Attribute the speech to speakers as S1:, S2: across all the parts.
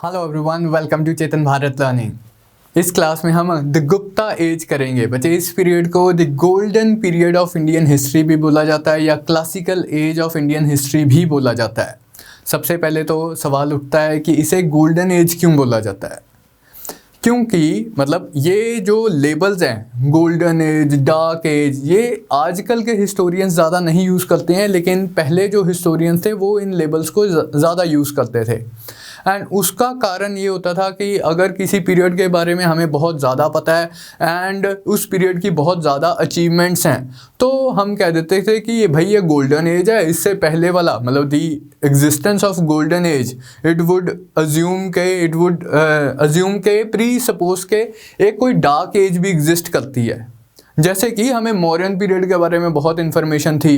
S1: Hello everyone, welcome to Chetan Bharat learning. इस class में हम द गुप्ता एज करेंगे। बच्चे, इस पीरियड को the golden period of Indian history भी बोला जाता है या classical as of Indian history भी बोला जाता है। सबसे पहले तो सवाल उठता है कि इसे गोल्डन एज क्यों बोला जाता है। क्योंकि मतलब ये जो लेबल्स हैं, गोल्डन एज, डार्क एज, ये आजकल के हिस्टोरियंस ज़्यादा नहीं यूज़ करते हैं, लेकिन पहले जो हिस्टोरियंस थे वो इन लेबल्स को ज़्यादा यूज़ करते थे। एंड उसका कारण ये होता था कि अगर किसी पीरियड के बारे में हमें बहुत ज़्यादा पता है एंड उस पीरियड की बहुत ज़्यादा अचीवमेंट्स हैं, तो हम कह देते थे कि ये भाई ये गोल्डन एज है। इससे पहले वाला मतलब the existence of golden age it would assume के प्री सपोज के एक कोई डार्क एज भी एग्जिस्ट करती है। जैसे कि हमें मौर्यन पीरियड के बारे में बहुत इन्फॉर्मेशन थी,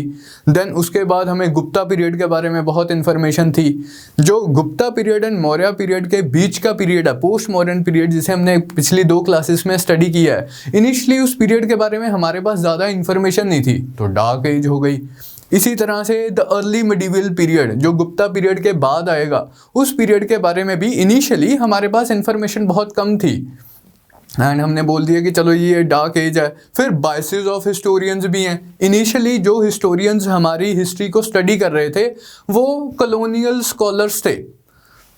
S1: देन उसके बाद हमें गुप्ता पीरियड के बारे में बहुत इन्फॉर्मेशन थी। जो Gupta period and Maurya period के बीच का पीरियड है, पोस्ट मॉडर्न पीरियड, जिसे हमने पिछली 2 क्लासेस में स्टडी किया है, इनिशियली उस पीरियड के बारे में हमारे पास ज़्यादा इन्फॉर्मेशन नहीं थी, तो डार्क एज हो गई। इसी तरह से द अर्ली मिडिवल पीरियड जो गुप्ता पीरियड के बाद आएगा, उस पीरियड के बारे में भी इनिशियली हमारे पास इन्फॉर्मेशन बहुत कम थी एंड हमने बोल दिया कि चलो ये डार्क एज है। फिर बायसेस ऑफ हिस्टोरियंस भी हैं। इनिशियली जो हिस्टोरियंस हमारी हिस्ट्री को स्टडी कर रहे थे वो कॉलोनियल स्कॉलर्स थे,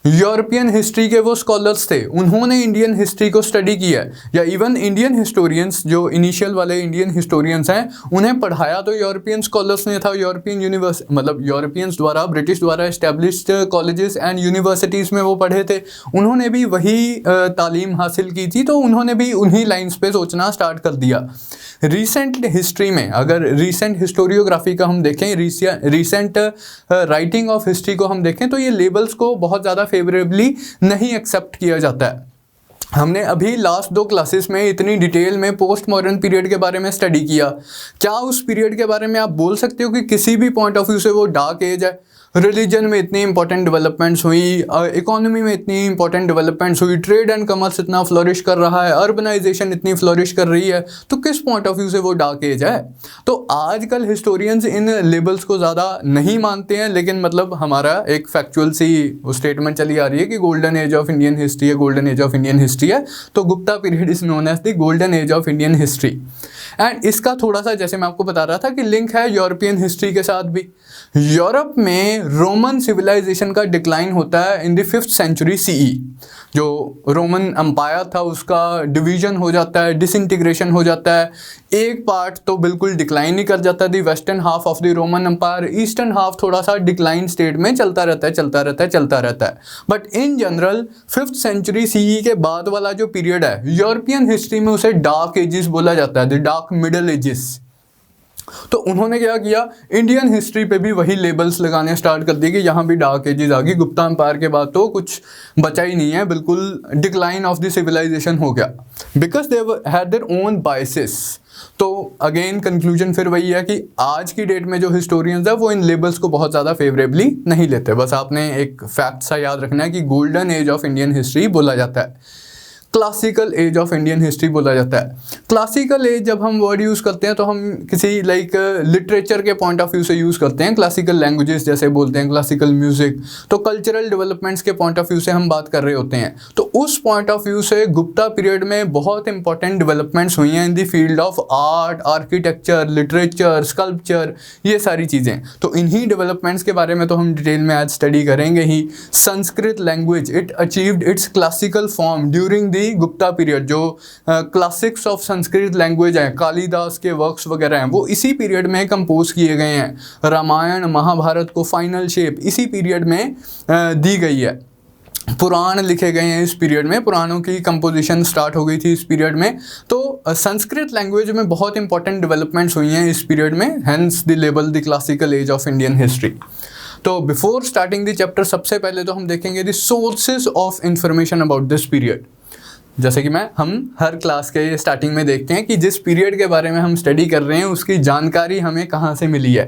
S1: यूरोपियन हिस्ट्री के वो स्कॉलर्स थे, उन्होंने इंडियन हिस्ट्री को स्टडी किया है। या इवन इंडियन हिस्टोरियंस जो इनिशियल वाले इंडियन हिस्टोरियंस हैं, उन्हें पढ़ाया तो यूरोपियन स्कॉलर्स ने था। यूरोपियन मतलब यूरोपियंस द्वारा, ब्रिटिश द्वारा एस्टेब्लिश्ड कॉलेजेस एंड यूनिवर्सिटीज़ में वो पढ़े थे, उन्होंने भी वही तालीम हासिल की थी, तो उन्होंने भी उन्हीं लाइन्स पे सोचना स्टार्ट कर दिया। रिसेंट हिस्ट्री में अगर रिसेंट हिस्टोरियोग्राफी का हम देखें, रिसेंट राइटिंग ऑफ हिस्ट्री को हम देखें, तो ये लेबल्स को बहुत ज़्यादा फेवरेबली नहीं एक्सेप्ट किया जाता है। हमने अभी लास्ट 2 क्लासेस में इतनी डिटेल में पोस्ट मॉडर्न पीरियड के बारे में स्टडी किया। क्या उस पीरियड के बारे में आप बोल सकते हो कि किसी भी पॉइंट ऑफ व्यू से वो डार्क एज है? रिलीजन में इतनी इंपॉर्टेंट डेवलपमेंट्स हुई, इकोनॉमी में इतनी इंपॉर्टेंट डेवलपमेंट्स हुई, ट्रेड एंड कॉमर्स इतना फ्लोरिश कर रहा है, अर्बनाइजेशन इतनी फ्लोरिश कर रही है, तो किस पॉइंट ऑफ व्यू से वो डार्क एज है? तो आजकल हिस्टोरियंस इन लेबल्स को ज़्यादा नहीं मानते हैं, लेकिन मतलब हमारा एक फैक्चुअल सी स्टेटमेंट चली आ रही है कि golden age of Indian history है, golden age of Indian history है, तो Gupta period is known as the golden age of Indian history. And इसका थोड़ा सा, जैसे मैं आपको बता रहा था, कि लिंक है यूरोपियन हिस्ट्री के साथ भी। यूरोप में रोमन सिविलाइजेशन का डिक्लाइन होता है in the 5th century CE. जो रोमन एम्पायर था उसका डिवीजन हो जाता है, डिसइंटीग्रेशन हो जाता है। एक पार्ट तो बिल्कुल डिक्लाइन ही कर जाता है, the western half of the Roman empire, eastern half थोड़ा सा डिक्लाइन स्टेट में चलता रहता है। But in general 5th century CE के बाद वाला जो पीरियड है, यूरोपियन हिस्ट्री में उसे डार्क एजेस बोला जाता है, द डार्क मिडल एजेस। तो उन्होंने क्या किया, इंडियन हिस्ट्री पे भी वही लेबल्स लगाने स्टार्ट कर दिए कि यहाँ भी डार्क एजेस आ गई। गुप्ता एम्पायर के बाद तो कुछ बचा ही नहीं है, बिल्कुल डिक्लाइन ऑफ द सिविलाइजेशन हो गया, because they had their own biases. तो अगेन कंक्लूजन फिर वही है कि आज की डेट में जो हिस्टोरियंस है वो इन लेबल्स को बहुत ज़्यादा फेवरेबली नहीं लेते। बस आपने एक फैक्ट सा याद रखना है कि golden age of Indian history बोला जाता है, classical as of Indian history बोला जाता है। क्लासिकल एज जब हम वर्ड यूज़ करते हैं तो हम किसी लिटरेचर के पॉइंट ऑफ व्यू से यूज़ करते हैं, क्लासिकल लैंग्वेजेस जैसे बोलते हैं, क्लासिकल म्यूज़िक, तो कल्चरल डेवलपमेंट्स के पॉइंट ऑफ व्यू से हम बात कर रहे होते हैं। तो उस पॉइंट ऑफ व्यू से गुप्ता पीरियड में बहुत इंपॉर्टेंट डेवलपमेंट्स हुई हैं in the field of art, architecture, literature, sculpture, ये सारी चीज़ें। तो इन्हीं डेवलपमेंट्स के बारे में तो हम डिटेल में आज स्टडी करेंगे ही। Sanskrit language it achieved its classical form during Gupta period. जो क्लासिक्स ऑफ संस्कृत लैंग्वेज हैं, कालिदास के वर्क्स वगैरह हैं, वो इसी पीरियड में कंपोज किए गए हैं। रामायण महाभारत को फाइनल शेप इसी पीरियड में दी गई है। पुराण लिखे गए हैं इस पीरियड में, पुराणों की कंपोजिशन स्टार्ट हो गई थी इस पीरियड में। तो संस्कृत लैंग्वेज में बहुत इंपॉर्टेंट डेवलपमेंट्स हुई हैं इस पीरियड में, hence the label the classical as of Indian history. तो बिफोर स्टार्टिंग द चैप्टर सबसे पहले तो हम देखेंगे the sources of information about this period. जैसे कि हम हर क्लास के स्टार्टिंग में देखते हैं कि जिस पीरियड के बारे में हम स्टडी कर रहे हैं उसकी जानकारी हमें कहाँ से मिली है।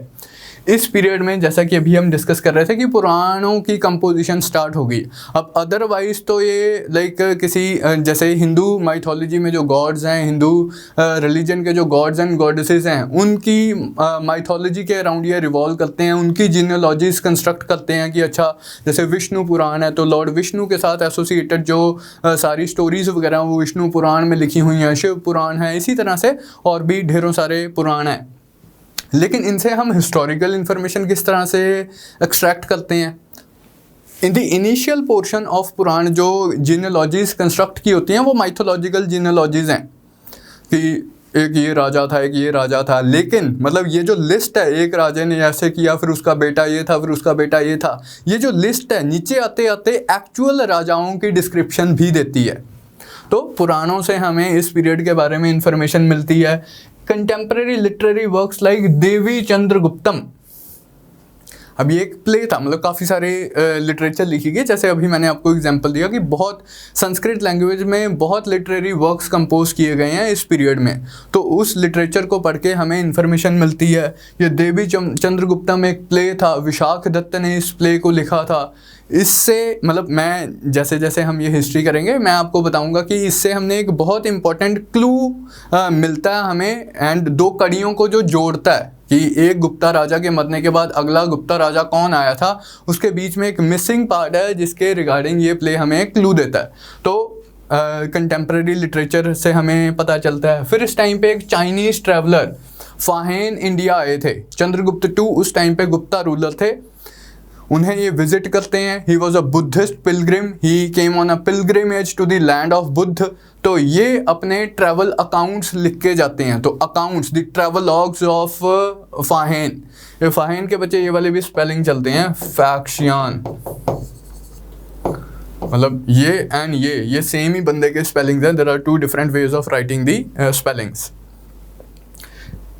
S1: इस पीरियड में जैसा कि अभी हम डिस्कस कर रहे थे कि पुराणों की कंपोजिशन स्टार्ट हो गई। अब अदरवाइज तो ये लाइक किसी जैसे हिंदू माइथोलॉजी में जो गॉड्स हैं, हिंदू रिलीजन के जो गॉड्स एंड गॉडेसेस हैं, उनकी माइथोलॉजी के अराउंड ये रिवॉल्व करते हैं, उनकी जीनियोलॉजीज कंस्ट्रक्ट करते हैं कि अच्छा जैसे विष्णु पुराण है तो लॉर्ड विष्णु के साथ एसोसिएटेड जो सारी स्टोरीज वगैरह वो विष्णु पुराण में लिखी हुई हैं, शिव पुराण है, इसी तरह से और भी ढेरों सारे पुराण हैं। लेकिन इनसे हम हिस्टोरिकल इंफॉर्मेशन किस तरह से एक्सट्रैक्ट करते हैं? In the initial portion of Purana जो जीनियोलॉजीज कंस्ट्रक्ट की होती हैं वो माइथोलॉजिकल जीनियोलॉजीज हैं कि एक ये राजा था, एक ये राजा था। लेकिन मतलब ये जो लिस्ट है, एक राजा ने ऐसे किया, फिर उसका बेटा ये था, फिर उसका बेटा ये था, ये जो लिस्ट है नीचे आते आते एक्चुअल राजाओं की डिस्क्रिप्शन भी देती है। तो पुराणों से हमें इस पीरियड के बारे में इंफॉर्मेशन मिलती है। कंटेम्प्रेरी लिटरेरी वर्क्स लाइक देवी चंद्रगुप्तम, अब ये एक प्ले था, मतलब काफ़ी सारे लिटरेचर लिखी गई। जैसे अभी मैंने आपको एग्जांपल दिया कि बहुत संस्कृत लैंग्वेज में बहुत लिटरेरी वर्क्स कंपोज किए गए हैं इस पीरियड में, तो उस लिटरेचर को पढ़ के हमें इन्फॉर्मेशन मिलती है। ये देवी चंद्रगुप्तम एक प्ले था, विशाख दत्त ने इस प्ले को लिखा था। इससे मतलब मैं जैसे जैसे हम ये हिस्ट्री करेंगे मैं आपको बताऊंगा कि इससे हमने एक बहुत इंपॉर्टेंट क्लू मिलता है हमें, एंड दो कड़ियों को जो जोड़ता है कि एक गुप्ता राजा के मरने के बाद अगला गुप्ता राजा कौन आया था, उसके बीच में एक मिसिंग पार्ट है जिसके रिगार्डिंग ये प्ले हमें क्लू देता है। तो कंटेम्प्रेरी लिटरेचर से हमें पता चलता है। फिर इस टाइम पे एक चाइनीज़ ट्रैवलर फाहेन इंडिया आए थे। चंद्रगुप्त II उस टाइम पे गुप्ता रूलर थे, उन्हें ये विजिट करते हैं। He was a Buddhist pilgrim, he came on a pilgrimage to the land of Buddha. तो ये अपने ट्रैवल अकाउंट्स लिख के जाते हैं। तो अकाउंट्स, द ट्रैवलॉग्स ऑफ फाहेन, ये फाहेन के बच्चे ये वाले भी स्पेलिंग चलते हैं, फैक्शियन, मतलब ये एंड ये सेम ही बंदे के स्पेलिंग्स हैं। There are two different ways of writing the spellings.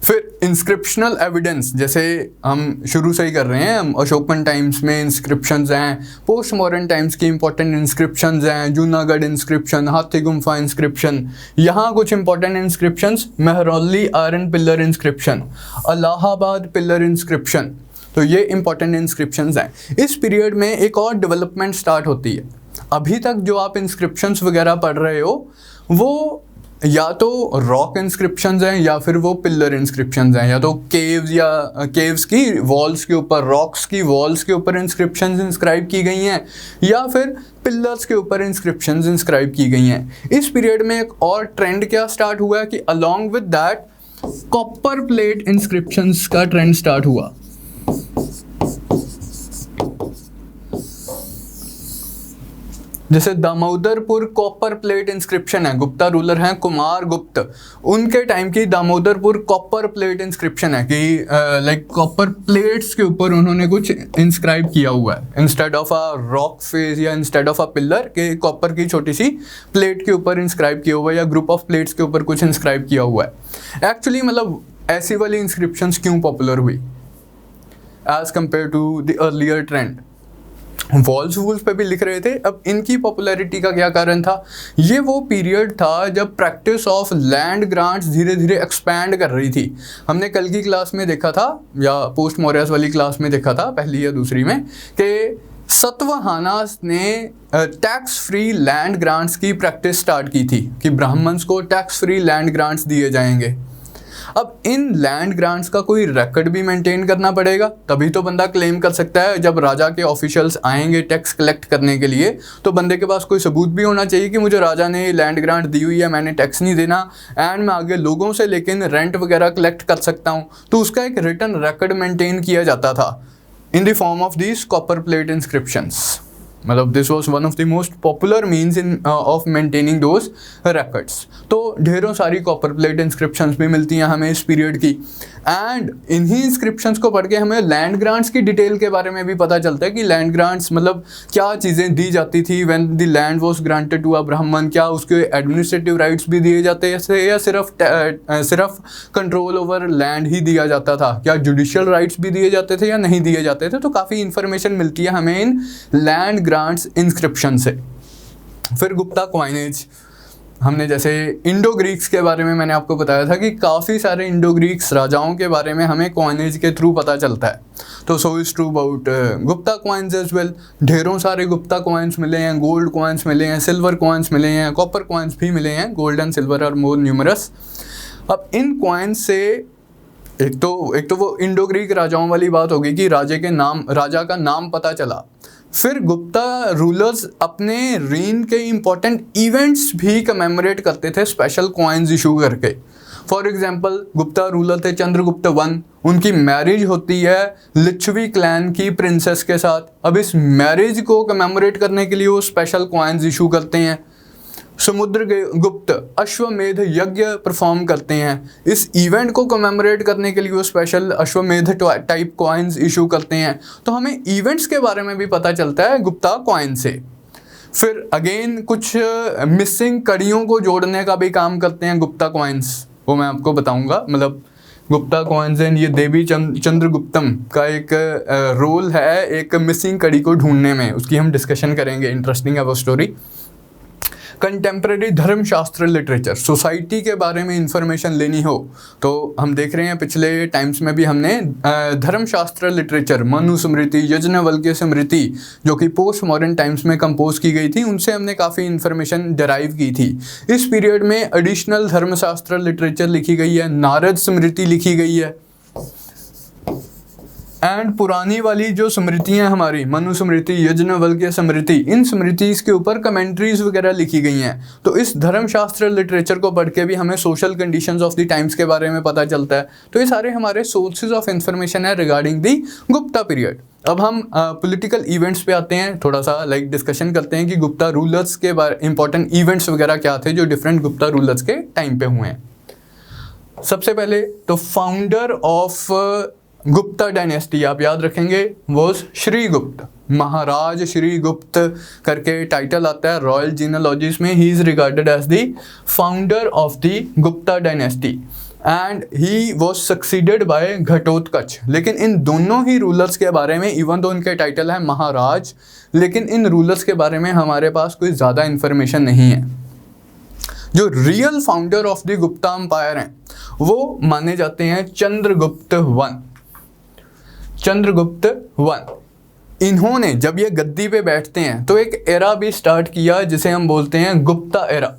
S1: फिर इंस्क्रिप्शनल एविडेंस, जैसे हम शुरू से ही कर रहे हैं, हम अशोकन टाइम्स में इंस्क्रिप्शंस हैं, पोस्ट मॉडर्न टाइम्स की इंपॉर्टेंट इंस्क्रिप्शंस हैं, जूनागढ़ इंस्क्रिप्शन, हाथी गुम्फा इंस्क्रिप्शन। यहाँ कुछ important inscriptions, Mehrauli iron pillar inscription, Allahabad pillar inscription. तो ये इंपॉर्टेंट इंस्क्रिप्शंस हैं। इस पीरियड में एक और डेवलपमेंट स्टार्ट होती है। अभी तक जो आप इंस्क्रिप्शंस वगैरह पढ़ रहे हो वो या तो रॉक इंस्क्रिप्शंस हैं या फिर वो पिलर इंस्क्रिप्शंस हैं, या तो केव्स या केव्स की वॉल्स के ऊपर, रॉक्स की वॉल्स के ऊपर इंस्क्रिप्शंस इंस्क्राइब की गई हैं, या फिर पिलर्स के ऊपर इंस्क्रिप्शंस इंस्क्राइब की गई हैं। इस पीरियड में एक और ट्रेंड क्या स्टार्ट हुआ है कि along with that copper plate inscriptions का ट्रेंड स्टार्ट हुआ। जैसे दामोदरपुर कॉपर प्लेट इंस्क्रिप्शन है, गुप्ता रूलर हैं कुमार गुप्त, उनके टाइम की दामोदरपुर कॉपर प्लेट इंस्क्रिप्शन है कि लाइक कॉपर प्लेट्स के ऊपर उन्होंने कुछ इंस्क्राइब किया हुआ है, instead of a rock face या इंस्टेड ऑफ अ पिलर के कॉपर की छोटी सी प्लेट के ऊपर इंस्क्राइब किया हुआ है, या ग्रुप ऑफ प्लेट्स के ऊपर कुछ इंस्क्राइब किया हुआ है। एक्चुअली मतलब ऐसी वाली इंस्क्रिप्शंस क्यों पॉपुलर हुई as compare to the earlier trend? Walls wools पे भी लिख रहे थे। अब इनकी पॉपुलैरिटी का क्या कारण था? ये वो पीरियड था जब प्रैक्टिस ऑफ लैंड ग्रांट्स धीरे धीरे एक्सपैंड कर रही थी। हमने कल की क्लास में देखा था, या पोस्ट मौर्यस वाली क्लास में देखा था, पहली या दूसरी में, कि सतवाहनास ने टैक्स फ्री लैंड ग्रांट्स की प्रैक्टिस स्टार्ट की थी कि ब्राह्मण्स को टैक्स फ्री लैंड ग्रांट्स दिए जाएंगे। अब इन लैंड ग्रांट्स का कोई रिकॉर्ड भी मेंटेन करना पड़ेगा, तभी तो बंदा क्लेम कर सकता है। जब राजा के ऑफिशियल्स आएंगे टैक्स कलेक्ट करने के लिए, तो बंदे के पास कोई सबूत भी होना चाहिए कि मुझे राजा ने लैंड ग्रांट दी हुई है, मैंने टैक्स नहीं देना, एंड मैं आगे लोगों से लेकिन रेंट वगैरह कलेक्ट कर सकता हूँ। तो उसका एक रिटन रिकॉर्ड मेंटेन किया जाता था in the form of these copper plate inscriptions. मतलब this was one of the most popular means in of maintaining those records. तो ढेरों सारी कॉपर प्लेट इंस्क्रिप्शंस भी मिलती हैं हमें इस पीरियड की, एंड इन्हीं इंस्क्रिप्शंस को पढ़ के हमें लैंड ग्रांट्स की डिटेल के बारे में भी पता चलता है कि लैंड ग्रांट्स मतलब क्या चीज़ें दी जाती थी when the land was granted to a Brahmin. क्या उसके एडमिनिस्ट्रेटिव राइट्स भी दिए जाते थे, या सिर्फ कंट्रोल ओवर लैंड ही दिया जाता था? क्या जुडिशियल राइट्स भी दिए जाते थे या नहीं दिए जाते थे? तो काफ़ी इंफॉर्मेशन मिलती है हमें इन लैंड ग्रांट्स इंस्क्रिप्शन से। फिर गुप्ता क्वाइनेज, हमने जैसे इंडो ग्रीक्स के बारे में मैंने आपको बताया था कि काफ़ी सारे इंडो ग्रीक्स राजाओं के बारे में हमें कॉइनेज के थ्रू पता चलता है। तो so is true about Gupta coins as well. ढेरों सारे गुप्ता कॉइन्स मिले हैं, गोल्ड कॉइन्स मिले हैं, सिल्वर कॉइन्स मिले हैं, कॉपर कॉइन्स भी मिले हैं। Gold and silver are more numerous. अब इन कॉइन्स से एक तो वो इंडो ग्रीक राजाओं वाली बात होगी कि राजा का नाम पता चला। फिर गुप्ता रूलर्स अपने रीन के इम्पोर्टेंट इवेंट्स भी कमेमोरेट करते थे स्पेशल कॉइन्स इशू करके। फॉर एग्जांपल गुप्ता रूलर थे चंद्रगुप्त वन, उनकी मैरिज होती है लिच्छवी क्लैन की प्रिंसेस के साथ। अब इस मैरिज को कमेमोरेट करने के लिए वो स्पेशल कॉइन्स इशू करते हैं। समुद्रगुप्त अश्वमेध यज्ञ परफॉर्म करते हैं, इस इवेंट को कमेमोरेट करने के लिए वो स्पेशल अश्वमेध टाइप कॉइन्स इशू करते हैं। तो हमें इवेंट्स के बारे में भी पता चलता है गुप्ता कॉइन से। फिर अगेन कुछ मिसिंग कड़ियों को जोड़ने का भी काम करते हैं गुप्ता कॉइन्स, वो मैं आपको बताऊंगा। मतलब गुप्ता कॉइन्स एंड ये देवी चंद्रगुप्तम का एक रोल है एक मिसिंग कड़ी को ढूंढने में, उसकी हम डिस्कशन करेंगे। इंटरेस्टिंग है वो story. Contemporary Dharmashastra literature, society के बारे में इंफॉर्मेशन लेनी हो तो हम देख रहे हैं पिछले टाइम्स में भी हमने धर्मशास्त्र लिटरेचर, मनुस्मृति, यज्ञवल्क्य स्मृति जो कि पोस्ट मॉडर्न टाइम्स में कंपोज की गई थी, उनसे हमने काफ़ी इंफॉर्मेशन डिराइव की थी। इस पीरियड में एडिशनल धर्मशास्त्र लिटरेचर लिखी गई है, नारद स्मृति लिखी गई है। एंड पुरानी वाली जो स्मृतियाँ हमारी मनुस्मृति, यज्ञवल्क्य स्मृति, इन स्मृतिज के ऊपर कमेंट्रीज वगैरह लिखी गई हैं। तो इस धर्मशास्त्र लिटरेचर को पढ़ के भी हमें social conditions of the times के बारे में पता चलता है। तो ये सारे हमारे सोर्सेज ऑफ इंफॉर्मेशन है रिगार्डिंग दी गुप्ता पीरियड। अब हम पॉलिटिकल इवेंट्स पे आते हैं, थोड़ा सा डिस्कशन करते हैं कि गुप्ता रूलर्स के बारे इंपॉर्टेंट इवेंट्स वगैरह क्या थे जो डिफरेंट गुप्ता रूलर्स के टाइम पे हुए हैं। सबसे पहले तो फाउंडर ऑफ गुप्ता डायनेस्टी आप याद रखेंगे वो श्रीगुप्त, महाराज श्रीगुप्त करके टाइटल आता है रॉयल जीनोलॉजीज में। He is regarded as the founder of the Gupta dynasty and he was succeeded by Ghatotkacha. लेकिन इन दोनों ही रूलर्स के बारे में, इवन दो इनके टाइटल है महाराज, लेकिन इन रूलर्स के बारे में हमारे पास कोई ज़्यादा इंफॉर्मेशन नहीं है। जो real founder of the Gupta empire हैं वो माने जाते हैं चंद्रगुप्त वन। चंद्रगुप्त वन इन्होंने जब ये गद्दी पे बैठते हैं तो एक एरा भी स्टार्ट किया जिसे हम बोलते हैं गुप्ता एरा।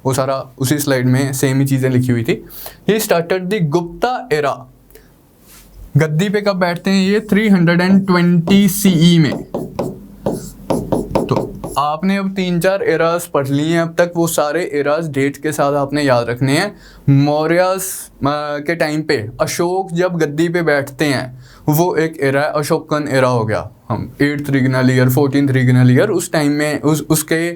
S1: वो सारा उसी स्लाइड में सेम ही चीज़ें लिखी हुई थी। He started the Gupta era. गद्दी पे कब बैठते हैं ये 320 CE में। तो आपने अब 3-4 एराज पढ़ लिए हैं अब तक, वो सारे एराज डेट के साथ आपने याद रखने हैं। मौर्यस के टाइम पे अशोक जब गद्दी पे बैठते हैं वो एक एरा है, अशोकन एरा हो गया। हम 8th regional year, 14th regional year उस टाइम में उसके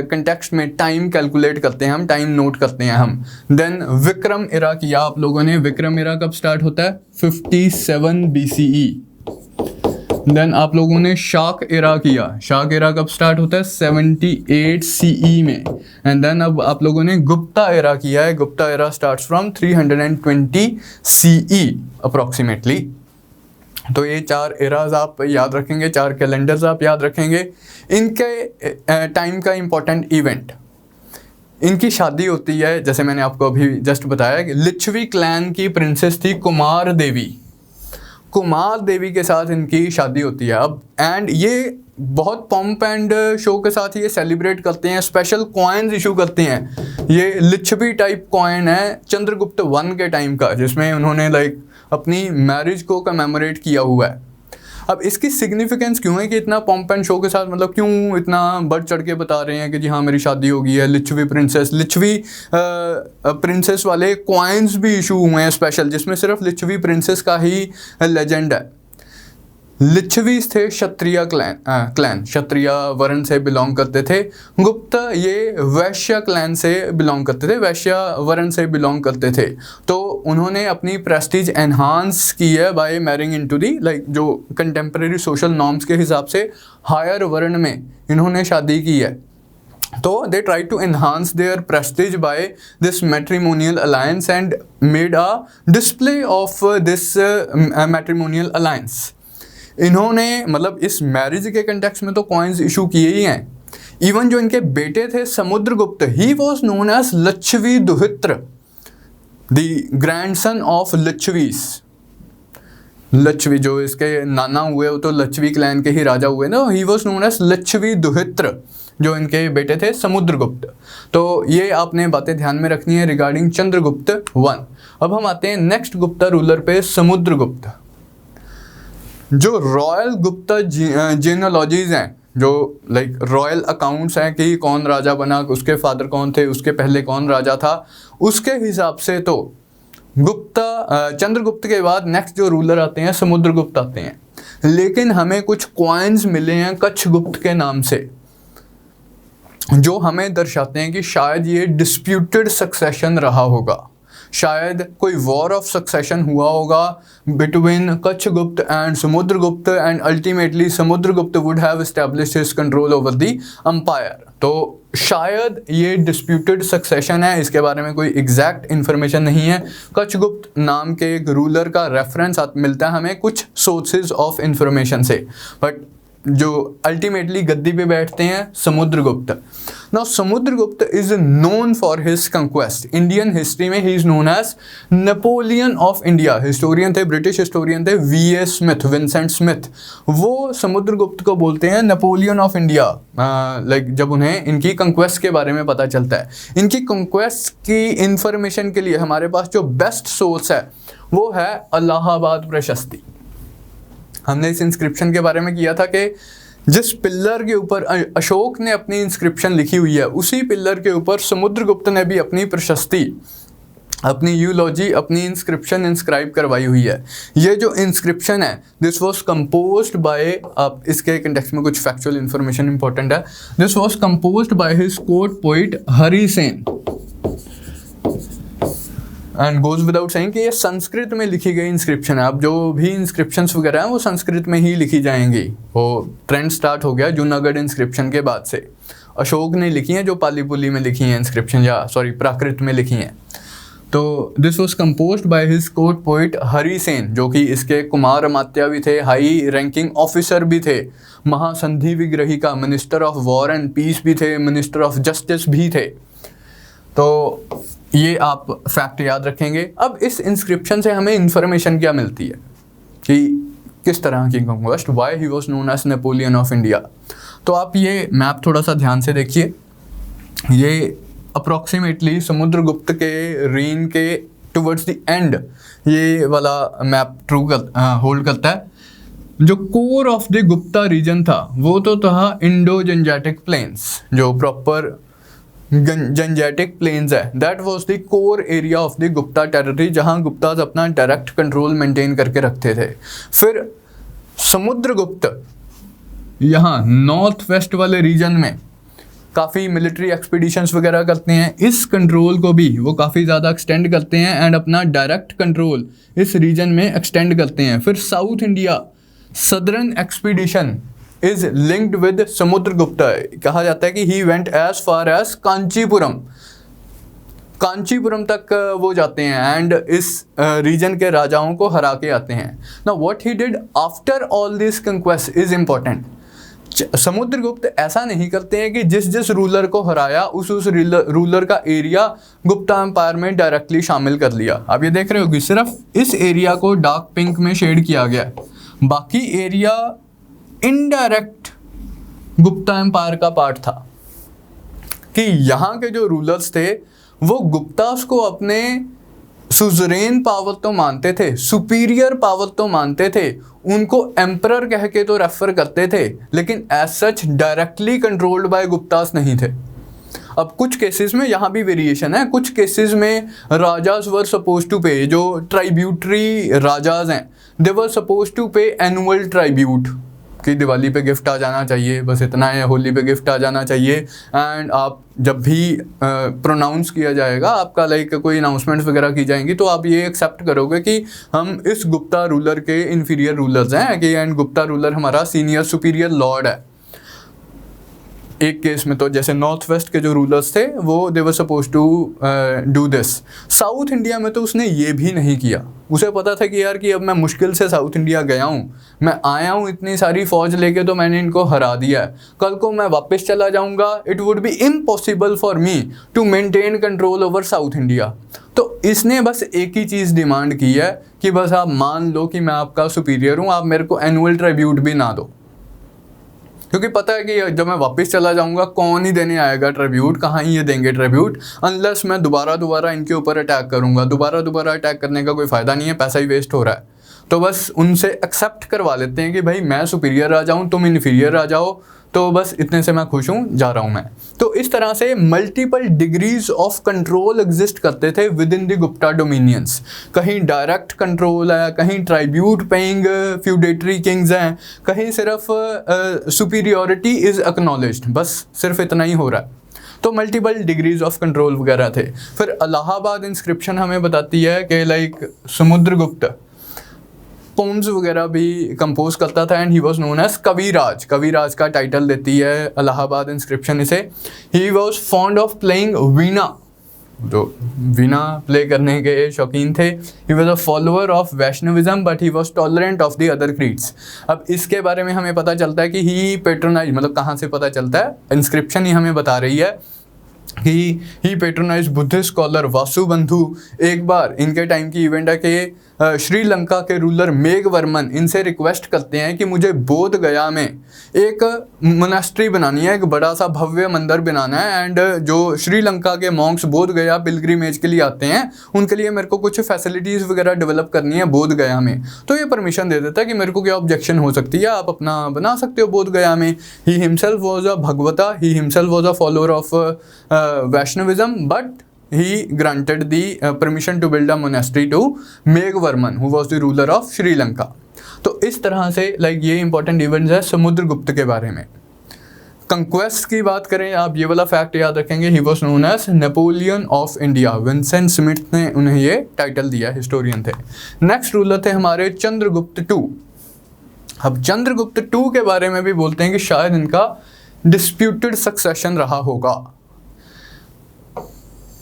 S1: कंटेक्स्ट में टाइम कैलकुलेट करते हैं हम, टाइम नोट करते हैं हम। देन विक्रम एरा किया आप लोगों ने। विक्रम एरा कब स्टार्ट होता है 57 BCE। देन आप लोगों ने शाक एरा किया। शाक एरा कब स्टार्ट होता है 78 CE में। एंड देन अब आप लोगों ने गुप्ता एरा किया है। Gupta era starts from 320 CE approximately. तो ये 4 एराज आप याद रखेंगे, 4 कैलेंडर्स आप याद रखेंगे। इनके टाइम का इम्पोर्टेंट इवेंट, इनकी शादी होती है जैसे मैंने आपको अभी जस्ट बताया कि लिच्छवी क्लैन की प्रिंसेस थी कुमार देवी। कुमार देवी के साथ इनकी शादी होती है। अब एंड ये बहुत पॉम्प एंड शो के साथ ये सेलिब्रेट करते हैं, स्पेशल कॉइन्स इशू करते हैं। ये लिच्छवी टाइप कॉइन है चंद्रगुप्त वन के टाइम का, जिसमें उन्होंने अपनी मैरिज को कमेमोरेट किया हुआ है। अब इसकी सिग्निफिकेंस क्यों है कि इतना पॉम्प एंड शो के साथ, मतलब क्यों इतना बढ़ चढ़ के बता रहे हैं कि जी हाँ मेरी शादी हो गई है। लिच्छवी प्रिंसेस वाले कॉइन्स भी इशू हुए हैं स्पेशल, जिसमें सिर्फ लिच्छवी प्रिंसेस का ही लेजेंड है। लिच्छवी थे क्षत्रिय क्लैन, क्षत्रिय वर्ण से बिलोंग करते थे। गुप्त ये वैश्य क्लैन से बिलोंग करते थे, वैश्य वर्ण से बिलोंग करते थे। तो उन्होंने अपनी प्रेस्टीज एनहांस की है बाय मैरिंग इनटू दी जो कंटेम्प्रेरी सोशल नॉर्म्स के हिसाब से हायर वर्ण में इन्होंने शादी की है। तो they tried to enhance their prestige by this matrimonial alliance and made a display of this matrimonial alliance. इन्होंने मतलब इस मैरिज के कंटेक्स्ट में तो कॉइन्स इशू किए ही हैं, इवन जो इनके बेटे थे Samudragupta, he was known as Lichchhavi duhitra, the grandson of Lichchhavis. Lichchhavi जो इसके नाना हुए वो तो लच्छवी क्लैन के ही राजा हुए ना, ही वॉज नोन एज लच्छवी दुहित्र, जो इनके बेटे थे समुद्रगुप्त। तो ये आपने बातें ध्यान में रखनी है रिगार्डिंग चंद्रगुप्त वन। अब हम आते हैं नेक्स्ट गुप्ता रूलर पे, समुद्रगुप्त। जो रॉयल गुप्ता जीनोलॉजीज हैं, जो लाइक रॉयल अकाउंट्स हैं कि कौन राजा बना, उसके फादर कौन थे, उसके पहले कौन राजा था, उसके हिसाब से तो चंद्रगुप्त के बाद नेक्स्ट जो रूलर आते हैं समुद्रगुप्त आते हैं। लेकिन हमें कुछ कॉइन्स मिले हैं कच्छगुप्त के नाम से, जो हमें दर्शाते हैं कि शायद ये डिस्प्यूटेड सक्सेशन रहा होगा, शायद कोई वॉर ऑफ सक्सेशन हुआ होगा between Kachagupta and Samudragupta, and ultimately Samudragupta would have established his control over the empire. तो शायद ये डिस्प्यूटेड सक्सेशन है, इसके बारे में कोई एग्जैक्ट इन्फॉर्मेशन नहीं है। कच्छगुप्त नाम के एक रूलर का रेफरेंस मिलता है हमें कुछ सोर्सेज ऑफ इंफॉर्मेशन से, बट जो अल्टीमेटली गद्दी पे बैठते हैं Samudragupta. Now Samudragupta is known for his conquest. Indian history में he is known as Napoleon of India. Historian थे, ब्रिटिश हिस्टोरियन थे वी.ए. स्मिथ, विंसेंट स्मिथ, वो समुद्रगुप्त को बोलते हैं नेपोलियन ऑफ इंडिया। लाइक जब उन्हें इनकी कंक्वेस्ट के बारे में पता चलता है। इनकी कंक्वेस्ट की इंफॉर्मेशन के लिए हमारे पास जो बेस्ट सोर्स है वो है इलाहाबाद प्रशस्ति। हमने इस इंस्क्रिप्शन के बारे में किया था कि जिस पिल्लर के ऊपर अशोक ने अपनी इंस्क्रिप्शन लिखी हुई है, उसी पिल्लर के ऊपर समुद्रगुप्त ने भी अपनी प्रशस्ति, अपनी यूलॉजी, अपनी इंस्क्रिप्शन इंस्क्राइब करवाई हुई है। ये जो इंस्क्रिप्शन है दिस वॉज कंपोज्ड बाय, अब इसके कंटेक्स्ट में कुछ फैक्चुअल इंफॉर्मेशन इंपॉर्टेंट है, this was composed by his court poet Hari Sen. And goes without saying कि ये संस्कृत में लिखी गई इंस्क्रिप्शन है। अब जो भी इंस्क्रिप्शंस वगैरह हैं वो संस्कृत में ही लिखी जाएंगी। वो ट्रेंड स्टार्ट हो गया जूनागढ़ इंस्क्रिप्शन के बाद से। अशोक ने लिखी हैं जो पाली पुली में लिखी हैं इंस्क्रिप्शन, या सॉरी प्राकृत में लिखी हैं। तो this was composed by his court poet Hari Sen, जो कि इसके कुमार अमात्या भी थे, हाई रैंकिंग ऑफिसर भी थे, महासंधि विग्रही का, minister of war and peace भी थे, मिनिस्टर ऑफ जस्टिस भी थे। तो ये आप फैक्ट याद रखेंगे। अब इस इंस्क्रिप्शन से हमें इंफॉर्मेशन क्या मिलती है कि किस तरह की conquest, why he was known as Napoleon of India. तो आप ये मैप थोड़ा सा ध्यान से देखिए। ये अप्रॉक्सीमेटली समुद्रगुप्त के रेन के टुवर्ड्स द एंड ये वाला मैप होल्ड करता है। जो core of the Gupta region था वो तो था इंडो जेंजेटिक प्लेन्स, जो प्रॉपर जेंजेटिक प्लेन्स है। That was the core area of the Gupta territory, जहाँ गुप्ताज अपना डायरेक्ट कंट्रोल मेंटेन करके रखते थे। फिर समुद्रगुप्त यहाँ नॉर्थ वेस्ट वाले रीजन में काफ़ी मिलिट्री एक्सपीडिशंस वगैरह करते हैं, इस कंट्रोल को भी वो काफ़ी ज़्यादा एक्सटेंड करते हैं एंड अपना डायरेक्ट कंट्रोल इस रीजन में एक्सटेंड करते हैं। फिर south India southern expedition is linked with Samudragupta. कहा जाता है कि he went as far as Kanchipuram, Kanchipuram तक वो जाते हैं एंड इस रीजन के राजाओं को हरा के आते हैं। Now what he did after all this conquest is important. Samudragupta ऐसा नहीं करते हैं कि जिस जिस रूलर को हराया उस रूलर का एरिया गुप्ता एम्पायर में डायरेक्टली शामिल कर लिया। आप ये देख रहे हो कि सिर्फ इस एरिया को डार्क पिंक में शेड किया गया, बाकी एरिया इनडायरेक्ट गुप्ता एम्पायर का पार्ट था। कि यहाँ के जो रूलर्स थे वो गुप्तास को अपने सुजरेन पावर तो मानते थे, सुपीरियर पावर तो मानते थे, उनको एम्परर कह के तो रेफर करते थे, लेकिन as such directly controlled by Guptas नहीं थे। अब कुछ केसेस में यहाँ भी वेरिएशन है। कुछ केसेस में राजाज वर सपोज टू पे, जो ट्राइब्यूटरी राजाज हैं, दे वर सपोज टू पे एनुअल ट्राइब्यूट कि दिवाली पे गिफ्ट आ जाना चाहिए, बस इतना है, होली पे गिफ्ट आ जाना चाहिए। एंड आप जब भी प्रोनाउंस किया जाएगा, आपका लाइक कोई अनाउंसमेंट्स वगैरह की जाएंगी, तो आप ये एक्सेप्ट करोगे कि हम इस गुप्ता रूलर के इन्फीरियर रूलर्स हैं कि एंड गुप्ता रूलर हमारा सीनियर सुपीरियर लॉर्ड है। एक केस में तो जैसे नॉर्थ वेस्ट के जो रूलर्स थे वो they were suppose to do this. South India में तो उसने ये भी नहीं किया। उसे पता था कि यार कि अब मैं मुश्किल से साउथ इंडिया गया हूँ, मैं आया हूँ इतनी सारी फौज लेके, तो मैंने इनको हरा दिया है, कल को मैं वापस चला जाऊँगा, it would be impossible for me to maintain control over south India. तो इसने बस एक ही चीज़ डिमांड की है कि बस आप मान लो कि मैं आपका सुपीरियर हूँ, आप मेरे को एनुअल ट्रिब्यूट भी ना दो, क्योंकि पता है कि जब मैं वापस चला जाऊंगा कौन ही देने आएगा ट्रिब्यूट, कहाँ ही ये देंगे ट्रिब्यूट, अनलेस मैं दोबारा इनके ऊपर अटैक करूंगा। दोबारा अटैक करने का कोई फ़ायदा नहीं है, पैसा ही वेस्ट हो रहा है। तो बस उनसे एक्सेप्ट करवा लेते हैं कि भाई मैं सुपीरियर आ जाऊँ, तुम इन्फीरियर आ जाओ, तो बस इतने से मैं खुश हूँ, जा रहा हूँ मैं। तो इस तरह से multiple degrees of control exist करते थे with in the Gupta dominions. कहीं डायरेक्ट कंट्रोल है, कहीं ट्राइब्यूट पेइंग फ्यूडेटरी किंग्स हैं, कहीं सिर्फ सुपीरियोरिटी इज एक्नॉलेज्ड, बस सिर्फ इतना ही हो रहा है। तो मल्टीपल डिग्रीज ऑफ कंट्रोल वगैरह थे। फिर इलाहाबाद इंस्क्रिप्शन हमें बताती है कि लाइक समुद्रगुप्त पोम्स वगैरह भी कंपोज करता था and he was known as Kaviraja. Kaviraja का टाइटल देती है इलाहाबाद इंस्क्रिप्शन इसे। He was fond of playing veena, जो वीणा प्ले करने के शौकीन थे। He was a follower of Vaishnavism but he was tolerant of the other creeds. अब इसके बारे में हमें पता चलता है कि ही पेट्रोनाइज, मतलब कहाँ से पता चलता है, इंस्क्रिप्शन ही हमें बता रही है कि ही पेट्रोनाइज बुद्धिस्ट स्कॉलर वासुबंधु। एक बार इनके टाइम की इवेंट है कि श्रीलंका के रूलर मेघवर्मन इनसे रिक्वेस्ट करते हैं कि मुझे बोध गया में एक मोनास्ट्री बनानी है, एक बड़ा सा भव्य मंदिर बनाना है, एंड जो श्रीलंका के मॉन्क्स बोध गया पिलग्रिमेज के लिए आते हैं उनके लिए मेरे को कुछ फैसिलिटीज़ वगैरह डेवलप करनी है बोध गया में। तो ये परमिशन दे देता है कि मेरे को क्या ऑब्जेक्शन हो सकती है, आप अपना बना सकते हो बोध गया में। ही हिमसेल्फ वॉज अ भगवता, he himself was a follower of Vaishnavism, but he granted the permission to build a monastery to Meghvarman, who was the ruler of Sri Lanka. तो इस तरह से ये इंपॉर्टेंट इवेंट्स है समुद्रगुप्त के बारे में। कंक्वेस्ट की बात करें, आप ये वाला फैक्ट याद रखेंगे, he was known as Napoleon of India. Vincent Smith ने उन्हें ये टाइटल दिया, हिस्टोरियन थे। नेक्स्ट रूलर थे हमारे चंद्रगुप्त टू। अब चंद्रगुप्त टू के बारे में भी बोलते हैं कि शायद इनका डिस्प्यूटेड सक्सेशन रहा होगा।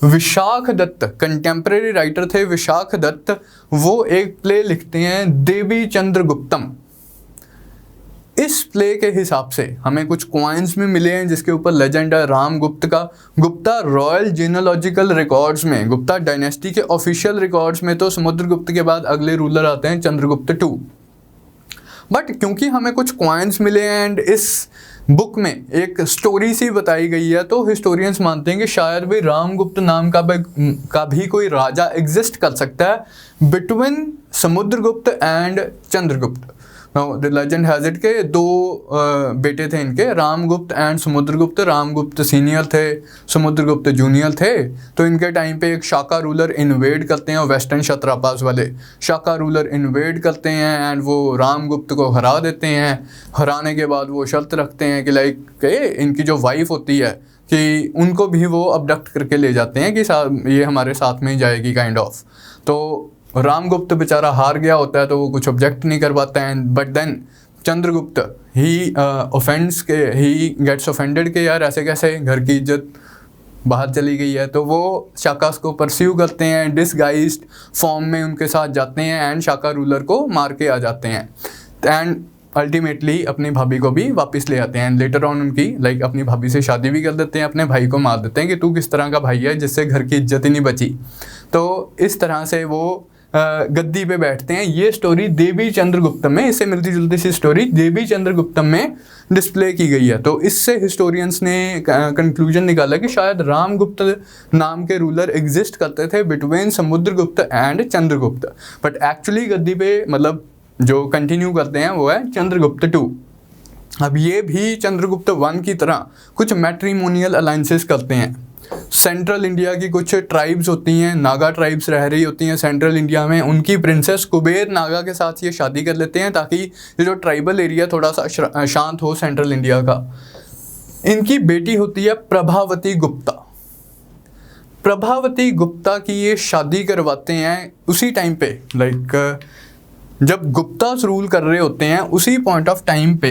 S1: विशाख दत्त कंटेम्प्रेरी राइटर थे, विशाख दत्त, वो एक प्ले लिखते हैं देवी चंद्रगुप्तम। इस प्ले के हिसाब से हमें कुछ कॉइन्स में मिले हैं जिसके ऊपर लेजेंड है रामगुप्त का। गुप्ता रॉयल जीनोलॉजिकल रिकॉर्ड्स में, गुप्ता डायनेस्टी के ऑफिशियल रिकॉर्ड्स में तो समुद्रगुप्त के बाद अगले रूलर आते हैं चंद्रगुप्त टू। बट क्योंकि हमें कुछ कॉइन्स मिले हैं एंड इस बुक में एक स्टोरी सी बताई गई है, तो हिस्टोरियंस मानते हैं कि शायद भी रामगुप्त नाम का भी कोई राजा एग्जिस्ट कर सकता है between Samudragupta and Chandragupta. The legend has it के दो बेटे थे इनके, रामगुप्त एंड समुद्रगुप्त। रामगुप्त सीनियर थे, समुद्रगुप्त जूनियर थे। तो इनके टाइम पे एक शाका रूलर इन्वेड करते हैं, वेस्टर्न क्षत्रापास वाले शाका रूलर इन्वेड करते हैं एंड वो रामगुप्त को हरा देते हैं। हराने के बाद वो शर्त रखते हैं कि इनकी जो वाइफ होती है कि उनको भी वो अबडक्ट करके ले जाते हैं कि ये हमारे साथ में ही जाएगी काइंड ऑफ। तो रामगुप्त बेचारा हार गया होता है तो वो कुछ ऑब्जेक्ट नहीं कर पाता है, but then Chandragupta he offends के, ही गेट्स ऑफेंडेड के यार ऐसे कैसे, घर की इज्जत बाहर चली गई है। तो वो शाकास को परस्यू करते हैं, डिसगाइज्ड फॉर्म में उनके साथ जाते हैं एंड शाका रूलर को मार के आ जाते हैं एंड अल्टीमेटली अपनी भाभी को भी वापस ले आते हैं। लेटर ऑन उनकी अपनी भाभी से शादी भी कर देते हैं, अपने भाई को मार देते हैं कि तू किस तरह का भाई है जिससे घर की इज्जत ही नहीं बची। तो इस तरह से वो गद्दी पे बैठते हैं। ये स्टोरी देवी चंद्रगुप्तम में, इससे मिलती जुलती सी स्टोरी देवी चंद्रगुप्तम में डिस्प्ले की गई है। तो इससे हिस्टोरियंस ने कंक्लूजन निकाला कि शायद रामगुप्त नाम के रूलर एग्जिस्ट करते थे between Samudragupta and Chandragupta, but actually गद्दी पे जो कंटिन्यू करते हैं वो है चंद्रगुप्त टू। अब ये भी चंद्रगुप्त वन की तरह कुछ मैट्रिमोनियल अलाइंसेस करते हैं। सेंट्रल इंडिया की कुछ ट्राइब्स होती हैं, नागा ट्राइब्स रह रही होती हैं सेंट्रल इंडिया में, उनकी प्रिंसेस कुबेर नागा के साथ ये शादी कर लेते हैं ताकि ये जो ट्राइबल एरिया थोड़ा सा शांत हो सेंट्रल इंडिया का। इनकी बेटी होती है प्रभावती गुप्ता। प्रभावती गुप्ता की ये शादी करवाते हैं उसी टाइम पे, जब गुप्तास रूल कर रहे होते हैं उसी पॉइंट ऑफ टाइम पे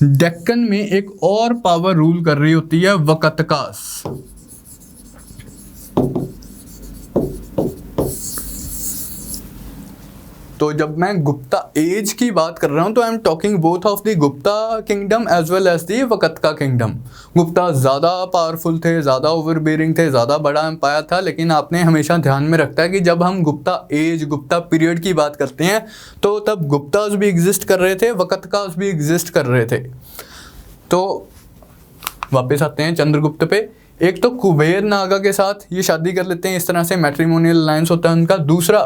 S1: डेक्कन में एक और पावर रूल कर रही होती है, वकतकास। तो जब मैं गुप्ता एज की बात कर रहा हूं तो I am talking both of the Gupta kingdom as well as the Vakataka kingdom. Gupta ज़्यादा पावरफुल थे, ज़्यादा ओवरबेयरिंग थे, ज़्यादा बड़ा एम्पायर था, लेकिन आपने हमेशा ध्यान में रखता है कि जब हम गुप्ता एज, गुप्ता पीरियड की बात करते हैं तो तब गुप्ताज भी एग्जिस्ट कर रहे थे, वकतकास भी एग्जिस्ट कर रहे थे। तो वापस आते हैं चंद्रगुप्त पे। एक तो कुबेर नागा के साथ ये शादी कर लेते हैं, इस तरह से मैट्रिमोनियल अलायंस होता है उनका। दूसरा,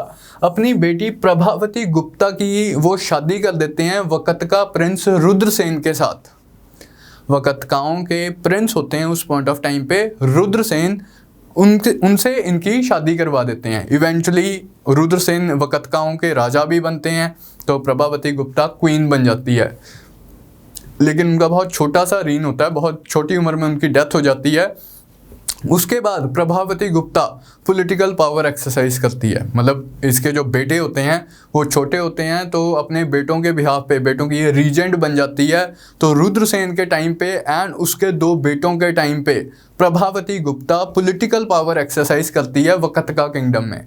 S1: अपनी बेटी प्रभावती गुप्ता की वो शादी कर देते हैं वकतका प्रिंस रुद्रसेन के साथ। वकतकाओं के प्रिंस होते हैं उस पॉइंट ऑफ टाइम पे रुद्रसेन, उनसे इनकी शादी करवा देते हैं। इवेंचुअली रुद्रसेन वकतकाओं के राजा भी बनते हैं, तो प्रभावती गुप्ता क्वीन बन जाती है। लेकिन उनका बहुत छोटा सा रीन होता है, बहुत छोटी उम्र में उनकी डेथ हो जाती है। उसके बाद Prabhavati Gupta political power exercise करती है। मतलब इसके जो बेटे होते हैं वो छोटे होते हैं, तो अपने बेटों के बिहाफ पे, बेटों की ये रीजेंट बन जाती है। तो रुद्रसेन के टाइम पे एंड उसके 2 बेटों के टाइम पे Prabhavati Gupta political power exercise करती है वकतका किंगडम में।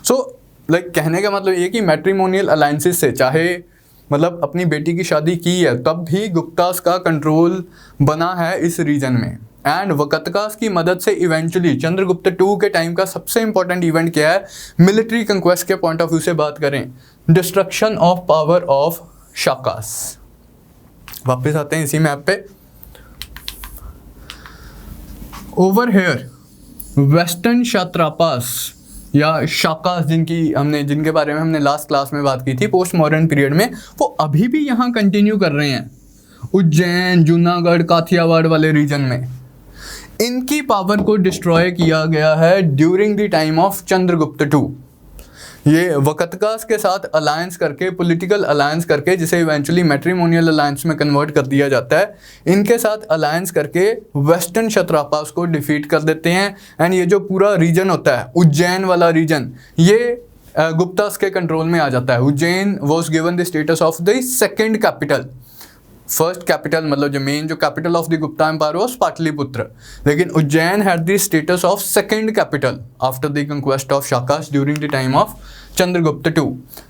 S1: सो कहने का मतलब ये कि मैट्रिमोनियल अलायंसेस से, चाहे मतलब अपनी बेटी की शादी की है, तब भी गुप्तास का कंट्रोल बना है इस रीजन में। एंड वकतकास की मदद से इवेंचुअली चंद्रगुप्त 2 के टाइम का सबसे इंपॉर्टेंट इवेंट क्या है, मिलिट्री कंक्वेस्ट के पॉइंट ऑफ व्यू से बात करें, destruction of power of Shakas. वापस आते हैं इसी मैप पे। ओवर हेयर वेस्टर्न क्षात्रापास या शाकास, जिनके बारे में हमने लास्ट क्लास में बात की थी पोस्ट मॉडर्न पीरियड में, वो अभी भी यहाँ कंटिन्यू कर रहे हैं उज्जैन, जूनागढ़, काठियावाड़ वाले रीजन में। इनकी पावर को डिस्ट्रॉय किया गया है during the time of Chandragupta 2। ये वकतकास के साथ अलायंस करके, पॉलिटिकल अलायंस करके, जिसे इवेंचुअली मैट्रिमोनियल अलायंस में कन्वर्ट कर दिया जाता है, इनके साथ अलायंस करके वेस्टर्न क्षत्रापास को डिफीट कर देते हैं। एंड ये जो पूरा रीजन होता है, उज्जैन वाला रीजन, ये गुप्तास के कंट्रोल में आ जाता है। Ujjain was given the status of the second capital. First capital मतलब जो मेन जो capital of the Gupta empire was Pataliputra, लेकिन Ujjain had the status of second capital after the conquest of Shakas during the time of Chandragupta 2।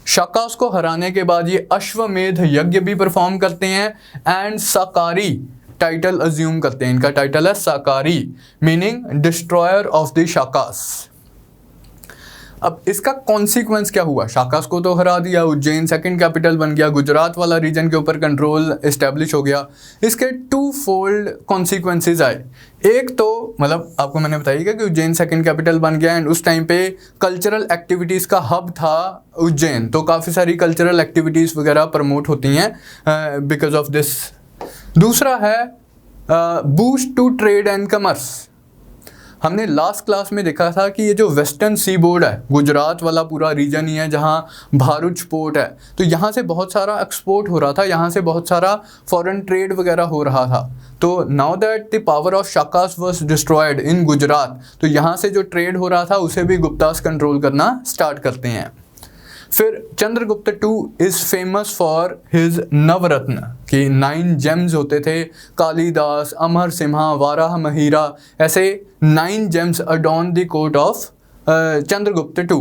S1: Shakas को हराने के बाद ये अश्वमेध यज्ञ भी परफॉर्म करते हैं एंड साकारी टाइटल अज्यूम करते हैं। इनका टाइटल है Shakari, meaning destroyer of the Shakas. अब इसका कॉन्सिक्वेंस क्या हुआ? शाकास को तो हरा दिया, उज्जैन सेकंड कैपिटल बन गया, गुजरात वाला रीजन के ऊपर कंट्रोल एस्टेब्लिश हो गया। इसके 2 फोल्ड कॉन्सिक्वेंसेज आए। एक तो मतलब आपको मैंने बताया कि उज्जैन सेकंड कैपिटल बन गया एंड उस टाइम पे कल्चरल एक्टिविटीज़ का हब था उज्जैन, तो काफ़ी सारी कल्चरल एक्टिविटीज़ वगैरह प्रमोट होती हैं बिकॉज ऑफ दिस। दूसरा है boost to trade and commerce. हमने लास्ट क्लास में देखा था कि ये जो वेस्टर्न सी बोर्ड है, गुजरात वाला पूरा रीजन ही है जहाँ भारुच पोर्ट है, तो यहाँ से बहुत सारा एक्सपोर्ट हो रहा था, यहाँ से बहुत सारा फॉरेन ट्रेड वगैरह हो रहा था। तो now that the power of Shakas was destroyed in Gujarat, तो यहाँ से जो ट्रेड हो रहा था उसे भी गुप्तास कंट्रोल करना स्टार्ट करते हैं। फिर Chandragupta 2 is famous for his Navratna, कि 9 जेम्स होते थे, कालिदास, अमर सिम्हा, वाराह महिरा, ऐसे 9 James adorn the court of Chandragupta 2।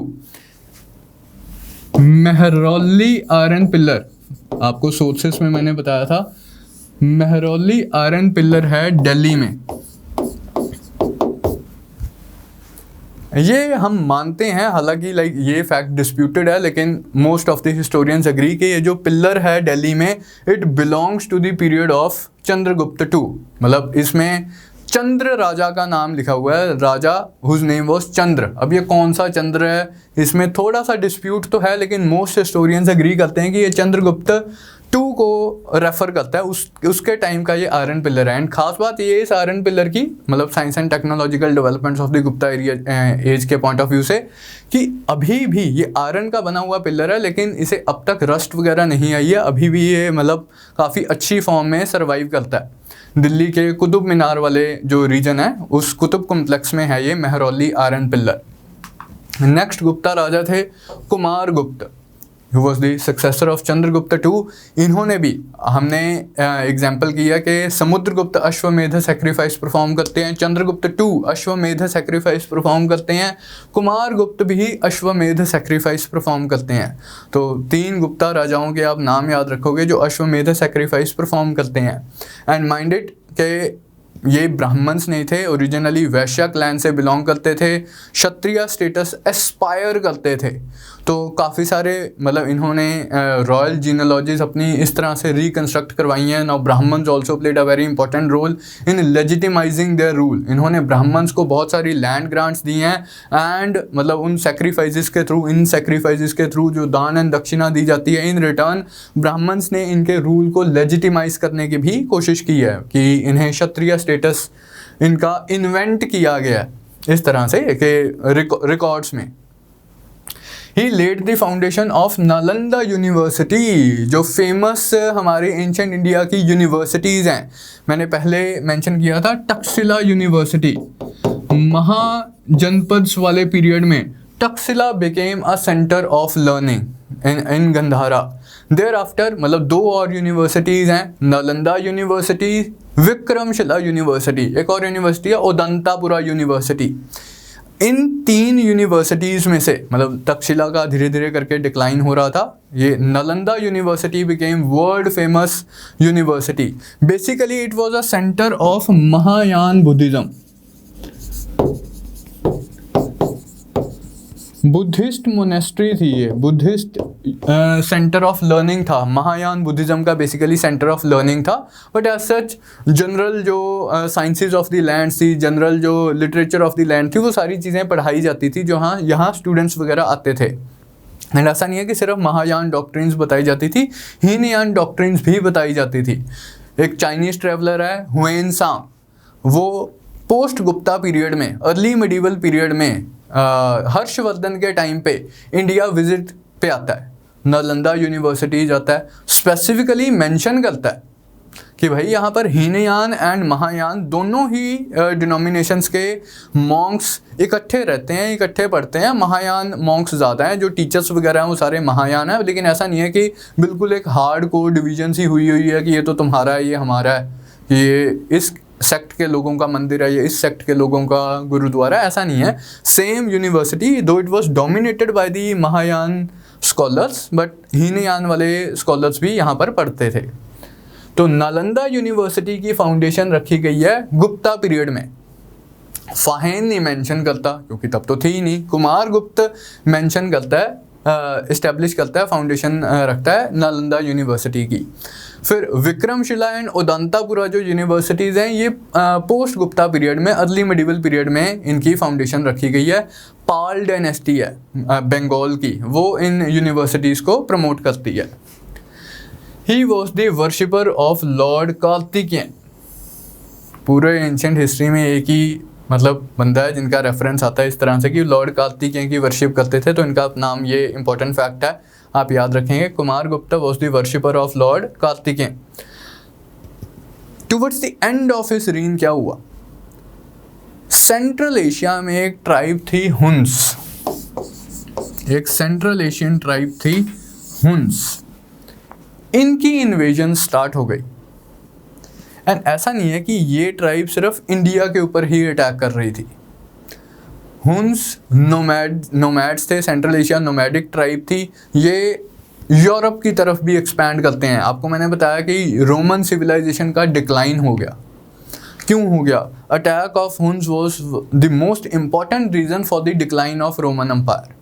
S1: Mehrauli iron pillar, आपको सोर्सेस में मैंने बताया था, मेहरौली आयरन पिलर है दिल्ली में। ये हम मानते हैं, हालांकि ये फैक्ट डिस्प्यूटेड है, लेकिन most of the historians agree कि ये जो पिलर है दिल्ली में, it belongs to the period of Chandragupta 2। मतलब इसमें चंद्र राजा का नाम लिखा हुआ है, राजा हुज नेम वाज चंद्र। अब ये कौन सा चंद्र है, इसमें थोड़ा सा डिस्प्यूट तो है, लेकिन मोस्ट हिस्टोरियंस एग्री करते हैं कि ये चंद्रगुप्त 2 को रेफर करता है, उसके टाइम का ये आयरन पिलर है। एंड खास बात ये इस आयरन पिलर की, मतलब science and technological developments of the Gupta age के पॉइंट ऑफ व्यू से, कि अभी भी ये आयरन का बना हुआ पिलर है, लेकिन इसे अब तक रस्ट वगैरह नहीं आई है, अभी भी ये मतलब काफ़ी अच्छी फॉर्म में सर्वाइव करता है। दिल्ली के कुतुब मीनार वाले जो रीजन है, उस कुतुब कॉम्प्लेक्स में है ये Mehrauli iron pillar. Next Gupta राजा थे कुमार गुप्त। who was the successor of Chandragupta II, इन्होंने भी, हमने एग्जाम्पल किया कि समुद्रगुप्त अश्वमेध सेक्रीफाइस परफॉर्म करते हैं, चंद्रगुप्त II अश्वमेध सेक्रीफाइस परफॉर्म करते हैं, कुमारगुप्त भी अश्वमेध सेक्रीफाइस परफॉर्म करते हैं। तो 3 गुप्ता राजाओं के आप नाम याद रखोगे जो अश्वमेध सेक्रीफाइस परफॉर्म करते हैं। एंड माइंड इट के ये ब्राह्मण्स नहीं थे, ओरिजिनली वैश्य क्लैन से बिलोंग करते थे, क्षत्रिय स्टेटस एस्पायर करते थे। तो काफ़ी सारे मतलब इन्होंने रॉयल जीनोलॉजीज अपनी इस तरह से रिकन्स्ट्रक्ट करवाई हैं। Now Brahmans also played a very important role in legitimising their rule. इन्होंने ब्राह्मण्स को बहुत सारी लैंड ग्रांट्स दी हैं एंड मतलब उन सेक्रीफाइसेस के थ्रू, इन सेक्रीफाइसेस के थ्रू जो दान एंड दक्षिणा दी जाती है, इन रिटर्न ब्राह्मण्स ने इनके रूल को लेजिटिमाइज करने की भी कोशिश की है कि इन्हें क्षत्रिय स्टेटस इनका इन्वेंट किया गया इस तरह से कि रिकॉर्ड्स में। He laid the foundation of Nalanda university, जो फेमस हमारे एंशिएंट इंडिया की यूनिवर्सिटीज़ हैं। मैंने पहले मेंशन किया था तक्षशिला यूनिवर्सिटी, महाजनपद वाले पीरियड में Takshashila became a centre of learning in Gandhara. Thereafter मतलब 2 और यूनिवर्सिटीज़ हैं, नालंदा यूनिवर्सिटी, विक्रमशिला यूनिवर्सिटी, एक और यूनिवर्सिटी है उदंतापुरा यूनिवर्सिटी। इन 3 यूनिवर्सिटीज़ में से मतलब तक्षशिला का धीरे धीरे करके डिक्लाइन हो रहा था, ये Nalanda university became world famous university. Basically it was a centre of Mahayana Buddhism, Buddhist monastery थी ये, बुद्धिस्ट सेंटर ऑफ लर्निंग था। महायान बुद्धिज्म का बेसिकली सेंटर ऑफ लर्निंग था, बट एज सच जनरल जो साइंसेज ऑफ द लैंड थी, general जो literature of the land थी, वो सारी चीज़ें पढ़ाई जाती थी जो यहाँ स्टूडेंट्स वगैरह आते थे। एंड ऐसा नहीं है कि सिर्फ महायान डॉक्ट्रिन्स बताई जाती थी, हीनयान डॉक्ट्रिन्स भी बताई जाती थी। एक चाइनीज़ ट्रेवलर है हुएन सांग, वो पोस्ट गुप्ता पीरियड में, अर्ली मिडिवल पीरियड में हर्षवर्धन के टाइम पे इंडिया विजिट पे आता है, नालंदा यूनिवर्सिटी जाता है, स्पेसिफिकली मेंशन करता है कि भाई यहाँ पर हीनयान एंड महायान दोनों ही डिनोमिनेशंस के मॉन्क्स इकट्ठे रहते हैं, इकट्ठे पढ़ते हैं। महायान मॉन्क्स ज़्यादा हैं, जो टीचर्स वगैरह हैं वो सारे महायान हैं, लेकिन ऐसा नहीं है कि बिल्कुल एक हार्ड कोर डिवीजन सी हुई है कि ये तो तुम्हारा है, ये हमारा है, ये इस सेक्ट के लोगों का मंदिर है, ये इस सेक्ट के लोगों का गुरुद्वारा, ऐसा नहीं है। सेम यूनिवर्सिटी, दो it was dominated by the Mahayana scholars, but Hinayana वाले स्कॉलर्स भी यहाँ पर पढ़ते थे। तो नालंदा यूनिवर्सिटी की फाउंडेशन रखी गई है गुप्ता पीरियड में। फाहेन नहीं मेंशन करता क्योंकि तब तो थी ही नहीं, कुमारगुप्त मेंशन करता है, इस्टेब्लिश करता है, फाउंडेशन रखता है नालंदा यूनिवर्सिटी की। फिर विक्रमशिला एंड उदंतापुरा जो यूनिवर्सिटीज़ हैं, ये पोस्ट गुप्ता पीरियड में, अर्ली मिडिवल पीरियड में इनकी फाउंडेशन रखी गई है। पाल डायनेस्टी है बंगाल की, वो इन यूनिवर्सिटीज़ को प्रमोट करती है। He was the worshipper of lord Karthikeyan. पूरे एंशिएंट हिस्ट्री में एक ही मतलब बंदा है जिनका रेफरेंस आता है इस तरह से कि लॉर्ड कार्तिकेयन की वर्शिप करते थे, तो इनका नाम, ये इंपॉर्टेंट फैक्ट है, आप याद रखेंगे। Kumaragupta was the worshipper of lord Kartikeyan. Towards the end of his reign क्या हुआ, सेंट्रल एशिया में एक ट्राइब थी हुन्स, एक सेंट्रल एशियन ट्राइब थी हुन्स, इनकी इन्वेजन स्टार्ट हो गई। एंड ऐसा नहीं है कि ये ट्राइब सिर्फ इंडिया के ऊपर ही अटैक कर रही थी। हुन्स नोमैड्स थे, सेंट्रल एशिया नोमैडिक ट्राइब थी, ये यूरोप की तरफ भी एक्सपैंड करते हैं। आपको मैंने बताया कि रोमन सिविलाइजेशन का डिक्लाइन हो गया। क्यों हो गया? Attack of Huns was the most important reason for the decline of Roman empire.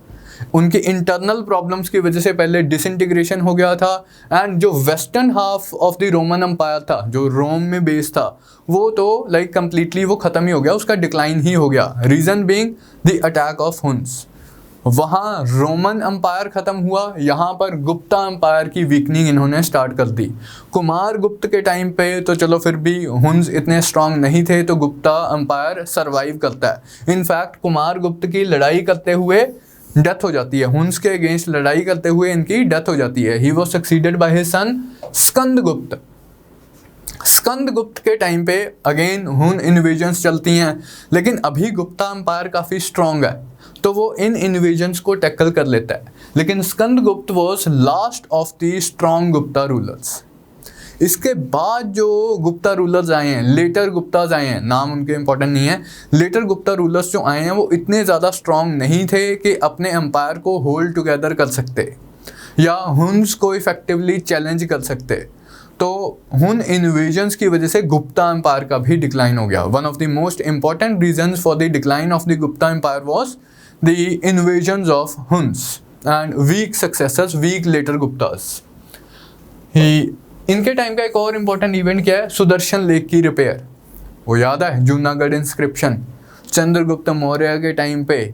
S1: उनके इंटरनल प्रॉब्लम्स की वजह से पहले डिसइंटीग्रेशन हो गया था, एंड जो western half of the Roman empire था, जो रोम में बेस था, वो तो लाइक कंप्लीटली वो ख़त्म ही हो गया, उसका डिक्लाइन ही हो गया। Reason being the attack of Hund's. वहाँ रोमन एम्पायर ख़त्म हुआ, यहाँ पर गुप्ता एम्पायर की वीकनिंग इन्होंने स्टार्ट कर दी। कुमारगुप्त के टाइम पे तो चलो फिर भी हुन्स इतने स्ट्रांग नहीं थे, तो गुप्ता एम्पायर सर्वाइव करता है। इनफैक्ट कुमारगुप्त की लड़ाई करते हुए डेथ हो जाती है, हुन्स के अगेंस्ट लड़ाई करते हुए इनकी डेथ हो जाती है। ही was succeeded by his son Skandagupta. Skandagupta के टाइम पे अगेन हुन इन्वेजन्स चलती हैं, लेकिन अभी गुप्ता एम्पायर काफ़ी स्ट्रॉन्ग है, तो वो इन इन्वेजन्स को टैकल कर लेता है। लेकिन Skandagupta was last of the strong Gupta rulers. इसके बाद जो गुप्ता रूलर्स आए हैं, लेटर गुप्ताज आए हैं, नाम उनके इंपॉर्टेंट नहीं है, लेटर गुप्ता रूलर्स जो आए हैं वो इतने ज़्यादा स्ट्रॉन्ग नहीं थे कि अपने एम्पायर को होल्ड टुगेदर कर सकते या हुन्स को इफेक्टिवली चैलेंज कर सकते। तो हुन इन्वेजन्स की वजह से गुप्ता एम्पायर का भी डिक्लाइन हो गया। One of the most important reasons for the decline of the Gupta empire was the invasions of Huns and weak successors, weak later Guptas. इनके टाइम का एक और इम्पॉर्टेंट इवेंट क्या है? सुदर्शन लेक की रिपेयर। वो याद है जूनागढ़ इंस्क्रिप्शन, चंद्रगुप्त मौर्य के टाइम पे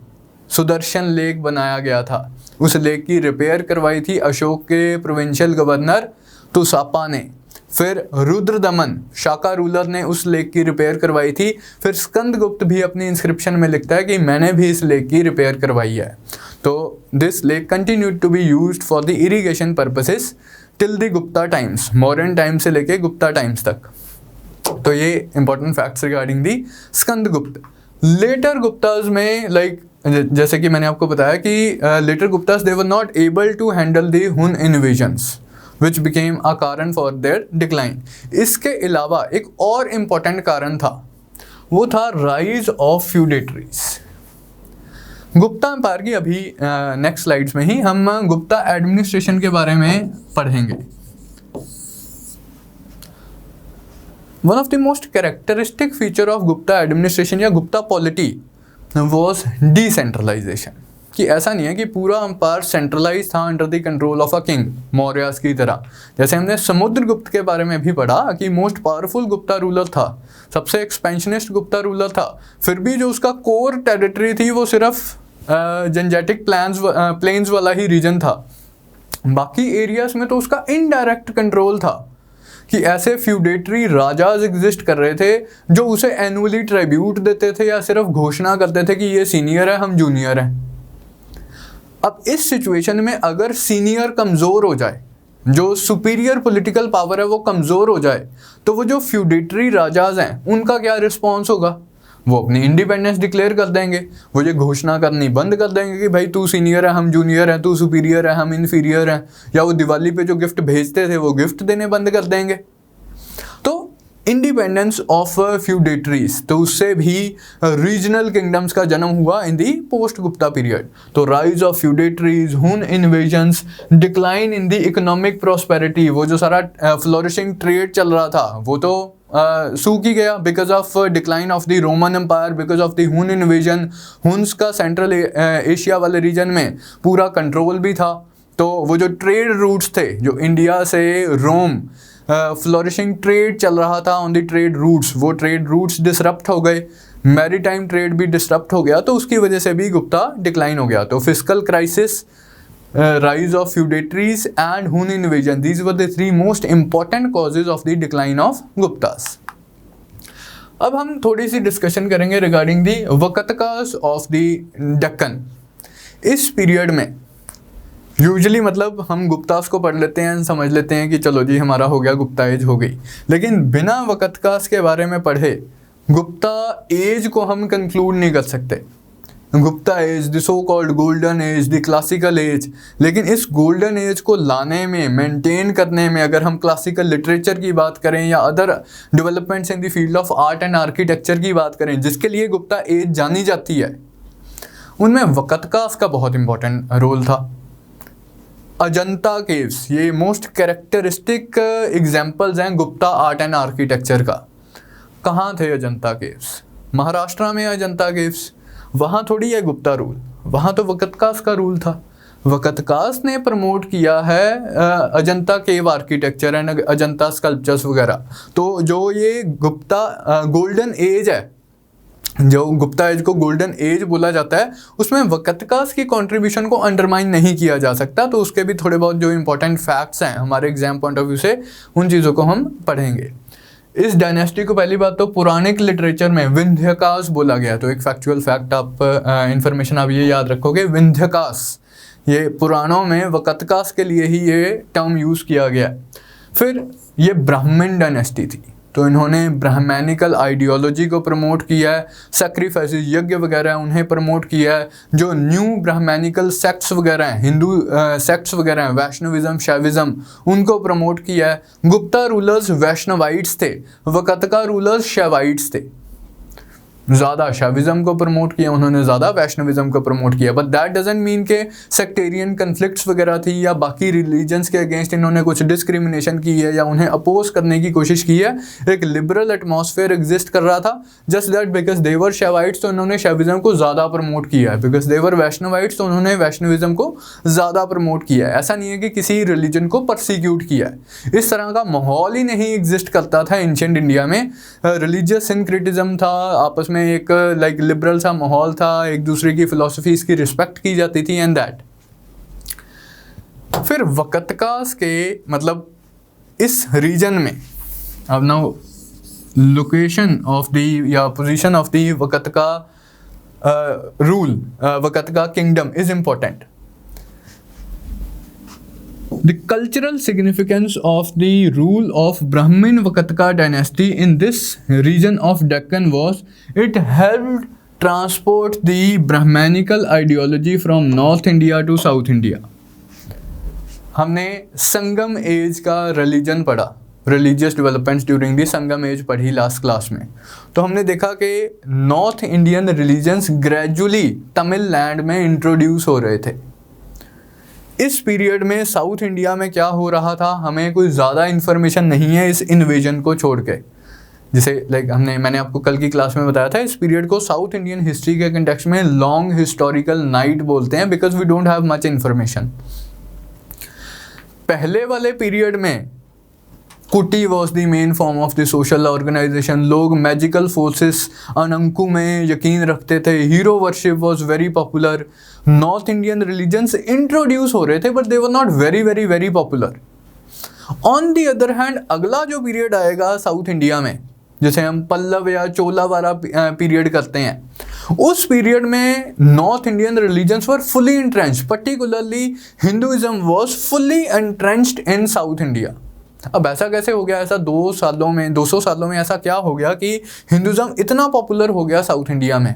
S1: सुदर्शन लेक बनाया गया था। उस लेक की रिपेयर करवाई थी अशोक के प्रोविंशियल गवर्नर तुसापा ने। फिर रुद्रदमन शाका रूलर ने उस लेक की रिपेयर करवाई थी। फिर स्कंदगुप्त भी अपनी इंस्क्रिप्शन में लिखता है कि मैंने भी इस लेक की रिपेयर करवाई है। तो this lake continued to be used for the irrigation purposes till the Gupta times, modern time से लेके गुप्ता टाइम्स तक। तो ये important facts regarding the Skandagupta. Later Guptas में जैसे कि मैंने आपको बताया कि later Guptas they were not able to handle the Hun invasions which became a कारण फॉर देयर डिक्लाइन। इसके अलावा एक और इम्पॉर्टेंट कारण था, वो था rise of feudatories. Gupta empire की अभी नेक्स्ट स्लाइड्स में ही हम गुप्ता एडमिनिस्ट्रेशन के बारे में पढ़ेंगे। One of the most characteristic feature of Gupta administration या गुप्ता पॉलिटी वॉज डिसेंट्रलाइजेशन। कि ऐसा नहीं है कि पूरा एम्पायर सेंट्रलाइज था under the control of a king Mauryas की तरह। जैसे हमने समुद्रगुप्त के बारे में भी पढ़ा कि मोस्ट पावरफुल गुप्ता रूलर था, सबसे एक्सपेंशनिस्ट गुप्ता रूलर था, फिर भी जो उसका कोर टेरिटरी थी वो सिर्फ जेंजेटिक प्लेन्स वाला ही रीजन था। बाकी एरियाज में तो उसका इनडायरेक्ट कंट्रोल था कि ऐसे फ्यूडेटरी राजाज एग्जिस्ट कर रहे थे जो उसे एनुअली ट्रिब्यूट देते थे या सिर्फ घोषणा करते थे कि ये सीनियर है, हम जूनियर हैं। अब इस सिचुएशन में अगर सीनियर कमज़ोर हो जाए, जो सुपीरियर पॉलिटिकल पावर है वो कमज़ोर हो जाए, तो वो जो फ्यूडेटरी राजाज हैं उनका क्या रिस्पॉन्स होगा? वो अपनी इंडिपेंडेंस डिक्लेयर कर देंगे, वो ये घोषणा करनी बंद कर देंगे कि भाई तू सीनियर है, हम जूनियर हैं, तू सुपीरियर है, हम इन्फीरियर हैं। या वो दिवाली पे जो गिफ्ट भेजते थे वो गिफ्ट देने बंद कर देंगे। तो इंडिपेंडेंस ऑफ फ्यूडेटरीज, तो उससे भी रीजनल किंगडम्स का जन्म हुआ इन दी पोस्ट गुप्ता पीरियड। तो राइज ऑफ फ्यूडेटरीज, हुन invasions, decline in the economic prosperity, वो जो सारा फ्लोरिशिंग ट्रेड चल रहा था वो तो सूख ही गया because of decline of the Roman empire, because of the Hun invasion. Huns का सेंट्रल एशिया वाले रीजन में पूरा कंट्रोल भी था। तो वो जो ट्रेड रूट्स थे, जो इंडिया से रोम फ्लोरिशिंग ट्रेड चल रहा था ऑन द ट्रेड रूट्स, वो ट्रेड रूट्स डिसरप्ट हो गए, मैरीटाइम ट्रेड भी डिसरप्ट हो गया। तो उसकी वजह से भी गुप्ता डिक्लाइन हो गया। तो fiscal crisis, rise of feudatories and Hun invasion, these were the three most important causes of the decline of Guptas. अब हम थोड़ी सी डिस्कशन करेंगे regarding the Vakatakas of the Deccan. इस पीरियड में यूजुअली मतलब हम गुप्तास को पढ़ लेते हैं, समझ लेते हैं कि चलो जी हमारा हो गया, गुप्ता एज हो गई, लेकिन बिना वकतकास के बारे में पढ़े गुप्ता एज को हम कंक्लूड नहीं कर सकते। Gupta age, the so called golden age, the classical age. लेकिन इस गोल्डन एज को लाने में, मेंटेन करने में, अगर हम क्लासिकल लिटरेचर की बात करें या other developments in the field of art and architecture की बात करें, जिसके लिए गुप्ता एज जानी जाती है, उनमें वकतकास का बहुत इंपॉर्टेंट रोल था। अजंता केव्स, ये मोस्ट कैरेक्टरिस्टिक एग्जाम्पल्स हैं गुप्ता आर्ट एंड आर्किटेक्चर का। कहाँ थे अजंता केव्स? महाराष्ट्र में अजंता केव्स। वहाँ थोड़ी है गुप्ता रूल, वहाँ तो वकतकास का रूल था। वकतकास ने प्रमोट किया है अजंता केव आर्किटेक्चर एंड अजंता स्कल्पचर्स वगैरह। तो जो ये गुप्ता गोल्डन एज है, जो गुप्ता एज को गोल्डन एज बोला जाता है, उसमें वकतकास की कंट्रीब्यूशन को अंडरमाइन नहीं किया जा सकता। तो उसके भी थोड़े बहुत जो इंपॉर्टेंट फैक्ट्स हैं हमारे एग्जाम पॉइंट ऑफ व्यू से, उन चीज़ों को हम पढ़ेंगे। इस डायनेस्टी को पहली बात तो पुराणिक लिटरेचर में विंध्यकास बोला गया। तो एक फैक्चुअल फैक्ट आप इंफॉर्मेशन आप ये याद रखोगे, विंध्यकास, ये पुराणों में वकतकास के लिए ही ये टर्म यूज़ किया गया। फिर ये ब्राह्मण डायनेस्टी थी। तो इन्होंने ब्राह्मणिकल आइडियोलॉजी को प्रमोट किया है, सैक्रिफाइसेस यज्ञ वगैरह उन्हें प्रमोट किया है, जो न्यू ब्राह्मणिकल सेक्ट्स वगैरह हैं, हिंदू सेक्ट्स वगैरह हैं, वैष्णविज्म शैविज्म, उनको प्रमोट किया है। गुप्ता रूलर्स वैष्णवाइट्स थे, वकतका रूलर्स शैवाइट्स थे। ज़्यादा शैविज्म को प्रमोट किया उन्होंने, ज़्यादा वैष्णविज्म को प्रमोट किया। बट दैट डजंट मीन के सेक्टेरियन कन्फ्लिक्ट्स वगैरह थी या बाकी रिलीजन्स के अगेंस्ट इन्होंने कुछ डिस्क्रिमिनेशन की है या उन्हें अपोज करने की कोशिश की है। एक लिबरल एटमॉस्फेयर एग्जिस्ट कर रहा था। Just that because they were Shaivites तो इन्होंने शैविज्म को ज़्यादा प्रमोट किया है, बिकॉज दे वर वैष्णवाइट्स तो उन्होंने वैष्णविज्म को ज़्यादा प्रमोट किया है। ऐसा नहीं है कि किसी रिलीजन को परसिक्यूट किया है। इस तरह का माहौल ही नहीं एग्जिस्ट करता था एंशिएंट इंडिया में। रिलीजियस सिंक्रेटिज्म था, आपस में एक लाइक लिबरल सा माहौल था, एक दूसरे की फिलोसफीज की रिस्पेक्ट की जाती थी एंड दैट। फिर वकतकास के मतलब इस रीजन में अब नाउ लोकेशन ऑफ द या position of the Vakataka rule, Vakataka kingdom is important. The cultural significance of the rule of Brahmin Vakataka dynasty in this region of Deccan was it helped transport the Brahmanical ideology from North India to South India. हमने Sangam age का religion पढ़ा, religious developments during the Sangam age पढ़ी last class में। तो हमने देखा कि north Indian religions gradually Tamil land में इंट्रोड्यूस हो रहे थे। इस पीरियड में साउथ इंडिया में क्या हो रहा था हमें कोई ज़्यादा इन्फॉर्मेशन नहीं है इस इन्वेजन को छोड़ के। जैसे लाइक मैंने आपको कल की क्लास में बताया था, इस पीरियड को साउथ इंडियन हिस्ट्री के कंटेक्स्ट में लॉन्ग हिस्टोरिकल नाइट बोलते हैं because we don't have much information. पहले वाले पीरियड में kudi was the main form of the social organisation. लोग मैजिकल फोर्सेस अनंकु में यकीन रखते थे, hero worship was very popular. North Indian religions introduce हो रहे थे but they were not very very very popular. On the other hand अगला जो पीरियड आएगा साउथ इंडिया में, जैसे हम पल्लव या चोला वाला पीरियड करते हैं, उस पीरियड में north Indian religions were fully entrenched, particularly Hinduism was fully entrenched in south India. अब ऐसा कैसे हो गया? ऐसा 200 सालों में ऐसा क्या हो गया कि हिंदुइज्म इतना पॉपुलर हो गया साउथ इंडिया में?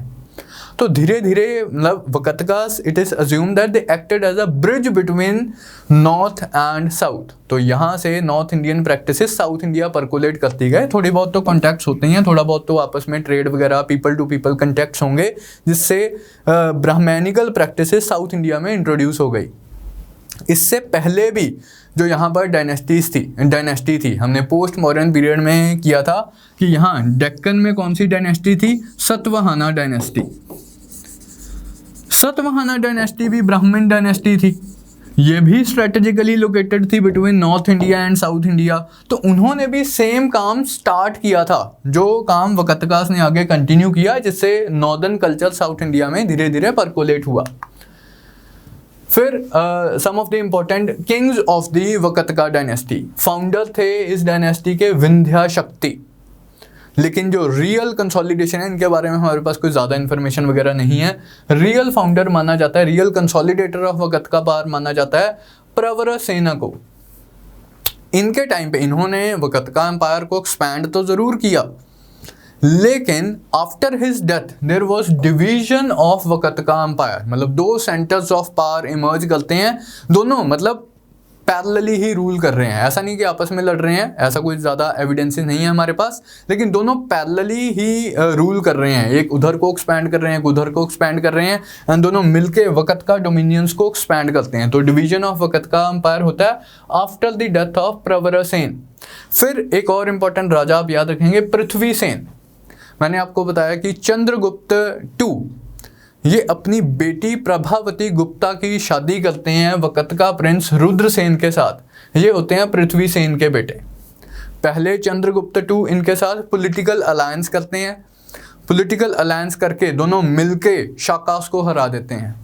S1: तो धीरे धीरे मतलब Vakatakas it is assume that they acted as a bridge between north and south. तो यहाँ से north Indian practices south India percolate करती गए। थोड़ी बहुत तो कॉन्टैक्ट्स होते हैं, थोड़ा बहुत तो आपस में ट्रेड वगैरह पीपल टू पीपल कॉन्टैक्ट्स होंगे, जिससे ब्राह्मणिकल प्रैक्टिसेस साउथ इंडिया में इंट्रोड्यूस हो गई। इससे पहले भी जो यहाँ पर डायनेस्टी थी, हमने पोस्ट मॉडर्न पीरियड में किया था कि यहाँ डेक्कन में कौन सी डायनेस्टी थी? सतवाहना डायनेस्टी। सतवाहना डायनेस्टी भी ब्राह्मण डायनेस्टी थी। ये भी स्ट्रेटेजिकली लोकेटेड थी between north India and south India. तो उन्होंने भी सेम काम स्टार्ट किया था जो काम वकतकास ने आगे कंटिन्यू किया, जिससे नॉर्दर्न कल्चर साउथ इंडिया में धीरे धीरे परकोलेट हुआ। फिर some of the important kings of the Vakataka dynasty, founder थे इस डायनेस्टी के विंध्या शक्ति। लेकिन जो रियल कंसोलिडेशन है इनके बारे में हमारे पास कोई ज़्यादा इन्फॉर्मेशन वगैरह नहीं है। रियल फाउंडर माना जाता है, real consolidator of Vakataka power माना जाता है प्रवरसेन को। इनके टाइम पे इन्होंने वकतका एम्पायर को एक्सपैंड तो ज़रूर किया, लेकिन after his death there was division of Vakataka empire. मतलब दो सेंटर्स ऑफ पावर इमर्ज करते हैं, दोनों मतलब पैरेलली ही रूल कर रहे हैं। ऐसा नहीं कि आपस में लड़ रहे हैं, ऐसा कोई ज़्यादा एविडेंसेस नहीं है हमारे पास, लेकिन दोनों पैरेलली ही रूल कर रहे हैं। एक उधर को एक्सपैंड कर रहे हैं, एक उधर को एक्सपैंड कर रहे हैं, एंड दोनों मिलके वकतका डोमिनियंस को एक्सपैंड करते हैं। तो डिवीजन ऑफ वकतका एम्पायर होता है after the death of Pravarasena. फिर एक और इम्पॉर्टेंट राजा आप याद रखेंगे, पृथ्वीसेन। मैंने आपको बताया कि चंद्रगुप्त II ये अपनी बेटी प्रभावती गुप्ता की शादी करते हैं वकतका प्रिंस रुद्रसेन के साथ। ये होते हैं पृथ्वीसेन के बेटे। पहले चंद्रगुप्त II इनके साथ पॉलिटिकल अलायंस करते हैं, पॉलिटिकल अलायंस करके दोनों मिलके शाकास को हरा देते हैं।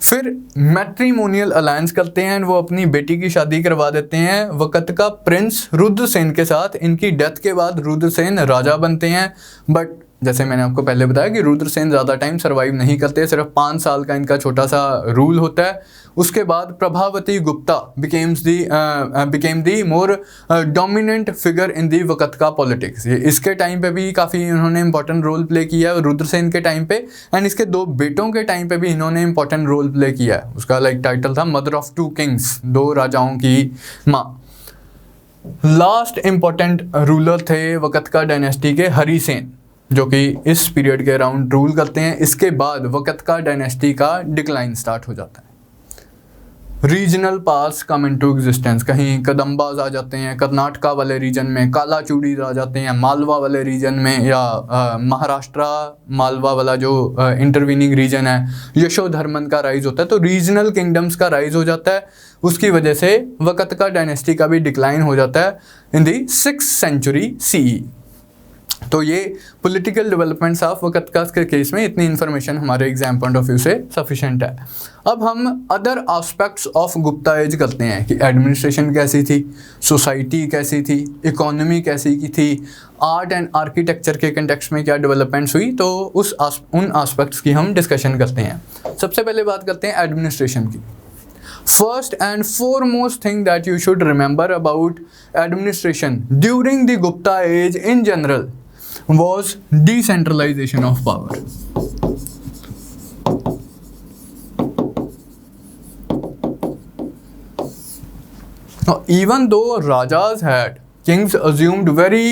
S1: फिर मैट्रिमोनियल अलायंस करते हैं, वो अपनी बेटी की शादी करवा देते हैं वकतका प्रिंस रुद्रसेन के साथ। इनकी डेथ के बाद रुद्रसेन राजा बनते हैं, बट जैसे मैंने आपको पहले बताया कि रुद्रसेन ज़्यादा टाइम सर्वाइव नहीं करते, सिर्फ 5 साल का इनका छोटा सा रूल होता है। उसके बाद Prabhavati Gupta became the more dominant figure in the Vakataka politics. ये इसके टाइम पे भी काफ़ी इन्होंने इंपॉर्टेंट रोल प्ले किया है रुद्रसेन के टाइम पे, एंड इसके 2 बेटों के टाइम पे भी इन्होंने इंपॉर्टेंट रोल प्ले किया है। उसका टाइटल था मदर ऑफ 2 किंग्स, 2 राजाओं की माँ। लास्ट इंपॉर्टेंट रूलर थे वक़्त का डायनेस्टी के हरिसेन, जो कि इस पीरियड के अराउंड रूल करते हैं। इसके बाद वक़्त का डायनेस्टी का डिक्लाइन स्टार्ट हो जाता है। रीजनल पास कम इनटू एग्जिस्टेंस, कहीं कदम्बाज आ जाते हैं कर्नाटका वाले रीजन में, कालाचूड़ी आ जाते हैं मालवा वाले रीजन में, या महाराष्ट्र मालवा वाला जो इंटरवीनिंग रीजन है, यशोधर्मन का राइज होता है। तो रीजनल किंगडम्स का राइज हो जाता है। उसकी वजह से वक़्त का डायनेस्टी का भी डिक्लाइन हो जाता है in the 6th century CE। तो ये पॉलिटिकल डेवलपमेंट्स ऑफ वक़्त का के केस में इतनी इन्फॉर्मेशन हमारे एग्जाम पॉइंट ऑफ व्यू से सफिशिएंट है। अब हम other aspects of Gupta age करते हैं कि एडमिनिस्ट्रेशन कैसी थी, सोसाइटी कैसी थी, इकोनॉमी कैसी की थी, आर्ट एंड आर्किटेक्चर के कंटेक्स्ट में क्या डेवलपमेंट्स हुई, तो उन एस्पेक्ट्स की हम डिस्कशन करते हैं। सबसे पहले बात करते हैं एडमिनिस्ट्रेशन की। First and foremost thing that you should remember about administration during the Gupta age in general was decentralization of power. Now, even though Rajas had, kings assumed very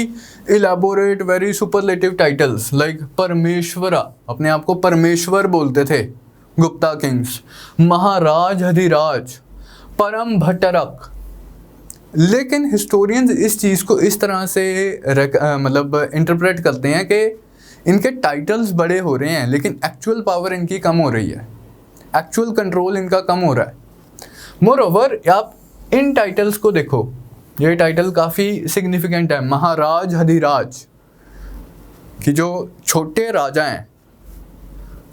S1: elaborate, very superlative titles like Parmeshwara, अपने आप को परमेश्वर बोलते थे Gupta Kings, महाराज अधिराज, परम भट्टरक, लेकिन historians इस चीज़ को इस तरह से मतलब इंटरप्रेट करते हैं कि इनके टाइटल्स बड़े हो रहे हैं लेकिन एक्चुअल पावर इनकी कम हो रही है, एक्चुअल कंट्रोल इनका कम हो रहा है। मोरओवर आप इन टाइटल्स को देखो, ये टाइटल काफ़ी सिग्निफिकेंट है। महाराज अधिराज कि जो छोटे राजा हैं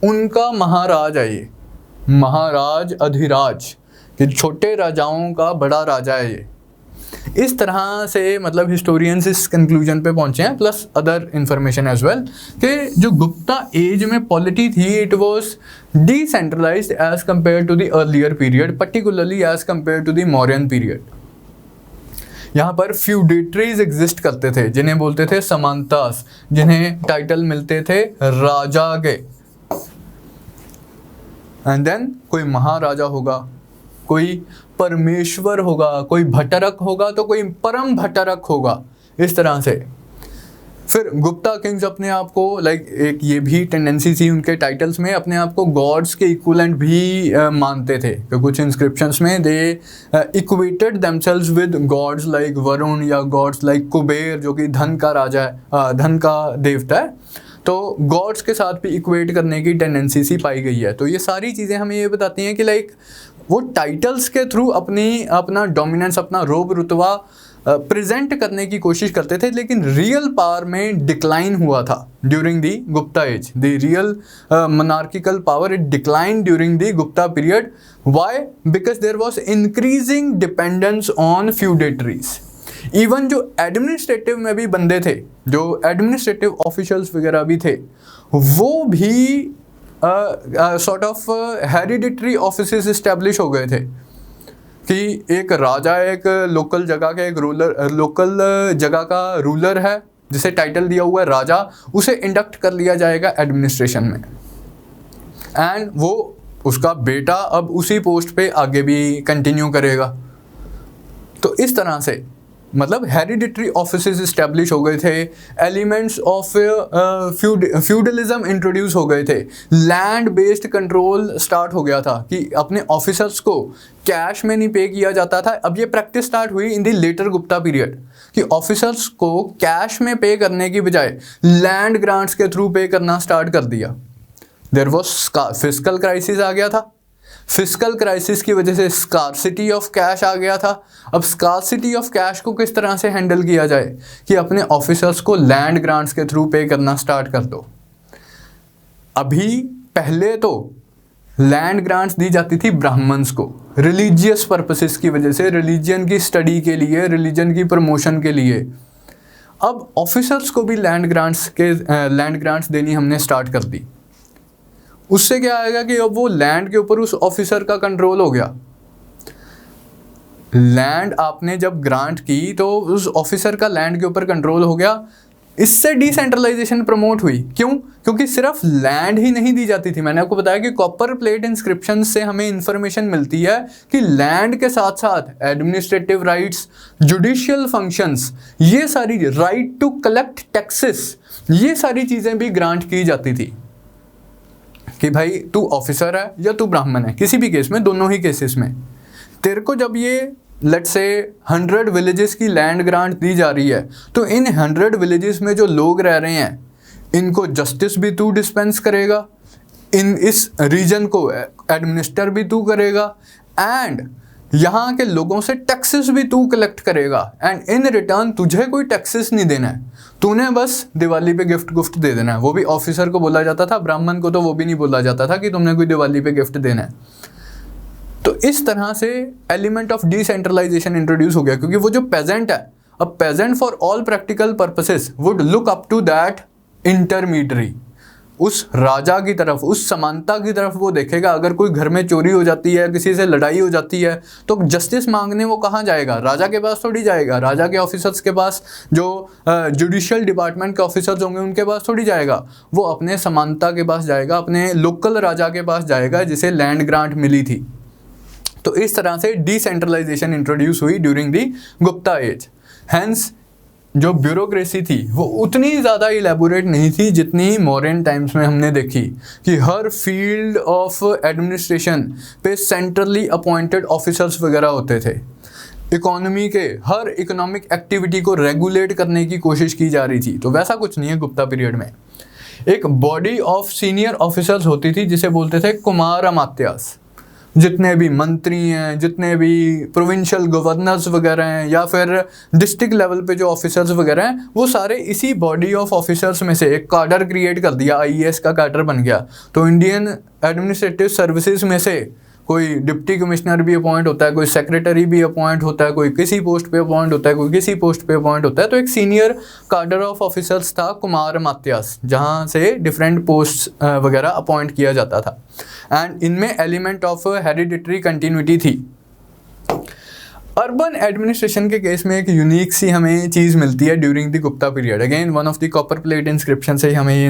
S1: उनका महाराज है ये, महाराज अधिराज कि छोटे राजाओं का बड़ा राजा है ये। इस तरह से मतलब हिस्टोरियंस इस कंक्लूजन पे पहुंचे हैं, plus other information as well, कि जो गुप्ता एज में पॉलिटी थी it was decentralised as compare to the earlier period, particularly as compare to the Mauryan period. यहाँ पर फ्यूडेटरीज एग्जिस्ट करते थे जिन्हें बोलते थे समांतास, जिन्हें टाइटल मिलते थे राजा के। एंड देन कोई महाराजा होगा, कोई परमेश्वर होगा, कोई भट्टरक होगा तो कोई परम भट्टरक होगा, इस तरह से। फिर गुप्ता किंग्स अपने आप को एक ये भी टेंडेंसी थी उनके टाइटल्स में, अपने आप को गॉड्स के इक्विवेलेंट भी मानते थे। तो कुछ इंस्क्रिप्शंस में they equated themselves with gods like Varuna या गॉड्स लाइक कुबेर जो कि धन का राजा है, धन का देवता है। तो गॉड्स के साथ भी इक्वेट करने की टेंडेंसी सी पाई गई है। तो ये सारी चीज़ें हमें ये बताती हैं कि वो टाइटल्स के थ्रू अपना डोमिनेंस, अपना रोब रुतबा प्रेजेंट करने की कोशिश करते थे, लेकिन रियल पावर में डिक्लाइन हुआ था during the Gupta age. The real monarchical power it decline during the Gupta period. Why? Because there was increasing dependence on feudatories. Even जो एडमिनिस्ट्रेटिव में भी बंदे थे, जो एडमिनिस्ट्रेटिव ऑफिशियल्स वगैरह भी थे, वो भी sort of hereditary offices establish हो गए थे कि एक राजा एक लोकल जगह का लोकल जगह का रूलर है जिसे टाइटल दिया हुआ है राजा, उसे इंडक्ट कर लिया जाएगा एडमिनिस्ट्रेशन में, एंड वो उसका बेटा अब उसी पोस्ट पे आगे भी कंटिन्यू करेगा। तो इस तरह से मतलब हेरिडिटरी ऑफिसेस इस्टेब्लिश हो गए थे, एलिमेंट्स ऑफ फ्यूडलिज्म इंट्रोड्यूस हो गए थे, लैंड बेस्ड कंट्रोल स्टार्ट हो गया था कि अपने ऑफिसर्स को कैश में नहीं पे किया जाता था। अब ये प्रैक्टिस स्टार्ट हुई in the later Gupta period कि ऑफिसर्स को कैश में पे करने की बजाय लैंड ग्रांट्स के थ्रू पे करना स्टार्ट कर दिया। देयर वाज फिस्कल क्राइसिस आ गया था, फिस्कल क्राइसिस की वजह से स्कार्सिटी ऑफ कैश आ गया था। अब स्कार्सिटी ऑफ कैश को किस तरह से हैंडल किया जाए कि अपने ऑफिसर्स को लैंड ग्रांट्स के थ्रू पे करना स्टार्ट कर दो। अभी पहले तो लैंड ग्रांट्स दी जाती थी ब्राह्मण्स को रिलीजियस पर्पसेस की वजह से, रिलीजन की स्टडी के लिए, रिलीजन की प्रमोशन के लिए। अब ऑफिसर्स को भी लैंड ग्रांट्स देनी हमने स्टार्ट कर दी। उससे क्या आएगा कि अब वो लैंड के ऊपर उस ऑफिसर का कंट्रोल हो गया। लैंड आपने जब ग्रांट की तो उस ऑफिसर का लैंड के ऊपर कंट्रोल हो गया। इससे डिसेंट्रलाइजेशन प्रमोट हुई। क्यों? क्योंकि सिर्फ लैंड ही नहीं दी जाती थी। मैंने आपको बताया कि कॉपर प्लेट इंस्क्रिप्शन से हमें इंफॉर्मेशन मिलती है कि लैंड के साथ साथ एडमिनिस्ट्रेटिव राइट्स, जुडिशियल फंक्शंस, ये सारी, राइट टू कलेक्ट टैक्सेस, ये सारी चीज़ें भी ग्रांट की जाती थी कि भाई तू ऑफिसर है या तू ब्राह्मण है, किसी भी केस में, दोनों ही केसेस में तेरे को जब ये लेट्स से 100 विलेजेस की लैंड ग्रांट दी जा रही है तो इन 100 विलेजेस में जो लोग रह रहे हैं इनको जस्टिस भी तू डिस्पेंस करेगा, इस रीजन को एडमिनिस्टर भी तू करेगा, एंड यहाँ के लोगों से टैक्सेस भी तू कलेक्ट करेगा, एंड इन रिटर्न तुझे कोई टैक्सेस नहीं देना है, तूने बस दिवाली पे गिफ्ट दे देना है। वो भी ऑफिसर को बोला जाता था, ब्राह्मण को तो वो भी नहीं बोला जाता था कि तुमने कोई दिवाली पे गिफ्ट देना है। तो इस तरह से एलिमेंट ऑफ डिसेंट्रलाइजेशन इंट्रोड्यूस हो गया, क्योंकि वो जो पेजेंट है, अब peasant for all practical purposes would look up to that intermediary, उस राजा की तरफ, उस समानता की तरफ वो देखेगा। अगर कोई घर में चोरी हो जाती है, किसी से लड़ाई हो जाती है, तो जस्टिस मांगने वो कहाँ जाएगा? राजा के पास थोड़ी जाएगा, राजा के ऑफिसर्स के पास, जो जुडिशियल डिपार्टमेंट के ऑफिसर्स होंगे उनके पास थोड़ी जाएगा। वो अपने समानता के पास जाएगा, अपने लोकल राजा के पास जाएगा जिसे लैंड ग्रांट मिली थी। तो इस तरह से डिसेंट्रलाइजेशन इंट्रोड्यूस हुई during the Gupta age. Hence जो ब्यूरोक्रेसी थी वो उतनी ज़्यादा इलेबोरेट नहीं थी जितनी मौर्यन टाइम्स में हमने देखी कि हर फील्ड ऑफ एडमिनिस्ट्रेशन पे सेंट्रली अपॉइंटेड ऑफिसर्स वगैरह होते थे। इकोनॉमी के हर इकोनॉमिक एक्टिविटी को रेगुलेट करने की कोशिश की जा रही थी। तो वैसा कुछ नहीं है गुप्ता पीरियड में। एक बॉडी ऑफ सीनियर ऑफिसर्स होती थी जिसे बोलते थे कुमार अमात्यास। जितने भी मंत्री हैं, जितने भी प्रोविंशियल गवर्नर्स वगैरह हैं, या फिर डिस्ट्रिक्ट लेवल पे जो ऑफिसर्स वगैरह हैं, वो सारे इसी बॉडी ऑफ ऑफिसर्स में से एक काडर क्रिएट कर दिया, आईएएस का काडर बन गया। तो इंडियन एडमिनिस्ट्रेटिव सर्विसेज में से कोई डिप्टी कमिश्नर भी अपॉइंट होता है, कोई सेक्रेटरी भी अपॉइंट होता है, कोई किसी पोस्ट पे अपॉइंट होता है, कोई किसी पोस्ट पे अपॉइंट होता है। तो एक सीनियर काडर ऑफ ऑफिसर्स था कुमार अमात्यास, जहाँ से डिफरेंट पोस्ट वगैरह अपॉइंट किया जाता था, एंड इनमें एलिमेंट ऑफ हेरिडिटरी कंटिन्यूटी थी। अर्बन एडमिनिस्ट्रेशन के केस में एक यूनिक सी हमें चीज़ मिलती है during the Gupta period. Again one of the copper plate inscription से ही हमें ये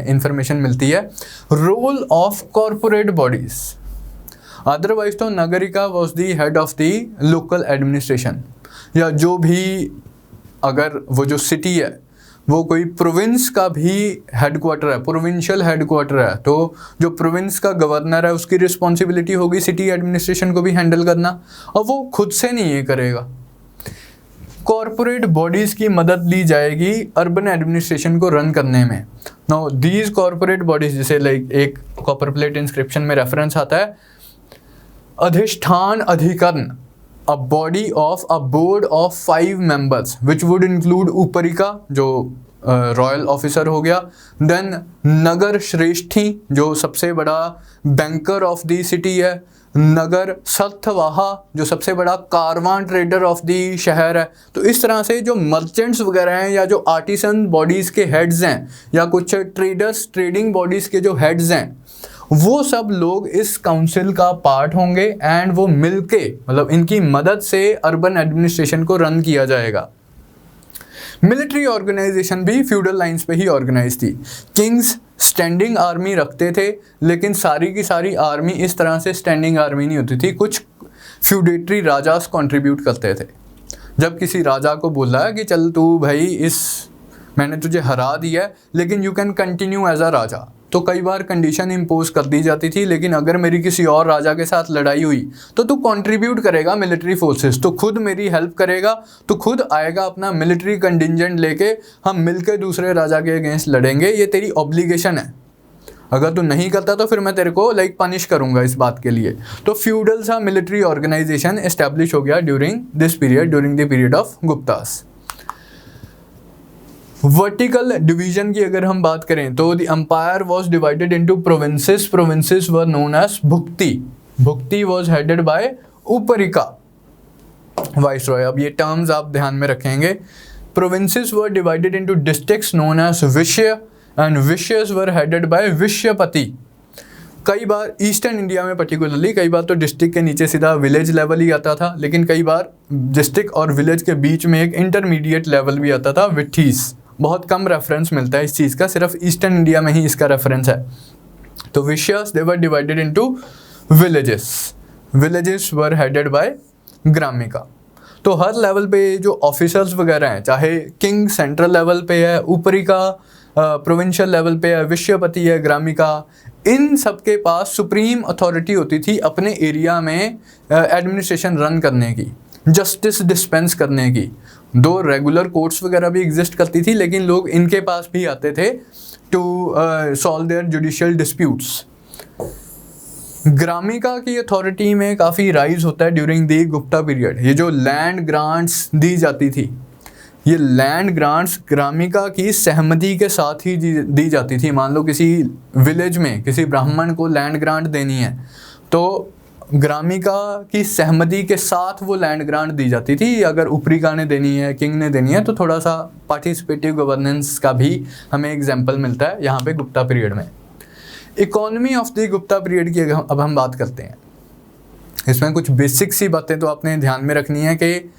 S1: इंफॉर्मेशन मिलती है। Role of corporate bodies. Otherwise तो nagarika was the head of the local administration, या जो भी, अगर वो जो सिटी है वो कोई प्रोविंस का भी हेडक्वार्टर है, प्रोविंशियल हेडक्वार्टर है, तो जो प्रोविंस का गवर्नर है उसकी रिस्पॉन्सिबिलिटी होगी सिटी एडमिनिस्ट्रेशन को भी हैंडल करना, और वो खुद से नहीं ये करेगा। कॉरपोरेट बॉडीज़ की मदद ली जाएगी अर्बन एडमिनिस्ट्रेशन को रन करने में। नाउ दीज कॉरपोरेट बॉडीज, जैसे लाइक एक कॉपर प्लेट इंस्क्रिप्शन में रेफरेंस आता है, अधिष्ठान अधिकरण, a body of a board of 5 members which would include उपरिका जो रॉयल ऑफिसर हो गया, देन नगर श्रेष्ठी जो सबसे बड़ा बैंकर ऑफ द सिटी है, नगर सत्थवाहा जो सबसे बड़ा कारवां ट्रेडर ऑफ द शहर है। तो इस तरह से जो मर्चेंट्स वगैरह हैं, या जो आर्टिसन बॉडीज़ के हेड्स हैं, या कुछ ट्रेडर्स ट्रेडिंग बॉडीज़ के जो हेड्स हैं, वो सब लोग इस काउंसिल का पार्ट होंगे, एंड वो मिलके, मतलब इनकी मदद से अर्बन एडमिनिस्ट्रेशन को रन किया जाएगा। मिलिट्री ऑर्गेनाइजेशन भी फ्यूडल लाइंस पे ही ऑर्गेनाइज थी। किंग्स स्टैंडिंग आर्मी रखते थे, लेकिन सारी की सारी आर्मी इस तरह से स्टैंडिंग आर्मी नहीं होती थी। कुछ फ्यूडेटरी राजास कंट्रीब्यूट करते थे। जब किसी राजा को बोला है कि चल तू भाई मैंने तुझे हरा दिया है लेकिन you can continue as a राजा, तो कई बार कंडीशन इम्पोज कर दी जाती थी, लेकिन अगर मेरी किसी और राजा के साथ लड़ाई हुई तो तू कंट्रीब्यूट करेगा मिलिट्री फोर्सेस, तो खुद मेरी हेल्प करेगा, तो खुद आएगा अपना मिलिट्री कंटिंजेंट लेके, हम मिलके दूसरे राजा के अगेंस्ट लड़ेंगे, ये तेरी ऑब्लिगेशन है। अगर तू नहीं करता तो फिर मैं तेरे को पनिश करूंगा इस बात के लिए। तो फ्यूडल सा मिलिट्री ऑर्गेनाइजेशन एस्टेब्लिश हो गया during this period, during the period of Guptas. Vertical division की अगर हम बात करें तो the empire was divided into provinces. Provinces were known as bhukti. Bhukti was headed by uparika viceroy. अब ये टर्म्स आप ध्यान में रखेंगे। Provinces were divided into districts known as Vishya and Vishyas were headed by Vishyapati. कई बार ईस्टर्न इंडिया में particularly कई बार तो डिस्ट्रिक्ट के नीचे सीधा विलेज लेवल ही आता था, लेकिन कई बार डिस्ट्रिक्ट और विलेज के बीच में एक इंटरमीडिएट लेवल भी आता था, विठीस। बहुत कम रेफरेंस मिलता है इस चीज़ का, सिर्फ ईस्टर्न इंडिया में ही इसका रेफरेंस है। तो vishayas they were divided into villages, villages were headed by gramika. तो हर लेवल पे जो ऑफिसर्स वगैरह हैं, चाहे किंग सेंट्रल लेवल पे है, ऊपरी का प्रोविंशियल लेवल पे है, विषयपति है, ग्रामिका, इन सब के पास सुप्रीम अथॉरिटी होती थी अपने एरिया में एडमिनिस्ट्रेशन रन करने की, जस्टिस डिस्पेंस करने की। दो रेगुलर कोर्ट्स वगैरह भी एग्जिस्ट करती थी, लेकिन लोग इनके पास भी आते थे to solve their judicial disputes. Gramika की अथॉरिटी में काफ़ी राइज होता है ड्यूरिंग दी गुप्ता पीरियड। ये जो लैंड ग्रांट्स दी जाती थी, ये लैंड ग्रांट्स ग्रामिका की सहमति के साथ ही दी जाती थी। मान लो किसी विलेज में किसी ब्राह्मण को लैंड ग्रांट देनी है, तो ग्रामिका की सहमति के साथ वो लैंड ग्रांट दी जाती थी। अगर ऊपरिका ने देनी है, किंग ने देनी है, तो थोड़ा सा पार्टिसिपेटिव गवर्नेंस का भी हमें एग्जाम्पल मिलता है यहाँ पे गुप्ता पीरियड में। Economy of the Gupta period की अब हम बात करते हैं। इसमें कुछ बेसिक सी बातें तो आपने ध्यान में रखनी है कि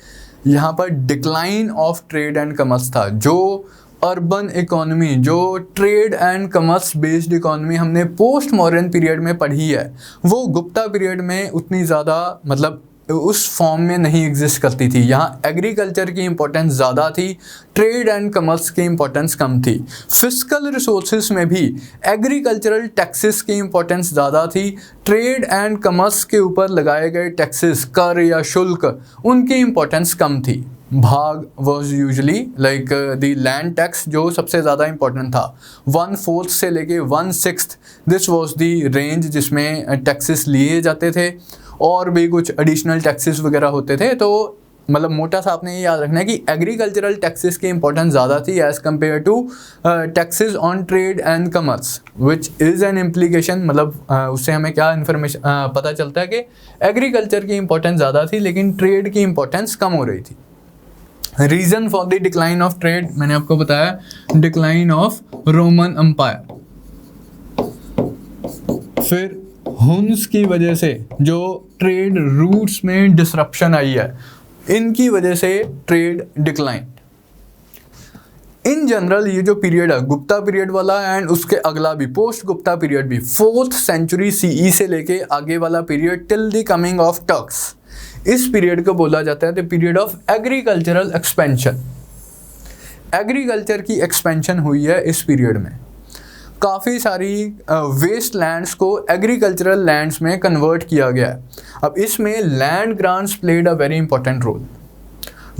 S1: यहाँ पर decline of trade and commerce था। जो अर्बन इकोनॉमी, जो trade and commerce based economy हमने पोस्ट मॉडर्न पीरियड में पढ़ी है, वो गुप्ता पीरियड में उतनी ज़्यादा मतलब उस फॉर्म में नहीं एग्जिस्ट करती थी। यहाँ एग्रीकल्चर की इंपॉर्टेंस ज़्यादा थी, ट्रेड एंड कमर्स की इंपॉर्टेंस कम थी। फिस्कल रिसोर्सेज में भी एग्रीकल्चरल टैक्सेस की इंपॉर्टेंस ज़्यादा थी, ट्रेड एंड कमर्स के ऊपर लगाए गए टैक्सेस, कर या शुल्क, उनकी इंपॉर्टेंस कम थी। भाग was usually like the land tax जो सबसे ज़्यादा इंपॉर्टेंट था। 1/4 से लेके 1/6 दिस वॉज द रेंज जिसमें टैक्सेस लिए जाते थे, और भी कुछ एडिशनल टैक्सेस वगैरह होते थे। तो मतलब मोटा सा आपने ये याद रखना है कि एग्रीकल्चरल टैक्सेस की इंपॉर्टेंस ज़्यादा थी as compare to taxes on trade and commerce, which is an implication. मतलब उससे हमें क्या इन्फॉर्मेशन पता चलता है कि एग्रीकल्चर की इंपॉर्टेंस ज़्यादा थी लेकिन ट्रेड की इंपॉर्टेंस कम हो रही थी। Reason for the decline of trade मैंने आपको बताया, डिक्लाइन ऑफ रोमन एम्पायर। फिर हुन्स की वजह से जो ट्रेड रूट्स में डिसरप्शन आई है, इनकी वजह से ट्रेड डिक्लाइन। इन जनरल ये जो पीरियड है गुप्ता पीरियड वाला एंड उसके अगला भी पोस्ट गुप्ता पीरियड भी 4th सेंचुरी CE से लेके आगे वाला period till the coming of Turks, इस पीरियड को बोला जाता है the period of agricultural expansion. Agriculture की एक्सपेंशन हुई है इस पीरियड में। काफ़ी सारी वेस्ट लैंड्स को एग्रीकल्चरल लैंड्स में कन्वर्ट किया गया है। अब इसमें land grants played a very important role.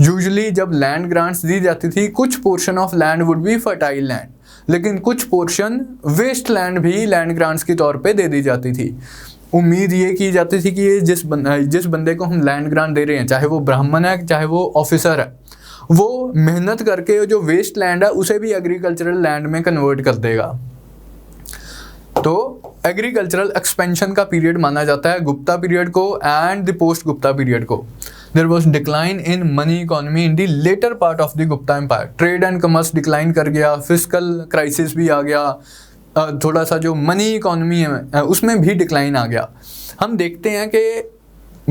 S1: Usually जब लैंड ग्रांट्स दी जाती थी, कुछ portion of land would be fertile land, लेकिन कुछ पोर्शन वेस्ट लैंड भी लैंड ग्रांट्स के तौर पे दे दी जाती थी। उम्मीद ये की जाती थी कि ये जिस बंदे को हम लैंड ग्रांट दे रहे हैं, चाहे वो ब्राह्मण है चाहे वो ऑफिसर है, वो मेहनत करके जो वेस्ट लैंड है उसे भी एग्रीकल्चरल लैंड में कन्वर्ट कर देगा। तो एग्रीकल्चरल एक्सपेंशन का पीरियड माना जाता है गुप्ता पीरियड को and the post Gupta period को। There was decline in money economy in the later part of the Gupta empire. Trade and commerce decline कर गया, फिस्कल क्राइसिस भी आ गया, थोड़ा सा जो मनी इकोनॉमी है उसमें भी डिक्लाइन आ गया। हम देखते हैं कि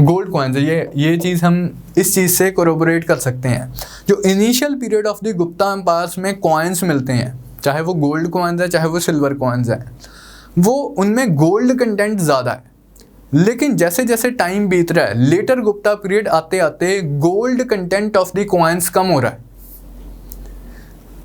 S1: गोल्ड कॉइन्स, ये चीज़ हम इस चीज़ से कोरोबोरेट कर सकते हैं। जो initial period of the Gupta empires में कॉइन्स मिलते हैं, चाहे वो गोल्ड कॉइन्स है चाहे वो सिल्वर कॉइन्स है, वो उनमें गोल्ड कंटेंट ज़्यादा है। लेकिन जैसे जैसे टाइम बीत रहा है, लेटर गुप्ता पीरियड आते आते gold content of the coins कम हो रहा है,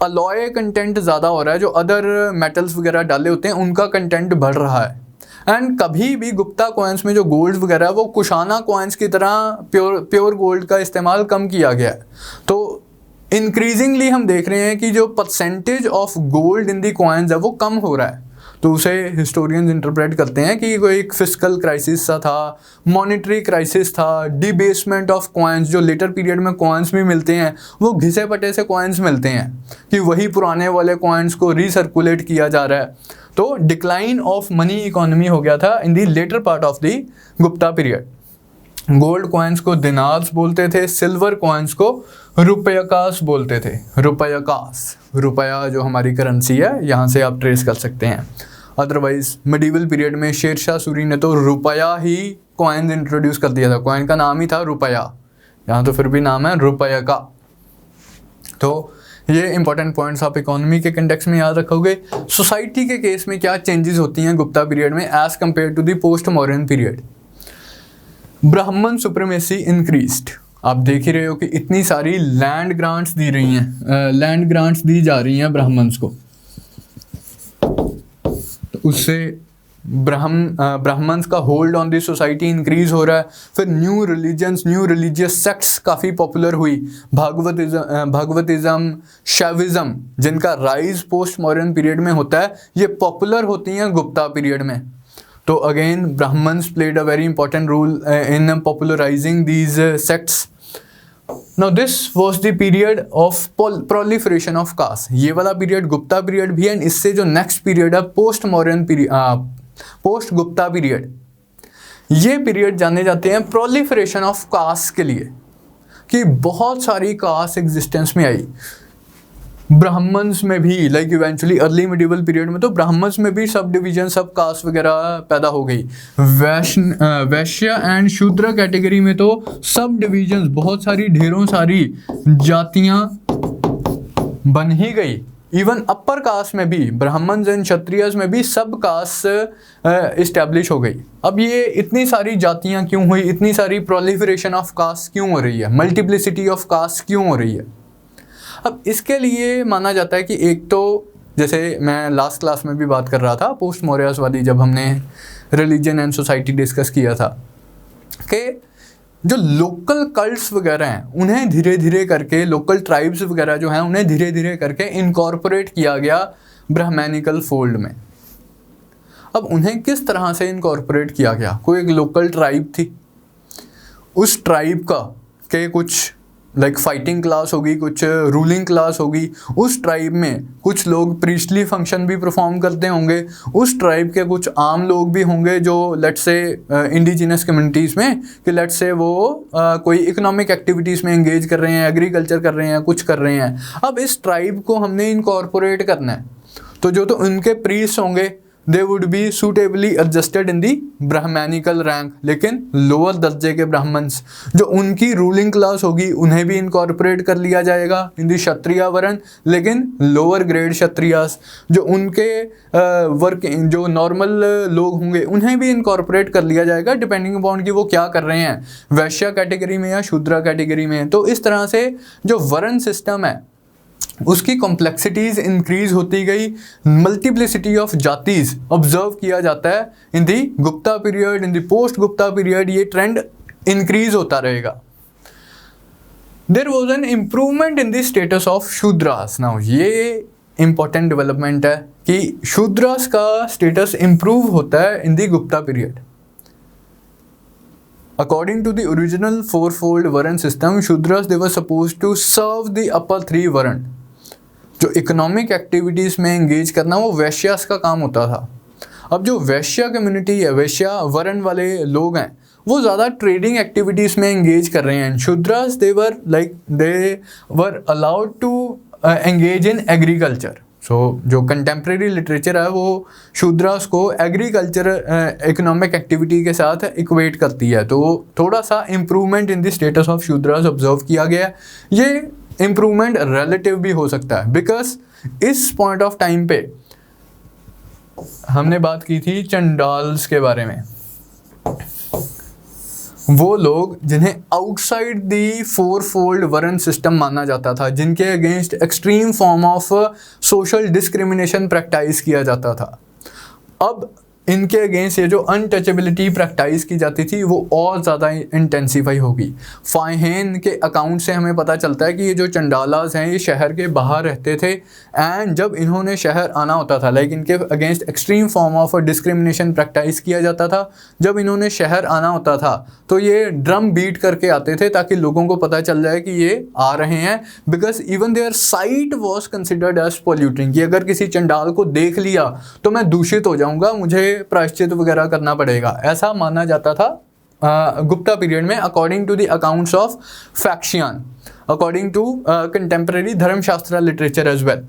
S1: अलॉय कंटेंट ज़्यादा हो रहा है। जो अदर मेटल्स वगैरह डाले होते हैं उनका कंटेंट बढ़ रहा है। एंड कभी भी गुप्ता कॉइन्स में जो गोल्ड वगैरह है वो कुशाना कॉइन्स की तरह प्योर गोल्ड का इस्तेमाल कम किया गया है। तो इंक्रीजिंगली हम देख रहे हैं कि जो percentage of gold in the coins है वो कम हो रहा है। तो उसे हिस्टोरियंस इंटरप्रेट करते हैं कि कोई एक फिस्कल क्राइसिस सा था, मॉनेटरी क्राइसिस था, डिबेसमेंट ऑफ कॉइन्स। जो लेटर पीरियड में कॉइन्स भी मिलते हैं वो घिसे पटे से कॉइन्स मिलते हैं कि वही पुराने वाले कॉइन्स को रीसर्कुलेट किया जा रहा है। तो डिक्लाइन ऑफ मनी इकोनॉमी हो गया था in the later part of the Gupta period. Gold coins को दिनार्स बोलते थे, सिल्वर कॉइन्स को रुपयाकास बोलते थे। रुपयाकास, रुपया जो हमारी करेंसी है, यहाँ से आप ट्रेस कर सकते हैं। अदरवाइज मिडिवल पीरियड में शेरशाह सूरी ने तो रुपया ही कॉइन इंट्रोड्यूस कर दिया था, कॉइन का नाम ही था रुपया, यहाँ तो फिर भी नाम है रुपया का। तो ये इंपॉर्टेंट पॉइंट्स आप इकोनॉमी के कंटेक्स्ट में याद रखोगे। सोसाइटी के केस में क्या चेंजेस होती हैं गुप्ता पीरियड में as compare to the post modern period. Brahmin supremacy increased. आप देख ही रहे हो कि इतनी सारी लैंड ग्रांट्स दी रही हैं, लैंड ग्रांट्स दी जा रही हैं ब्राह्मण्स को, तो उससे ब्राह्मण्स का hold on the society increase हो रहा है। फिर new religions, new religious sects काफ़ी पॉपुलर हुई। भागवतिज्म, शैविज्म, जिनका राइज पोस्ट मॉडर्न पीरियड में होता है, ये पॉपुलर होती हैं गुप्ता पीरियड में। तो again Brahmans played a very important role in popularising these sects. Now this was the period of proliferation of caste। ये वाला पीरियड गुप्ता पीरियड भी है, इससे जो नेक्स्ट पीरियड है post modern period, post Gupta period, ये पीरियड जाने जाते हैं प्रोलिफरेशन ऑफ कास्ट के लिए, कि बहुत सारी कास्ट एग्जिस्टेंस में आई। ब्राह्मण्स में भी like eventually early medieval period में तो ब्राह्मण्स में भी सब डिवीजन, सब कास्ट वगैरह पैदा हो गई। वैश्य एंड शूद्र कैटेगरी में तो सब डिवीजन, बहुत सारी ढेरों सारी जातियां बन ही गई। इवन अपर कास्ट में भी, ब्राह्मण्स एंड क्षत्रियस में भी सब कास्ट इस्टेब्लिश हो गई। अब ये इतनी सारी जातियां क्यों हुई, इतनी सारी प्रोलिफरेशन ऑफ कास्ट क्यों हो रही है, मल्टीप्लिसिटी ऑफ कास्ट क्यों हो रही है? अब इसके लिए माना जाता है कि एक तो, जैसे मैं लास्ट क्लास में भी बात कर रहा था पोस्ट मौर्यवादी, जब हमने रिलीजन एंड सोसाइटी डिस्कस किया था, कि जो लोकल कल्ट्स वगैरह हैं उन्हें धीरे धीरे करके, लोकल ट्राइब्स वगैरह जो हैं उन्हें धीरे धीरे करके इनकॉर्पोरेट किया गया ब्राह्मणिकल फोल्ड में। अब उन्हें किस तरह से इनकॉर्पोरेट किया गया? कोई एक लोकल ट्राइब थी, उस ट्राइब का के कुछ लाइक फाइटिंग क्लास होगी, कुछ रूलिंग क्लास होगी, उस ट्राइब में कुछ लोग प्रीस्टली फंक्शन भी परफॉर्म करते होंगे, उस ट्राइब के कुछ आम लोग भी होंगे जो लेट्स से इंडिजिनस कम्युनिटीज़ में, कि लेट्स से वो कोई इकोनॉमिक एक्टिविटीज़ में एंगेज कर रहे हैं, एग्रीकल्चर कर रहे हैं, कुछ कर रहे हैं। अब इस ट्राइब को हमने इनकॉर्पोरेट करना है, तो जो तो उनके प्रीस्ट होंगे they would be suitably adjusted in the Brahmanical rank, लेकिन लोअर दर्जे के ब्राह्मण्स जो उनकी रूलिंग क्लास होगी उन्हें भी इनकॉर्पोरेट कर लिया जाएगा इन दी क्षत्रिय वर्ण, लेकिन लोअर ग्रेड क्षत्रियास जो उनके वर्क जो नॉर्मल लोग होंगे उन्हें भी इनकॉर्पोरेट कर लिया जाएगा, डिपेंडिंग अपॉन कि वो क्या कर रहे हैं, वैश्य कैटेगरी में या शूद्रा कैटेगरी में। तो इस तरह से जो वर्ण सिस्टम है उसकी कॉम्प्लेक्सिटीज इंक्रीज होती गई, मल्टीप्लिसिटी ऑफ जातीज ऑब्जर्व किया जाता है in the Gupta period, in the post Gupta period ये ट्रेंड इंक्रीज होता रहेगा। There was an improvement in the status of Shudras. Now ये इंपॉर्टेंट डेवलपमेंट है कि शूद्रास का स्टेटस इंप्रूव होता है in the Gupta period. According to the original fourfold Varn system, Shudras they were supposed to serve the upper three Varn। जो economic activities में engage करना वो वैश्यास का काम होता था। अब जो वैश्य कम्युनिटी है, वैश्य वर्ण वाले लोग हैं, वो ज़्यादा ट्रेडिंग एक्टिविटीज़ में एंगेज कर रहे हैं। Shudras they were allowed to engage in agriculture. So जो कंटेम्प्रेरी लिटरेचर है वो शूद्रास को एग्रीकल्चर इकोनॉमिक एक्टिविटी के साथ इक्वेट करती है, तो थोड़ा सा improvement in the status of Shudras observe किया गया। ये इम्प्रूवमेंट रिलेटिव भी हो सकता है, बिकॉज इस पॉइंट ऑफ टाइम पे हमने बात की थी चंडाल्स के बारे में, वो लोग जिन्हें आउटसाइड दी फोरफोल्ड वर्ण सिस्टम माना जाता था, जिनके against extreme form of social discrimination practice किया जाता था। अब इनके अगेंस्ट ये जो अनटचेबिलिटी प्रैक्टिस की जाती थी वो और ज़्यादा इंटेंसीफाई होगी। फाइहेन के अकाउंट से हमें पता चलता है कि ये जो चंडालास हैं ये शहर के बाहर रहते थे, एंड जब इन्होंने शहर आना होता था, लाइक इनके against extreme form of discrimination practice किया जाता था। जब इन्होंने शहर आना होता था तो ये ड्रम बीट करके आते थे ताकि लोगों को पता चल जाए कि ये आ रहे हैं, because even their sight was considered as polluting, कि अगर किसी चंडाल को देख लिया तो मैं दूषित हो जाऊंगा, मुझे प्रायश्चित वगैरह करना पड़ेगा, ऐसा माना जाता था गुप्ता पीरियड में according to the accounts of Faxian, according to contemporary Dharmashastra literature as well.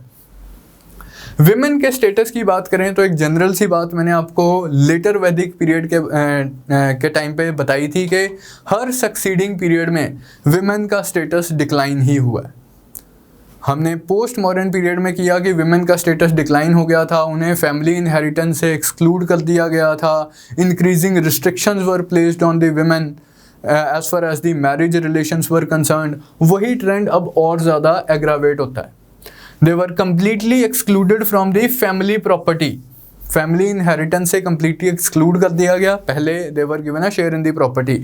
S1: Women के स्टेटस की बात करें तो एक जनरल सी बात मैंने आपको लेटर वैदिक पीरियड के टाइम पे बताई थी कि हर सक्सीडिंग पीरियड में विमेन का स्टेटस डिक्लाइन ही हुआ है। हमने पोस्ट मॉडर्न पीरियड में किया कि विमेन का स्टेटस डिक्लाइन हो गया था, उन्हें फैमिली इनहेरिटेंस से एक्सक्लूड कर दिया गया था, increasing restrictions were placed on the women as far as the marriage relations were concerned. वही ट्रेंड अब और ज़्यादा एग्रावेट होता है। They were completely excluded from the family property. Family inheritance से completely exclude कर दिया गया। पहले they were given a share in the property,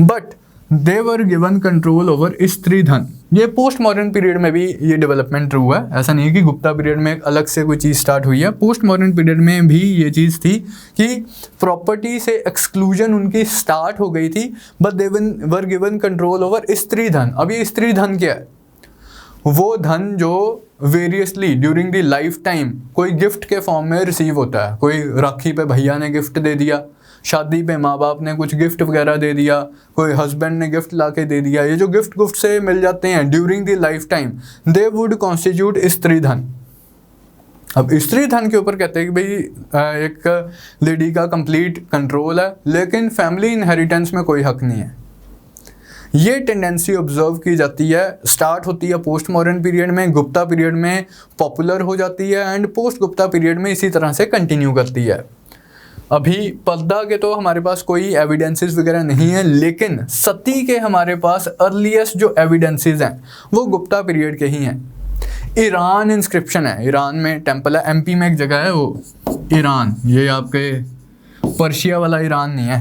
S1: but they were given control over स्त्री धन। ये पोस्ट मॉडर्न पीरियड में भी ये डेवलपमेंट हुआ है, ऐसा नहीं है कि गुप्ता पीरियड में अलग से कोई चीज़ स्टार्ट हुई है। पोस्ट मॉडर्न पीरियड में भी ये चीज़ थी कि प्रॉपर्टी से एक्सक्लूजन उनकी स्टार्ट हो गई थी, but they were given control over स्त्री धन। अब ये स्त्री धन क्या है? वो धन जो variously during the life time कोई गिफ्ट के फॉर्म में रिसीव होता है। कोई राखी पे भैया ने गिफ्ट दे दिया, शादी पे माँ बाप ने कुछ गिफ्ट वगैरह दे दिया, कोई हस्बैंड ने गिफ्ट ला के दे दिया। ये जो गिफ्ट से मिल जाते हैं during the life time, they would constitute स्त्री धन। अब स्त्री धन के ऊपर कहते हैं कि भाई एक लेडी का कंप्लीट कंट्रोल है, लेकिन फैमिली इनहेरिटेंस में कोई हक नहीं है। ये टेंडेंसी ऑब्जर्व की जाती है, स्टार्ट होती है पोस्ट मॉडर्न पीरियड में, गुप्ता पीरियड में पॉपुलर हो जाती है एंड पोस्ट गुप्ता पीरियड में इसी तरह से कंटिन्यू करती है। अभी पर्दा के तो हमारे पास कोई एविडेंसेस वगैरह नहीं है, लेकिन सती के हमारे पास अर्लीस्ट जो एविडेंसेस हैं वो गुप्ता पीरियड के ही हैं। ईरान इंस्क्रिप्शन है, ईरान में टेम्पल है, एमपी में एक जगह है वो ईरान, ये आपके पर्शिया वाला ईरान नहीं है,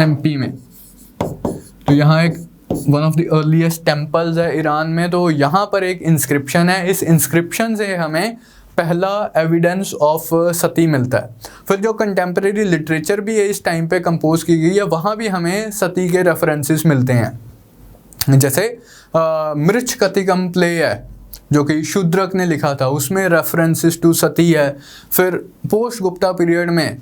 S1: एमपी में। तो यहाँ एक one of the earliest temples है ईरान में, तो यहाँ पर एक इंस्क्रिप्शन है। इस इंस्क्रिप्शन से हमें पहला एविडेंस ऑफ सती मिलता है। फिर जो कंटेम्प्रेरी लिटरेचर भी है इस टाइम पे कंपोज की गई है, वहाँ भी हमें सती के रेफरेंसेस मिलते हैं। जैसे मृच्छकटिकम प्ले है जो कि शूद्रक ने लिखा था, उसमें रेफरेंसेस टू सती है। फिर पोस्ट गुप्ता पीरियड में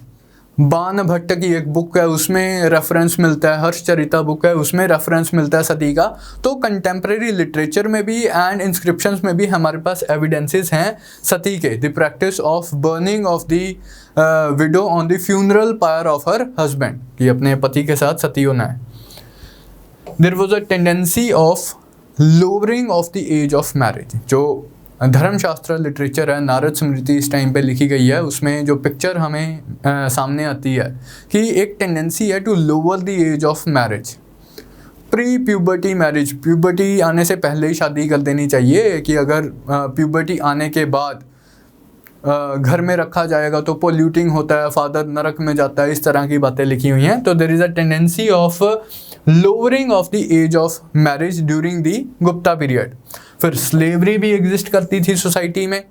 S1: बाण भट्ट की एक बुक है, उसमें रेफरेंस मिलता है। हर्षचरिता बुक है, उसमें रेफरेंस मिलता है सती का। तो कंटेम्प्रेरी लिटरेचर में भी एंड इंस्क्रिप्शंस में भी हमारे पास एविडेंसेस हैं सती के। The practice of burning of the widow on the funeral pyre of her husband, कि अपने पति के साथ सती होना है। There was a tendency of lowering of the age of marriage. जो धर्मशास्त्र लिटरेचर है, नारद स्मृति इस टाइम पे लिखी गई है, उसमें जो पिक्चर हमें सामने आती है कि एक टेंडेंसी है to lower the age of marriage. Pre puberty marriage, puberty आने से पहले ही शादी कर देनी चाहिए, कि अगर प्यूबर्टी आने के बाद घर में रखा जाएगा तो पोल्यूटिंग होता है, फादर नरक में जाता है, इस तरह की बातें लिखी हुई हैं। तो there is a tendency of lowering of the age of marriage during the Gupta period. फिर स्लेवरी भी एग्जिस्ट करती थी सोसाइटी में।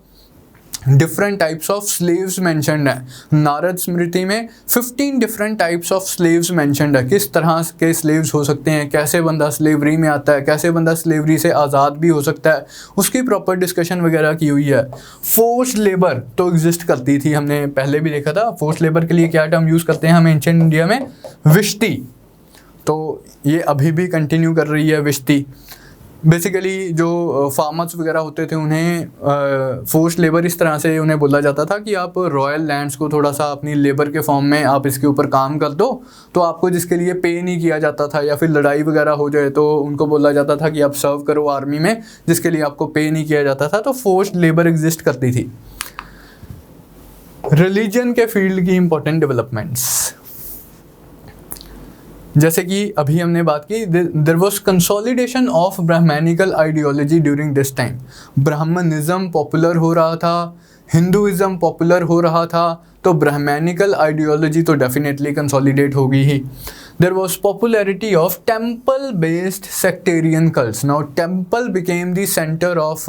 S1: Different types of slaves mentioned है नारद स्मृति में। 15 different types of slaves mentioned है, किस तरह के स्लेव्स हो सकते हैं, कैसे बंदा स्लेवरी में आता है, कैसे बंदा स्लेवरी से आज़ाद भी हो सकता है, उसकी प्रॉपर डिस्कशन वगैरह की हुई है। फोर्स्ड लेबर तो एग्जिस्ट करती थी, हमने पहले भी देखा था। फोर्स्ड लेबर के लिए क्या टर्म यूज़ करते हैं हम एंशिएंट इंडिया में? विष्टि। तो ये अभी भी कंटिन्यू कर रही है विष्टि। बेसिकली जो फार्मर्स वगैरह होते थे उन्हें फोर्स्ड लेबर इस तरह से उन्हें बोला जाता था कि आप रॉयल लैंड्स को थोड़ा सा अपनी लेबर के फॉर्म में आप इसके ऊपर काम कर दो, तो आपको जिसके लिए पे नहीं किया जाता था, या फिर लड़ाई वगैरह हो जाए तो उनको बोला जाता था कि आप सर्व करो आर्मी में, जिसके लिए आपको पे नहीं किया जाता था। तो फोर्स्ड लेबर एग्जिस्ट करती थी। रिलीजन के फील्ड की इंपॉर्टेंट डेवलपमेंट्स, जैसे कि अभी हमने बात की, there was consolidation of Brahmanical ideology during this time. Brahmanism popular हो रहा था, हिंदुइज्म पॉपुलर हो रहा था, तो ब्राह्मणिकल आइडियोलॉजी तो डेफिनेटली कंसोलिडेट होगी ही। There was popularity of temple based sectarian cults. Now temple became the centre of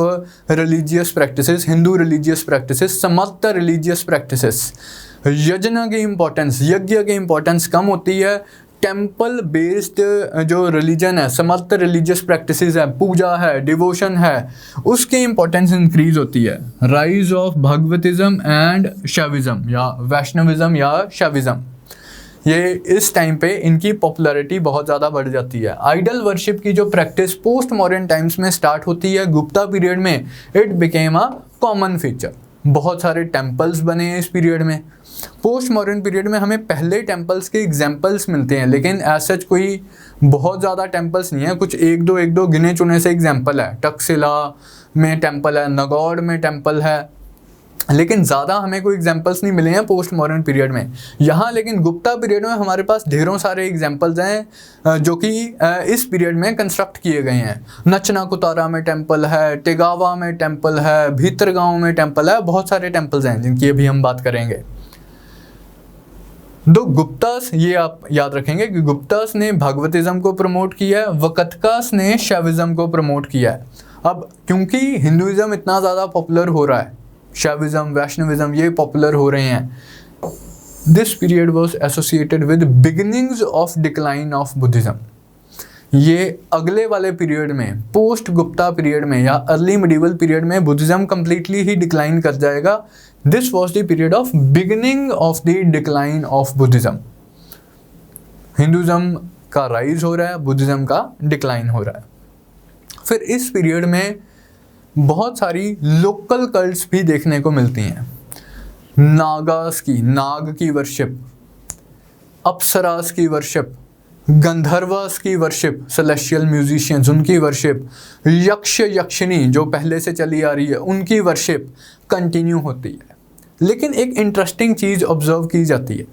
S1: religious practices, Hindu religious practices, समस्त रिलीजियस प्रैक्टिसेस। यज्ञ की इंपॉर्टेंस, यज्ञ की इंपॉर्टेंस कम होती है। टेम्पल बेस्ड जो रिलीजन है, समस्त रिलीजियस प्रैक्टिसेस है, पूजा है, डिवोशन है, उसकी इंपॉर्टेंस इंक्रीज होती है। राइज ऑफ भगवतिज्म एंड शैविज्म, या वैष्णविज्म या शैविज्म, ये इस टाइम पे इनकी पॉपुलैरिटी बहुत ज़्यादा बढ़ जाती है। आइडल वर्शिप की जो प्रैक्टिस पोस्ट मॉडर्न टाइम्स में स्टार्ट होती है, गुप्ता पीरियड में it became a common feature. बहुत सारे टेम्पल्स बने हैं इस पीरियड में। पोस्ट मॉडर्न पीरियड में हमें पहले टेम्पल्स के एग्जाम्पल्स मिलते हैं, लेकिन एज सच कोई बहुत ज़्यादा टेम्पल्स नहीं है, कुछ एक दो गिने चुने से एग्जाम्पल है। तक्षशिला में टेम्पल है, नागौर में टेम्पल है, लेकिन ज़्यादा हमें कोई एग्जाम्पल्स नहीं मिले हैं पोस्ट मॉडर्न पीरियड में। यहाँ लेकिन गुप्ता पीरियड में हमारे पास ढेरों सारे एग्जाम्पल्स हैं जो कि इस पीरियड में कंस्ट्रक्ट किए गए हैं। नचनाकुतारा में टेम्पल है, टेगावा में टेम्पल है, भीतरगांव में टेम्पल है, बहुत सारे टेम्पल्स हैं जिनकी अभी हम बात करेंगे। दो गुप्तास, ये आप याद रखेंगे कि गुप्तास ने भागवतिज्म को प्रमोट किया है, वकतकास ने शैविज्म को प्रमोट किया है। अब क्योंकि हिंदुइज्म इतना ज़्यादा पॉपुलर हो रहा है, शैविज्म, वैष्णविज्म ये पॉपुलर हो रहे हैं, this period was associated with beginnings of decline of Buddhism. ये अगले वाले पीरियड में, पोस्ट गुप्ता पीरियड में या अर्ली मिडिवल पीरियड में बुद्धिज्म कंप्लीटली ही डिक्लाइन कर जाएगा। This was the period of beginning of the decline of Buddhism. Hinduism का राइज हो रहा है, बुद्धिज्म का डिक्लाइन हो रहा है। फिर इस पीरियड में बहुत सारी लोकल कल्ट्स भी देखने को मिलती हैं। नागास की, नाग की वर्शिप, अप्सरास की वर्शिप, गंधर्वास की वर्शिप, सेलेस्टियल म्यूजिशियंस उनकी वर्शिप, यक्ष यक्षिणी जो पहले से चली आ रही है उनकी वर्शिप कंटिन्यू होती है। लेकिन एक इंटरेस्टिंग चीज़ ऑब्जर्व की जाती है,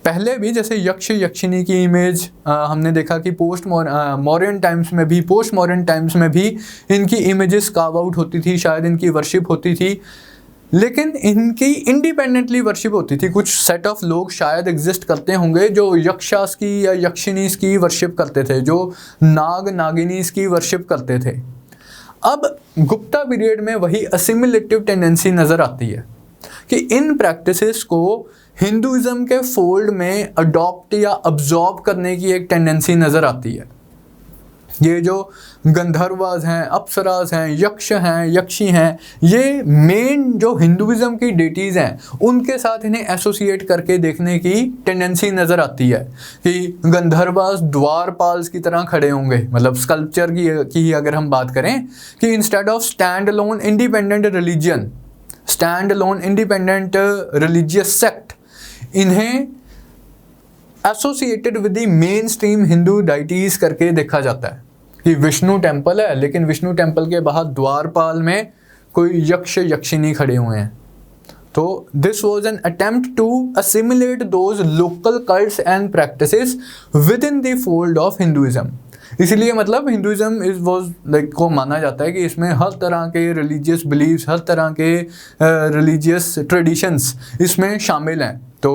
S1: पहले भी जैसे यक्ष यक्षिणी की इमेज हमने देखा कि पोस्ट मॉडर्न टाइम्स में भी, पोस्ट मॉडर्न टाइम्स में भी इनकी इमेजेस कार्व आउट होती थी, शायद इनकी वर्शिप होती थी, लेकिन इनकी इंडिपेंडेंटली वर्शिप होती थी। कुछ सेट ऑफ लोग शायद एग्जिस्ट करते होंगे जो यक्षास की या यक्षिनीस की वर्शिप करते थे, जो नाग नागिनीस की वर्शिप करते थे। अब गुप्ता पीरियड में वही असिमिलेटिव टेंडेंसी नज़र आती है कि इन प्रैक्टिसेस को हिंदुइज्म के फोल्ड में अडॉप्ट या अब्जॉर्ब करने की एक टेंडेंसी नज़र आती है। ये जो गंधर्वास हैं, अप्सरास हैं, यक्ष हैं, यक्षी हैं, ये मेन जो हिंदुइज्म की डेटीज़ हैं उनके साथ इन्हें एसोसिएट करके देखने की टेंडेंसी नज़र आती है कि गंधर्वास द्वारपाल्स की तरह खड़े होंगे। मतलब स्कल्पचर की अगर हम बात करें कि instead of stand alone independent religion, stand alone independent religious sect, इन्हें associated with the main stream Hindu deities करके देखा जाता है कि विष्णु टेम्पल है, लेकिन विष्णु टेम्पल के बाहर द्वारपाल में कोई यक्ष यक्षिणी खड़े हुए हैं। तो this was an attempt to assimilate those local cults and practices within the fold of Hinduism. इसलिए मतलब हिंदुइज्म इज वॉज लाइक को माना जाता है कि इसमें हर तरह के रिलीजियस बिलीव्स, हर तरह के रिलीजियस ट्रेडिशंस इसमें शामिल हैं। तो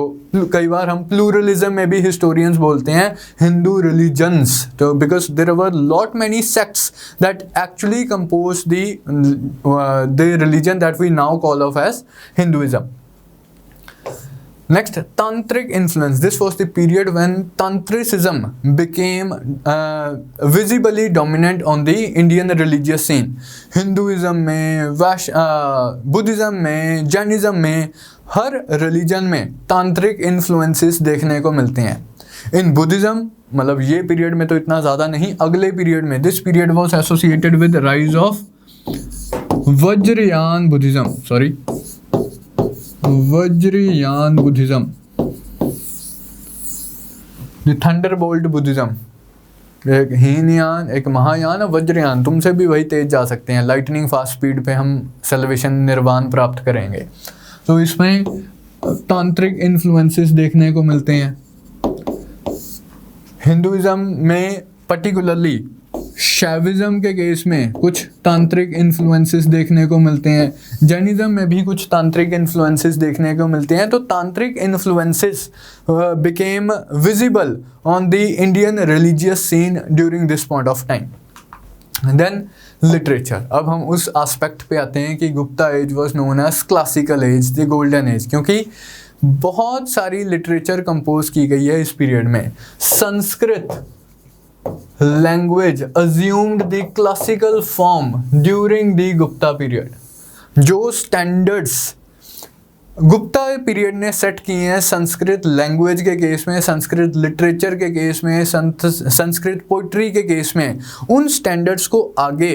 S1: कई बार हम प्लूरलिज्म में भी हिस्टोरियंस बोलते हैं हिंदू रिलीजन्स, तो because there were lot many sects that actually compose the religion that we now call of as Hinduism. Next, tantric influence. This was the period when tantricism became visibly dominant on the Indian religious scene. Hinduism में, Buddhism में, Jainism में, हर religion में तांत्रिक influences देखने को मिलते हैं। In Buddhism मतलब ये पीरियड में तो इतना ज़्यादा नहीं, अगले पीरियड में this period was associated with rise of Vajrayana Buddhism, Vajrayana Buddhism, Thunderbolt Buddhism, एक हीनयान, एक महायान, वज्रयान, तुमसे भी वही तेज जा सकते हैं, लाइटनिंग फास्ट स्पीड पे हम सल्वेशन निर्वाण प्राप्त करेंगे। तो इसमें तांत्रिक इन्फ्लुएंसेस देखने को मिलते हैं। हिंदुइज्म में पर्टिकुलरली शैविज्म के केस में कुछ तांत्रिक इन्फ्लुएंसेस देखने को मिलते हैं, जैनिज्म में भी कुछ तांत्रिक इन्फ्लुएंसेस देखने को मिलते हैं। तो tantric influences became visible on the Indian religious scene during this point of time. Then literature, अब हम उस एस्पेक्ट पे आते हैं कि Gupta age was known as classical age, the golden age, क्योंकि बहुत सारी लिटरेचर कंपोज की गई है इस पीरियड में। Sanskrit language assumed the classical form during the Gupta period. जो स्टैंडर्ड्स गुप्ता पीरियड ने सेट किए हैं संस्कृत लैंग्वेज के केस में, संस्कृत लिटरेचर के केस में, संस्कृत पोइट्री के केस में उन स्टैंडर्ड्स को आगे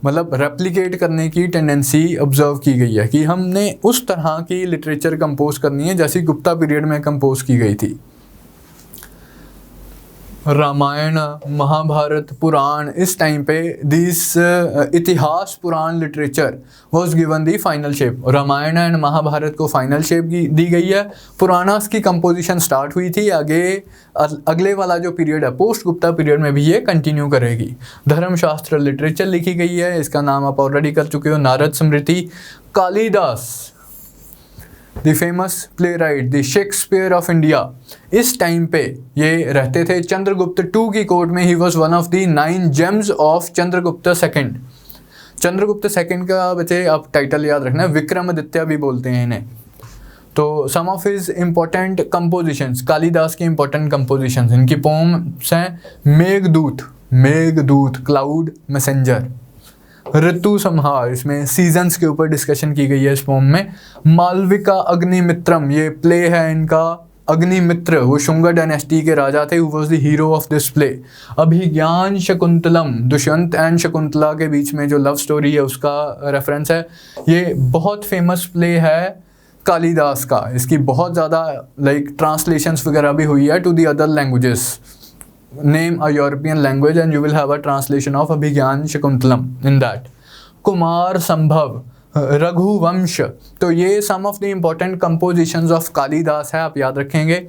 S1: मतलब रेप्लिकेट करने की टेंडेंसी ऑब्जर्व की गई है कि हमने उस तरह की लिटरेचर कंपोज करनी है जैसी गुप्ता पीरियड में कंपोज की गई थी। रामायण, महाभारत, पुराण, इस टाइम पे this Itihasa Purana literature was given the final shape. Ramayana and Mahabharata को फाइनल शेप दी गई है। पुराणास की कंपोजिशन स्टार्ट हुई थी, आगे अगले वाला जो पीरियड है पोस्ट गुप्ता पीरियड में भी ये कंटिन्यू करेगी। धर्मशास्त्र लिटरेचर लिखी गई है, इसका नाम आप ऑलरेडी कर चुके हो, Narada Smriti. Kalidasa the famous playwright, the Shakespeare of India, इस टाइम पे ये रहते थे चंद्रगुप्त II की कोर्ट में। He was one of the 9 gems of Chandragupta II। Chandragupta II का बच्चे आप टाइटल याद रखना, विक्रमादित्य भी बोलते हैं इन्हें। तो some of his important compositions, Kalidasa की इम्पोर्टेंट कंपोजिशंस, इनकी पोम्स हैं मेघदूत, क्लाउड मैसेंजर। ऋतु संहार, इसमें सीजन्स के ऊपर डिस्कशन की गई है इस पोम में। मालविका अग्निमित्रम, ये प्ले है इनका। अग्निमित्र वो शुंगा डायनेस्टी के राजा थे, who was the hero of this play. Abhijnana Shakuntalam, Dushyanta and Shakuntala के बीच में जो लव स्टोरी है उसका रेफरेंस है। ये बहुत फेमस प्ले है कालिदास का, इसकी बहुत ज़्यादा ट्रांसलेशंस वगैरह भी हुई है to the other languages. Name a European language and you will have a translation of Abhigyan Shakuntalam in that. Kumar संभव, रघुवंश, तो ये some of the important compositions of Kalidas है, आप याद रखेंगे।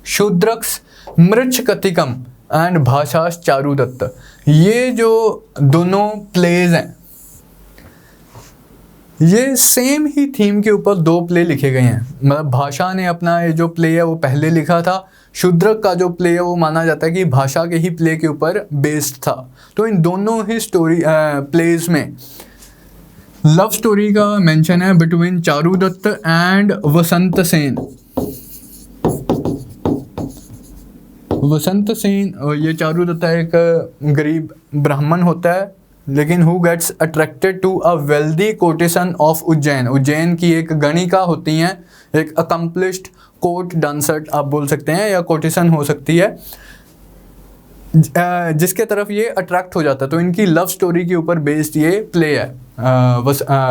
S1: शूद्रक्स, मृच्छकटिकम एंड भाषाश चारुदत्त, ये जो दोनों प्लेज हैं ये सेम ही थीम के ऊपर 2 प्ले लिखे गए हैं। मतलब भाषा ने अपना ये जो प्ले है वो पहले लिखा था, शूद्रक का जो प्ले है वो माना जाता है कि भाषा के ही प्ले के ऊपर बेस्ड था। तो इन दोनों ही स्टोरी प्लेज में लव स्टोरी का मेंशन है between Charudatta and Vasantasena. Vasantasena, ये चारुदत्त एक गरीब ब्राह्मण होता है लेकिन who gets attracted to a wealthy courtesan of Ujjain. Ujjain की एक गणिका होती हैं, एक अकम्पलिश्ड कोर्ट डांसर आप बोल सकते हैं या कोर्टिसन हो सकती है, जिसके तरफ ये अट्रैक्ट हो जाता है। तो इनकी लव स्टोरी के ऊपर बेस्ड ये प्ले है,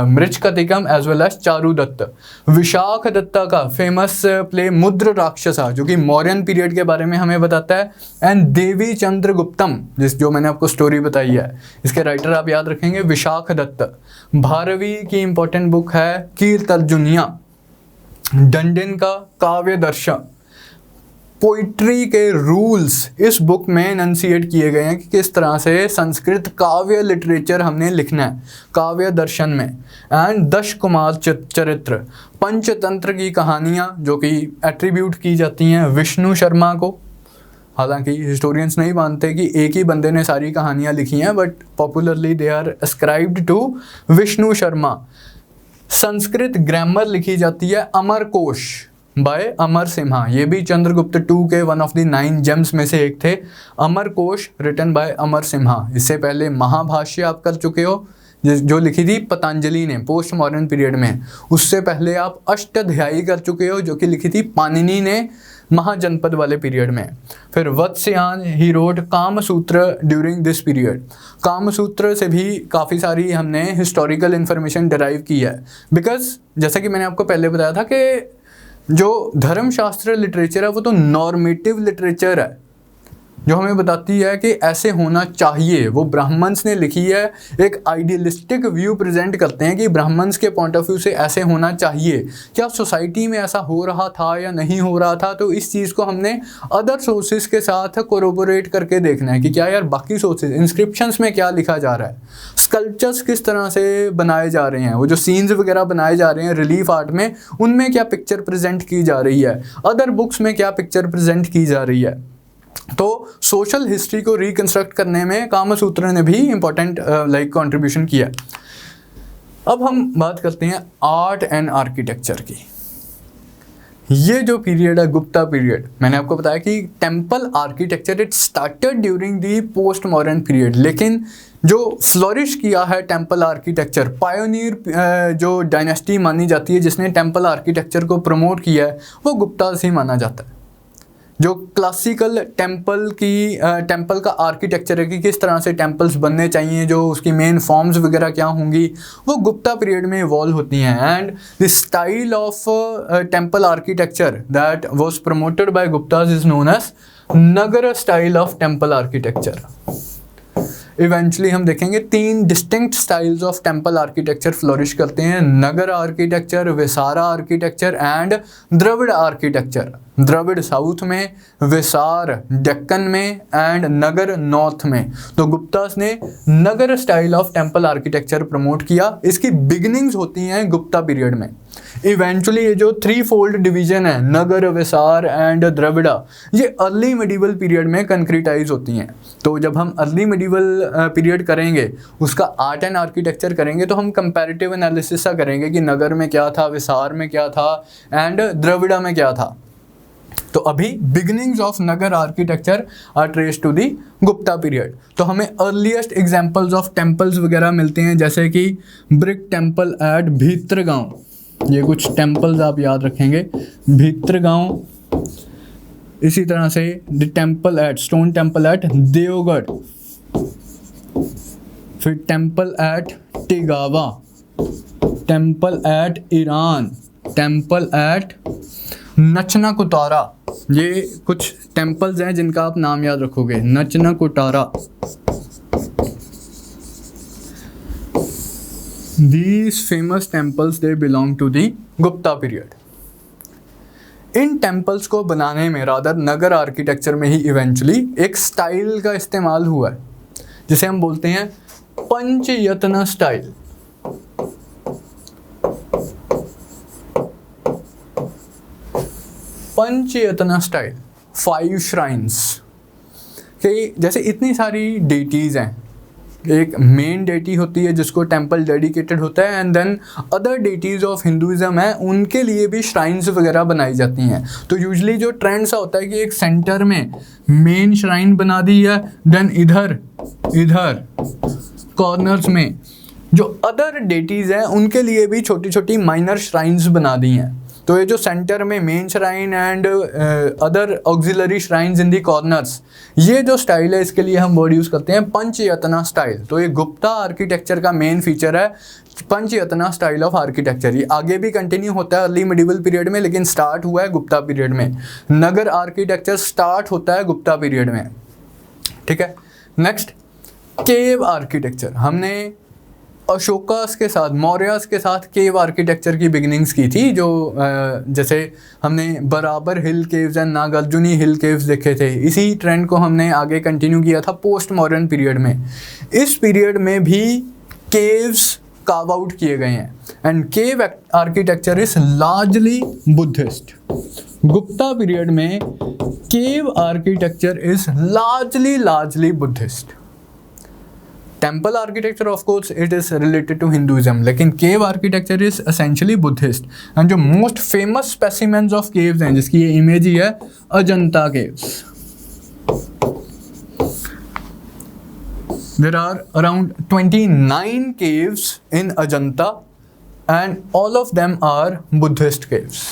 S1: Mrichchhakatikam as well as Charudatta. Vishakha Datta का फेमस प्ले मुद्र राक्षसा, जो कि मौर्यन पीरियड के बारे में हमें बताता है। एंड देवी चंद्रगुप्तम, जो मैंने आपको स्टोरी बताई है, इसके राइटर आप याद रखेंगे विशाख दत्त। भारवी की इंपॉर्टेंट बुक है कीर्तर्जुनिया। डंडन का काव्य दर्शन, पोइट्री के रूल्स इस बुक में एनंसिएट किए गए हैं कि किस तरह से संस्कृत काव्य लिटरेचर हमने लिखना है काव्य दर्शन में। एंड दश कुमार चरित्र, पंचतंत्र की कहानियाँ जो कि एट्रीब्यूट की जाती हैं विष्णु शर्मा को। हालांकि हिस्टोरियंस नहीं मानते कि एक ही बंदे ने सारी कहानियाँ लिखी हैं, but popularly they are ascribed to Vishnu Sharma. Sanskrit grammar लिखी जाती है अमरकोश बाय अमर सिम्हा, ये भी चंद्रगुप्त II के वन ऑफ द 9 जेम्स में से एक थे। Amarakosha written by Amar Simha. इससे पहले महाभाष्य आप कर चुके हो जो लिखी थी पतंजलि ने पोस्ट मॉडर्न पीरियड में। उससे पहले आप अष्टाध्यायी कर चुके हो जो कि लिखी थी पाणिनि ने महाजनपद वाले पीरियड में। फिर Vatsyayana he wrote Kamasutra during this period. Kamasutra से भी काफ़ी सारी हमने हिस्टोरिकल इन्फॉर्मेशन डिराइव की है, बिकॉज जैसा कि मैंने आपको पहले बताया था कि जो धर्मशास्त्र लिटरेचर है वो तो नॉर्मेटिव लिटरेचर है, जो हमें बताती है कि ऐसे होना चाहिए। वो ब्राह्मण्स ने लिखी है, एक आइडियलिस्टिक व्यू प्रेजेंट करते हैं कि ब्राह्मण्स के पॉइंट ऑफ व्यू से ऐसे होना चाहिए। क्या सोसाइटी में ऐसा हो रहा था या नहीं हो रहा था, तो इस चीज़ को हमने अदर सोर्सेज के साथ कोरोबोरेट करके देखना है कि क्या यार बाकी सोर्सेज इंस्क्रिप्शंस में क्या लिखा जा रहा है, स्कल्पचर्स किस तरह से बनाए जा रहे हैं, वो जो सीन्स वगैरह बनाए जा रहे हैं रिलीफ आर्ट में, उनमें क्या पिक्चर प्रेजेंट की जा रही है, अदर बुक्स में क्या पिक्चर प्रेजेंट की जा रही है। तो सोशल हिस्ट्री को रिकंस्ट्रक्ट करने में कामसूत्र ने भी इंपॉर्टेंट कंट्रीब्यूशन किया। अब हम बात करते हैं आर्ट एंड आर्किटेक्चर की। ये जो पीरियड है गुप्ता पीरियड, मैंने आपको बताया कि temple architecture it started during the post modern period, लेकिन जो फ्लोरिश किया है टेम्पल आर्किटेक्चर, पायोनियर जो डायनेस्टी मानी जाती है जिसने टेम्पल आर्किटेक्चर को प्रमोट किया है, वो गुप्तास ही माना जाता है। जो क्लासिकल टेम्पल का आर्किटेक्चर है कि किस तरह से टेम्पल्स बनने चाहिए, जो उसकी मेन फॉर्म्स वगैरह क्या होंगी, वो गुप्ता पीरियड में इवॉल्व होती हैं। And the style of temple architecture that was promoted by Guptas is known as Nagara style of temple architecture. Eventually हम देखेंगे 3 distinct styles of temple architecture flourish करते हैं, Nagara architecture, Vesara architecture and Dravida architecture. Dravida south में, विसार डेक्कन में and Nagar north में। तो गुप्तास ने Nagara style of temple architecture promote किया। इसकी बिगिनिंग्स होती हैं गुप्ता पीरियड में। इवेंचुअली ये जो 3 फोल्ड डिवीजन है, नगर, विसार एंड द्रविड़ा, ये अर्ली मिडिवल पीरियड में कंक्रीटाइज होती हैं। तो जब हम अर्ली मिडिवल पीरियड करेंगे, उसका आर्ट एंड आर्किटेक्चर करेंगे, तो हम कंपैरेटिव एनालिसिस सा करेंगे कि नगर में क्या था, विसार में क्या था एंड द्रविड़ा में क्या था। तो अभी beginnings of Nagara architecture are trace to the Gupta period. तो हमें अर्लीस्ट एग्जांपल्स ऑफ टेम्पल्स वगैरह मिलते हैं, जैसे कि ब्रिक टेम्पल एट भीतरगांव। ये कुछ टेम्पल्स आप याद रखेंगे, भीतरगांव। इसी तरह से the temple at stone temple at Deogarh, फिर temple at Tigawa, temple at Eran, temple at Nachna Kuthara. ये कुछ टेम्पल्स हैं जिनका आप नाम याद रखोगे, Nachna Kuthara. These famous temples they belong to the Gupta period. इन टेम्पल्स को बनाने में रादर नगर आर्किटेक्चर में ही इवेंचुअली एक स्टाइल का इस्तेमाल हुआ है, जिसे हम बोलते हैं पंचयतना स्टाइल। पंचयतना स्टाइल, 5 श्राइन्स कि जैसे इतनी सारी डेटीज़ हैं, एक मेन डेटी होती है जिसको टेम्पल डेडिकेटेड होता है, and then other deities of Hinduism है, उनके लिए भी श्राइन्स वगैरह बनाई जाती हैं। तो यूजुअली जो ट्रेंड सा होता है कि एक सेंटर में मेन श्राइन बना दी है, देन इधर कॉर्नर्स में जो अदर डेटीज़ हैं उनके लिए भी छोटी छोटी माइनर श्राइन्स बना दी हैं। तो ये जो सेंटर में main shrine and other auxiliary shrines in the corners, ये जो स्टाइल है इसके लिए हम वर्ड यूज़ करते हैं पंचयतना स्टाइल। तो ये गुप्ता आर्किटेक्चर का मेन फीचर है, पंचयतना स्टाइल ऑफ आर्किटेक्चर। ये आगे भी कंटिन्यू होता है अर्ली मिडिवल पीरियड में, लेकिन स्टार्ट हुआ है गुप्ता पीरियड में। नगर आर्किटेक्चर स्टार्ट होता है गुप्ता पीरियड में, ठीक है। नेक्स्ट केव आर्किटेक्चर। हमने अशोकास के साथ, मौर्यास के साथ केव आर्किटेक्चर की बिगिनिंग्स की थी, जो जैसे हमने Barabar hill caves and Nagarjuni hill caves देखे थे। इसी ट्रेंड को हमने आगे कंटिन्यू किया था पोस्ट मॉडर्न पीरियड में। इस पीरियड में भी केव्स कार्व आउट किए गए हैं and cave architecture is largely Buddhist. Gupta period में cave architecture is largely Buddhist. Temple architecture of course it is related to Hinduism, लेकिन cave architecture is essentially Buddhist. And जो most famous specimens of caves हैं, जिसकी ये image ही है, Ajanta caves. There are around 29 caves in Ajanta and all of them are Buddhist caves.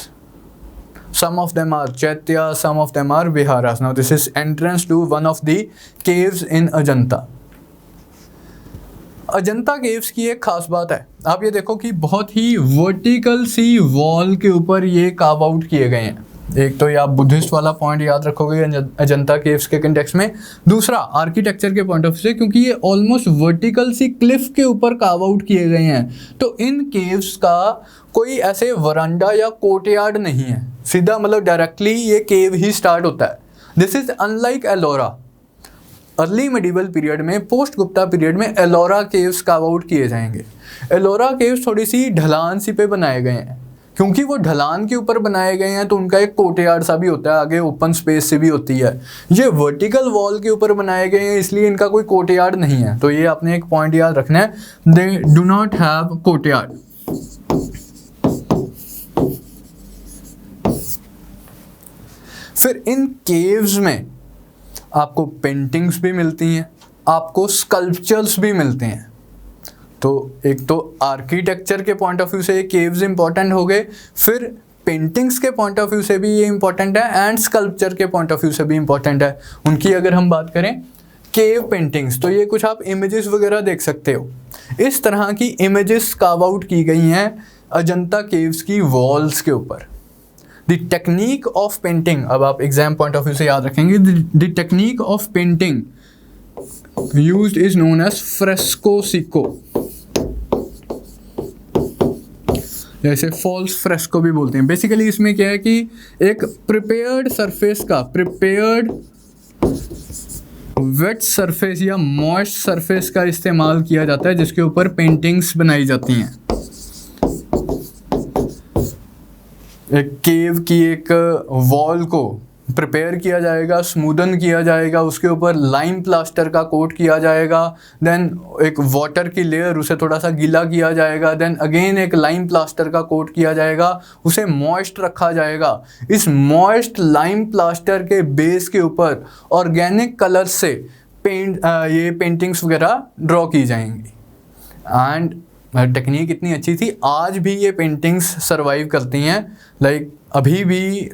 S1: Some of them are Chaitya, some of them are Viharas. Now this is entrance to one of the caves in Ajanta. Ajanta caves की एक खास बात है, आप ये देखो कि बहुत ही वर्टिकल सी वॉल के ऊपर ये कार्व आउट किए गए हैं। एक तो ये आप बुद्धिस्ट वाला पॉइंट याद रखोगे अजंता केव्स के कंटेक्स्ट में। दूसरा आर्किटेक्चर के पॉइंट ऑफ व्यू से, क्योंकि ये ऑलमोस्ट वर्टिकल सी क्लिफ के ऊपर कार्व आउट किए गए हैं, तो इन केव्स का कोई ऐसे वरांडा या कोर्टयार्ड नहीं है, सीधा मतलब डायरेक्टली ये केव ही स्टार्ट होता है। This is unlike Ellora. Early medieval period में, पोस्ट गुप्ता पीरियड में एलोरा केव्स कार्व आउट किए जाएंगे। एलोरा केव्स थोड़ी सी ढलान सी पे बनाए गए हैं, क्योंकि वो ढलान के ऊपर बनाए गए हैं तो उनका एक कोर्टयार्ड सा भी होता है, आगे ओपन स्पेस से भी होती है। ये वर्टिकल वॉल के ऊपर बनाए गए हैं, इसलिए इनका कोई कोर्टयार्ड नहीं है। तो ये आपने एक पॉइंट याद रखना है, they do not have courtyard. फिर इन केव्स में आपको पेंटिंग्स भी मिलती हैं, आपको स्कल्पचर्स भी मिलते हैं। तो एक तो आर्किटेक्चर के पॉइंट ऑफ व्यू से ये केव्स इंपॉर्टेंट हो गए, फिर पेंटिंग्स के पॉइंट ऑफ व्यू से भी ये इंपॉर्टेंट है एंड स्कल्पचर के पॉइंट ऑफ व्यू से भी इंपॉर्टेंट है। उनकी अगर हम बात करें केव पेंटिंग्स, तो ये कुछ आप इमेजेस वगैरह देख सकते हो। इस तरह की इमेजेस कार्व आउट की गई हैं अजंता केव्स की वॉल्स के ऊपर। द टेक्निक ऑफ पेंटिंग, अब आप एग्जाम पॉइंट ऑफ व्यू से याद रखेंगे, the technique of painting used is known as fresco secco, जैसे फॉल्स फ्रेस्को भी बोलते हैं। बेसिकली इसमें क्या है कि एक प्रिपेयर्ड सरफेस का, प्रिपेयर्ड वेट सरफेस या मॉइस्ट सरफेस का इस्तेमाल किया जाता है जिसके ऊपर पेंटिंग्स बनाई जाती हैं। एक केव की एक वॉल को प्रिपेयर किया जाएगा, स्मूदन किया जाएगा, उसके ऊपर लाइम प्लास्टर का कोट किया जाएगा, देन एक वाटर की लेयर, उसे थोड़ा सा गीला किया जाएगा, देन अगेन एक लाइम प्लास्टर का कोट किया जाएगा, उसे मॉइस्ट रखा जाएगा। इस मॉइस्ट लाइम प्लास्टर के बेस के ऊपर ऑर्गेनिक कलर से ये पेंटिंग्स वगैरह ड्रॉ की जाएंगी। एंड टेक्निक इतनी अच्छी थी, आज भी ये पेंटिंग्स सरवाइव करती हैं। लाइक अभी भी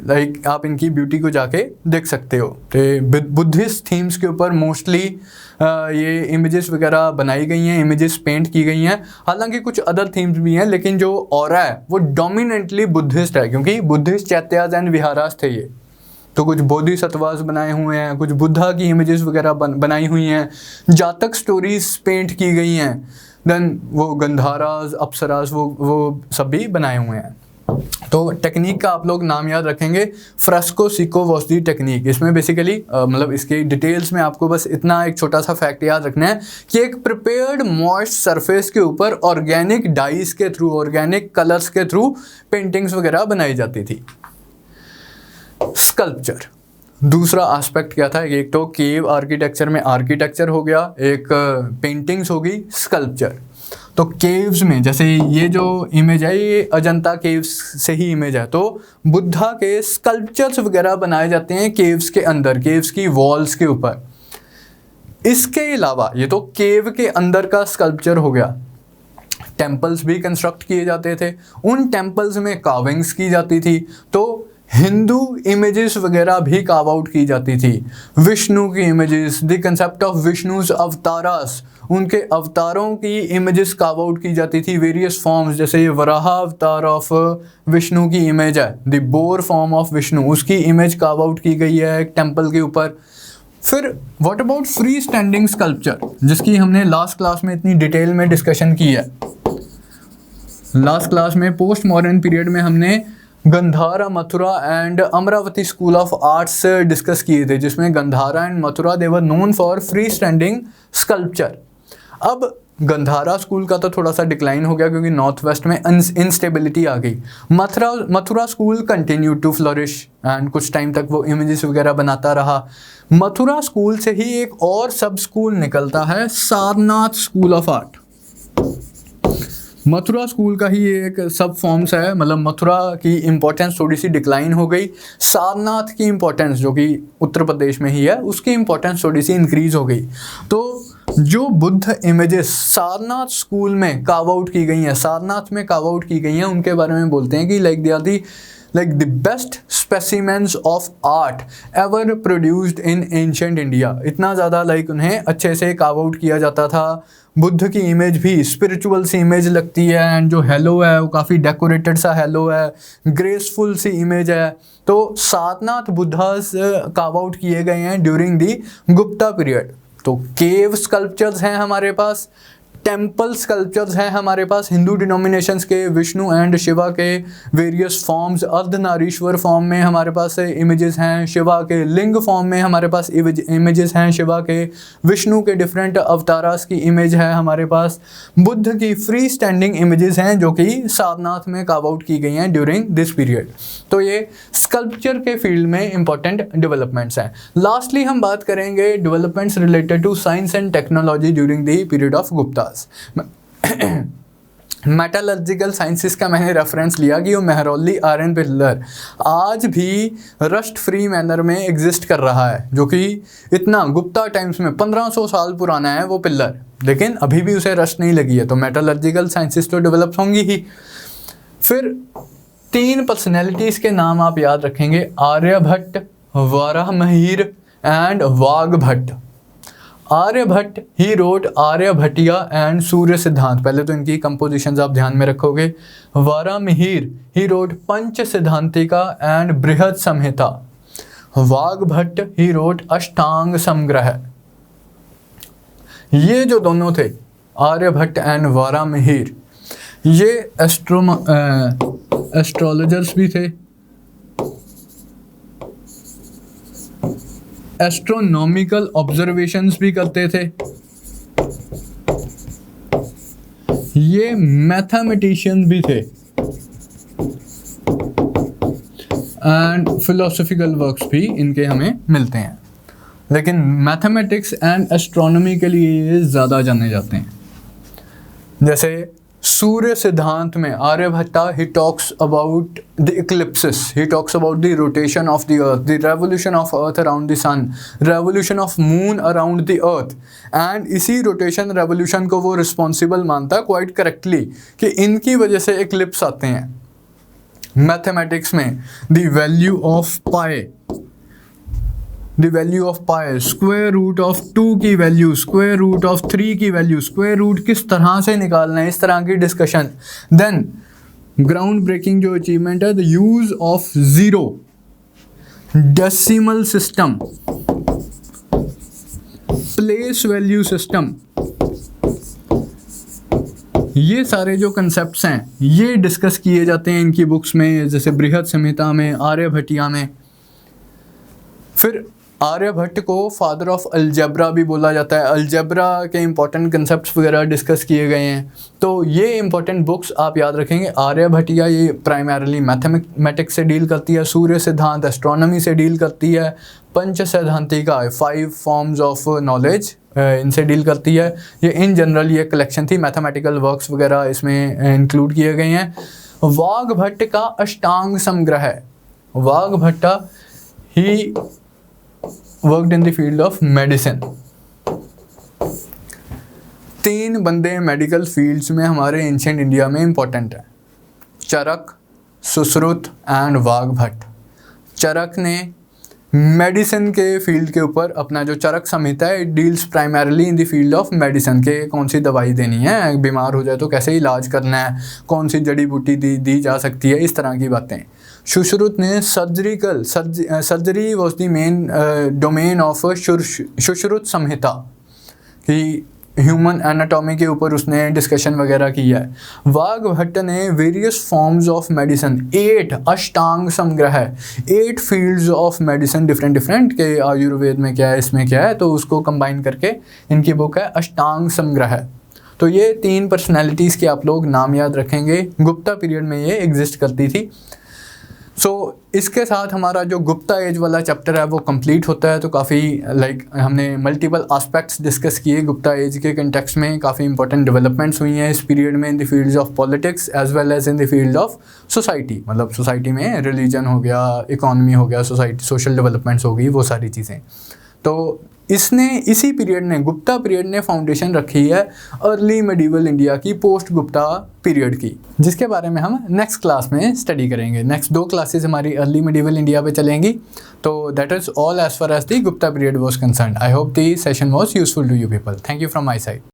S1: आप इनकी ब्यूटी को जाके देख सकते हो। तो बुद्धिस्ट थीम्स के ऊपर मोस्टली ये इमेजेस वगैरह बनाई गई हैं, इमेजेस पेंट की गई हैं। हालांकि कुछ अदर थीम्स भी हैं, लेकिन जो ऑरा है वो डोमिनेंटली बुद्धिस्ट है, क्योंकि बुद्धिस्ट चैत्यास एंड विहारास थे ये। तो कुछ बोधिसत्वास बनाए हुए हैं, कुछ बुद्धा की इमेजेस वगैरह बनाई हुई हैं, जातक स्टोरीज पेंट की गई हैं, देन वो गंधारास, अप्सरास, वो सब भी बनाए हुए हैं। तो टेक्निक का आप लोग नाम याद रखेंगे, फ्रेस्कोसिको वाज दी टेक्निक। इसमें बेसिकली मतलब इसके डिटेल्स में आपको बस इतना एक छोटा सा फैक्ट याद रखना है कि एक प्रिपेयर्ड मॉइस्ट सरफेस के ऊपर ऑर्गेनिक डाइस के थ्रू, ऑर्गेनिक कलर्स के थ्रू पेंटिंग्स वगैरह बनाई जाती थी। स्कल्पचर दूसरा एस्पेक्ट क्या था, एक तो केव आर्किटेक्चर में आर्किटेक्चर हो गया, एक पेंटिंग्स होगी, स्कल्पचर। तो केव्स में जैसे ये जो इमेज है ये अजंता केव्स से ही इमेज है, तो बुद्धा के स्कल्पचर्स वगैरह बनाए जाते हैं केव्स के अंदर, केव्स की वॉल्स के ऊपर। इसके अलावा ये तो केव के अंदर का स्कल्पचर हो गया, टेम्पल्स भी कंस्ट्रक्ट किए जाते थे, उन टेम्पल्स में कार्विंग्स की जाती थी। तो हिंदू इमेजेस वगैरह भी कार्व आउट की जाती थी, विष्णु की images, the concept of Vishnu's avatars, उनके अवतारों की इमेजेस कार्व आउट की जाती थी, वेरियस फॉर्म्स, जैसे ये वराह अवतार ऑफ विष्णु की इमेज है, the bore form of Vishnu, उसकी इमेज कार्व आउट की गई है एक टेम्पल के ऊपर। फिर what about free standing sculpture, जिसकी हमने लास्ट क्लास में इतनी डिटेल में डिस्कशन की है। लास्ट क्लास में पोस्ट मॉडर्न पीरियड में हमने Gandhara, Mathura and Amravati school of arts discuss किए थे, जिसमें Gandhara and Mathura they were known for free standing sculpture. अब गंधारा स्कूल का तो थोड़ा सा डिक्लाइन हो गया क्योंकि नॉर्थ वेस्ट में इंस्टेबिलिटी आ गई। Mathura school continue to flourish and कुछ टाइम तक वो इमेजेस वगैरह बनाता रहा। मथुरा स्कूल से ही एक और सब स्कूल निकलता है, Sarnath school of art. Mathura school का ही एक सब फॉर्म्स है, मतलब मथुरा की इम्पोर्टेंस थोड़ी सी डिक्लाइन हो गई, सारनाथ की इम्पोर्टेंस जो कि उत्तर प्रदेश में ही है उसकी इम्पोर्टेंस थोड़ी सी इंक्रीज हो गई। तो जो बुद्ध इमेजेस सारनाथ स्कूल में कार्व आउट की गई हैं, सारनाथ में कार्व आउट की गई हैं, उनके बारे में बोलते हैं कि like they are the like the best specimens of art ever produced in ancient India। इतना ज़्यादा लाइक उन्हें अच्छे से कार्व आउट किया जाता था। बुद्ध की इमेज भी स्पिरिचुअल सी इमेज लगती है एंड जो हेलो है वो काफ़ी डेकोरेटेड सा हेलो है, ग्रेसफुल सी इमेज है। तो सारनाथ बुद्धास कार्व आउट किए गए हैं ड्यूरिंग दी गुप्ता पीरियड। तो केव स्कल्पचर्स हैं हमारे पास, टेम्पल स्कल्पचर्स हैं हमारे पास, हिंदू डिनोमिनेशंस के विष्णु एंड शिवा के वेरियस फॉर्म्स, अर्धनारीश्वर फॉर्म में हमारे पास इमेजेस हैं, शिवा के लिंग फॉर्म में हमारे पास इमेजेस हैं शिवा के, विष्णु के डिफरेंट अवतारास की इमेज है हमारे पास, बुद्ध की फ्री स्टैंडिंग इमेजेस हैं जो कि सारनाथ में कार्व आउट की गई हैं ड्यूरिंग दिस पीरियड। तो ये स्कल्पचर के फील्ड में इंपॉर्टेंट डेवलपमेंट्स हैं। लास्टली हम बात करेंगे developments related to science and technology during the period of Gupta. Metallurgical sciences का मैंने रेफरेंस लिया कि वो मेहरौली आयरन पिलर आज भी रस्ट फ्री मैनर में एग्जिस्ट कर रहा है, जो कि इतना गुप्ता टाइम्स में 1500 साल पुराना है वो पिलर, लेकिन अभी भी उसे रस्ट नहीं लगी है। तो मेटलर्जिकल साइंसेस तो डेवलप होंगी ही। फिर 3 पर्सनैलिटीज़ के नाम आप याद रखेंगे, Aryabhata, Varahamihira and Vagbhata. Aryabhata he wrote Aryabhatiya and Surya Siddhanta, पहले तो इनकी कंपोजिशंस आप ध्यान में रखोगे। Varahamihira he wrote Pancha Siddhantika and Brihat Samhita. Vagbhatt he wrote अष्टांग समग्रह। ये जो दोनों थे आर्यभट्ट एंड वराहमिहिर, ये एस्ट्रोलॉजर्स भी थे, एस्ट्रोनॉमिकल ऑब्जर्वेशंस भी करते थे, ये मैथमेटिशियन भी थे एंड फिलोसॉफिकल वर्क्स भी इनके हमें मिलते हैं। लेकिन मैथमेटिक्स एंड एस्ट्रोनॉमी के लिए ये ज़्यादा जाने जाते हैं। जैसे सूर्य सिद्धांत में Aryabhatta he talks about the eclipses, he talks about the rotation of the earth, the revolution of earth around the sun, revolution of moon around the earth, and इसी रोटेशन रेवोल्यूशन को वो रिस्पॉन्सिबल मानता है क्वाइट करेक्टली कि इनकी वजह से Eclipse आते हैं। मैथमेटिक्स में the value of pi, the value of pi, square root of 2 की वैल्यू, स्क्वायर रूट ऑफ 3 की वैल्यू, स्क्वायर रूट किस तरह से निकालना है, इस तरह की डिस्कशन। देन ग्राउंड ब्रेकिंग जो अचीवमेंट है, the use of zero, decimal system, place value system, ये सारे जो कंसेप्ट्स हैं ये डिस्कस किए जाते हैं इनकी बुक्स में, जैसे बृहद संहिता में, आर्यभट्टिया में। फिर आर्यभट्ट को फादर ऑफ अलजेब्रा भी बोला जाता है, अलजेब्रा के इंपॉर्टेंट कंसेप्ट्स वगैरह डिस्कस किए गए हैं। तो ये इंपॉर्टेंट बुक्स आप याद रखेंगे। आर्यभट्टिया ये प्राइमरली मैथमेटिक्स से डील करती है, सूर्य सिद्धांत एस्ट्रोनॉमी से डील करती है, पंच सिद्धांतिका 5 फॉर्म्स ऑफ नॉलेज इनसे डील करती है। ये इन जनरल ये कलेक्शन थी, मैथमेटिकल वर्क्स वगैरह इसमें इंक्लूड किए गए हैं। वाघभट्ट का अष्टांग समग्रह है, Vagbhata he worked in the field of medicine. 3 बंदे मेडिकल फील्ड्स में हमारे एंशिएंट इंडिया में इंपॉर्टेंट है, चरक, सुश्रुत एंड वाघभट्ट। चरक ने मेडिसिन के फील्ड के ऊपर अपना जो चरक संहिता है, it deals primarily in the field of medicine के कौन सी दवाई देनी है, बीमार हो जाए तो कैसे इलाज करना है, कौन सी जड़ी बूटी दी जा सकती है, इस तरह की बातें। सुश्रुत ने surgery was the main domain of Sushruta Samhita, कि ह्यूमन एनाटॉमी के ऊपर उसने डिस्कशन वगैरह किया है। वाघभट्ट ने various forms of medicine, 8 Ashtanga समग्रह, 8 fields of medicine different के आयुर्वेद में क्या है, इसमें क्या है, तो उसको कंबाइन करके इनकी बुक है अष्टांग समग्रह। तो ये 3 पर्सनैलिटीज़ के आप लोग नाम याद रखेंगे, गुप्ता पीरियड में ये एग्जिस्ट करती थी। इसके साथ हमारा जो गुप्ता एज वाला चैप्टर है वो कंप्लीट होता है। तो काफ़ी हमने मल्टीपल एस्पेक्ट्स डिस्कस किए गुप्ता एज के कंटेक्स्ट में, काफ़ी इंपॉर्टेंट डेवलपमेंट्स हुई हैं इस पीरियड में in the fields of politics as well as in the field of society. मतलब सोसाइटी में रिलीजन हो गया, इकोनॉमी हो गया, सोसाइटी सोशल डेवलपमेंट्स हो गई, वो सारी चीज़ें। तो इसी पीरियड ने, गुप्ता पीरियड ने फाउंडेशन रखी है अर्ली मेडिवल इंडिया की, पोस्ट गुप्ता पीरियड की, जिसके बारे में हम नेक्स्ट क्लास में स्टडी करेंगे। नेक्स्ट 2 क्लासेस हमारी अर्ली मेडिवल इंडिया पे चलेंगी। तो that is all as far as the Gupta period was concern. I hope the session was useful to you people. Thank you from my side.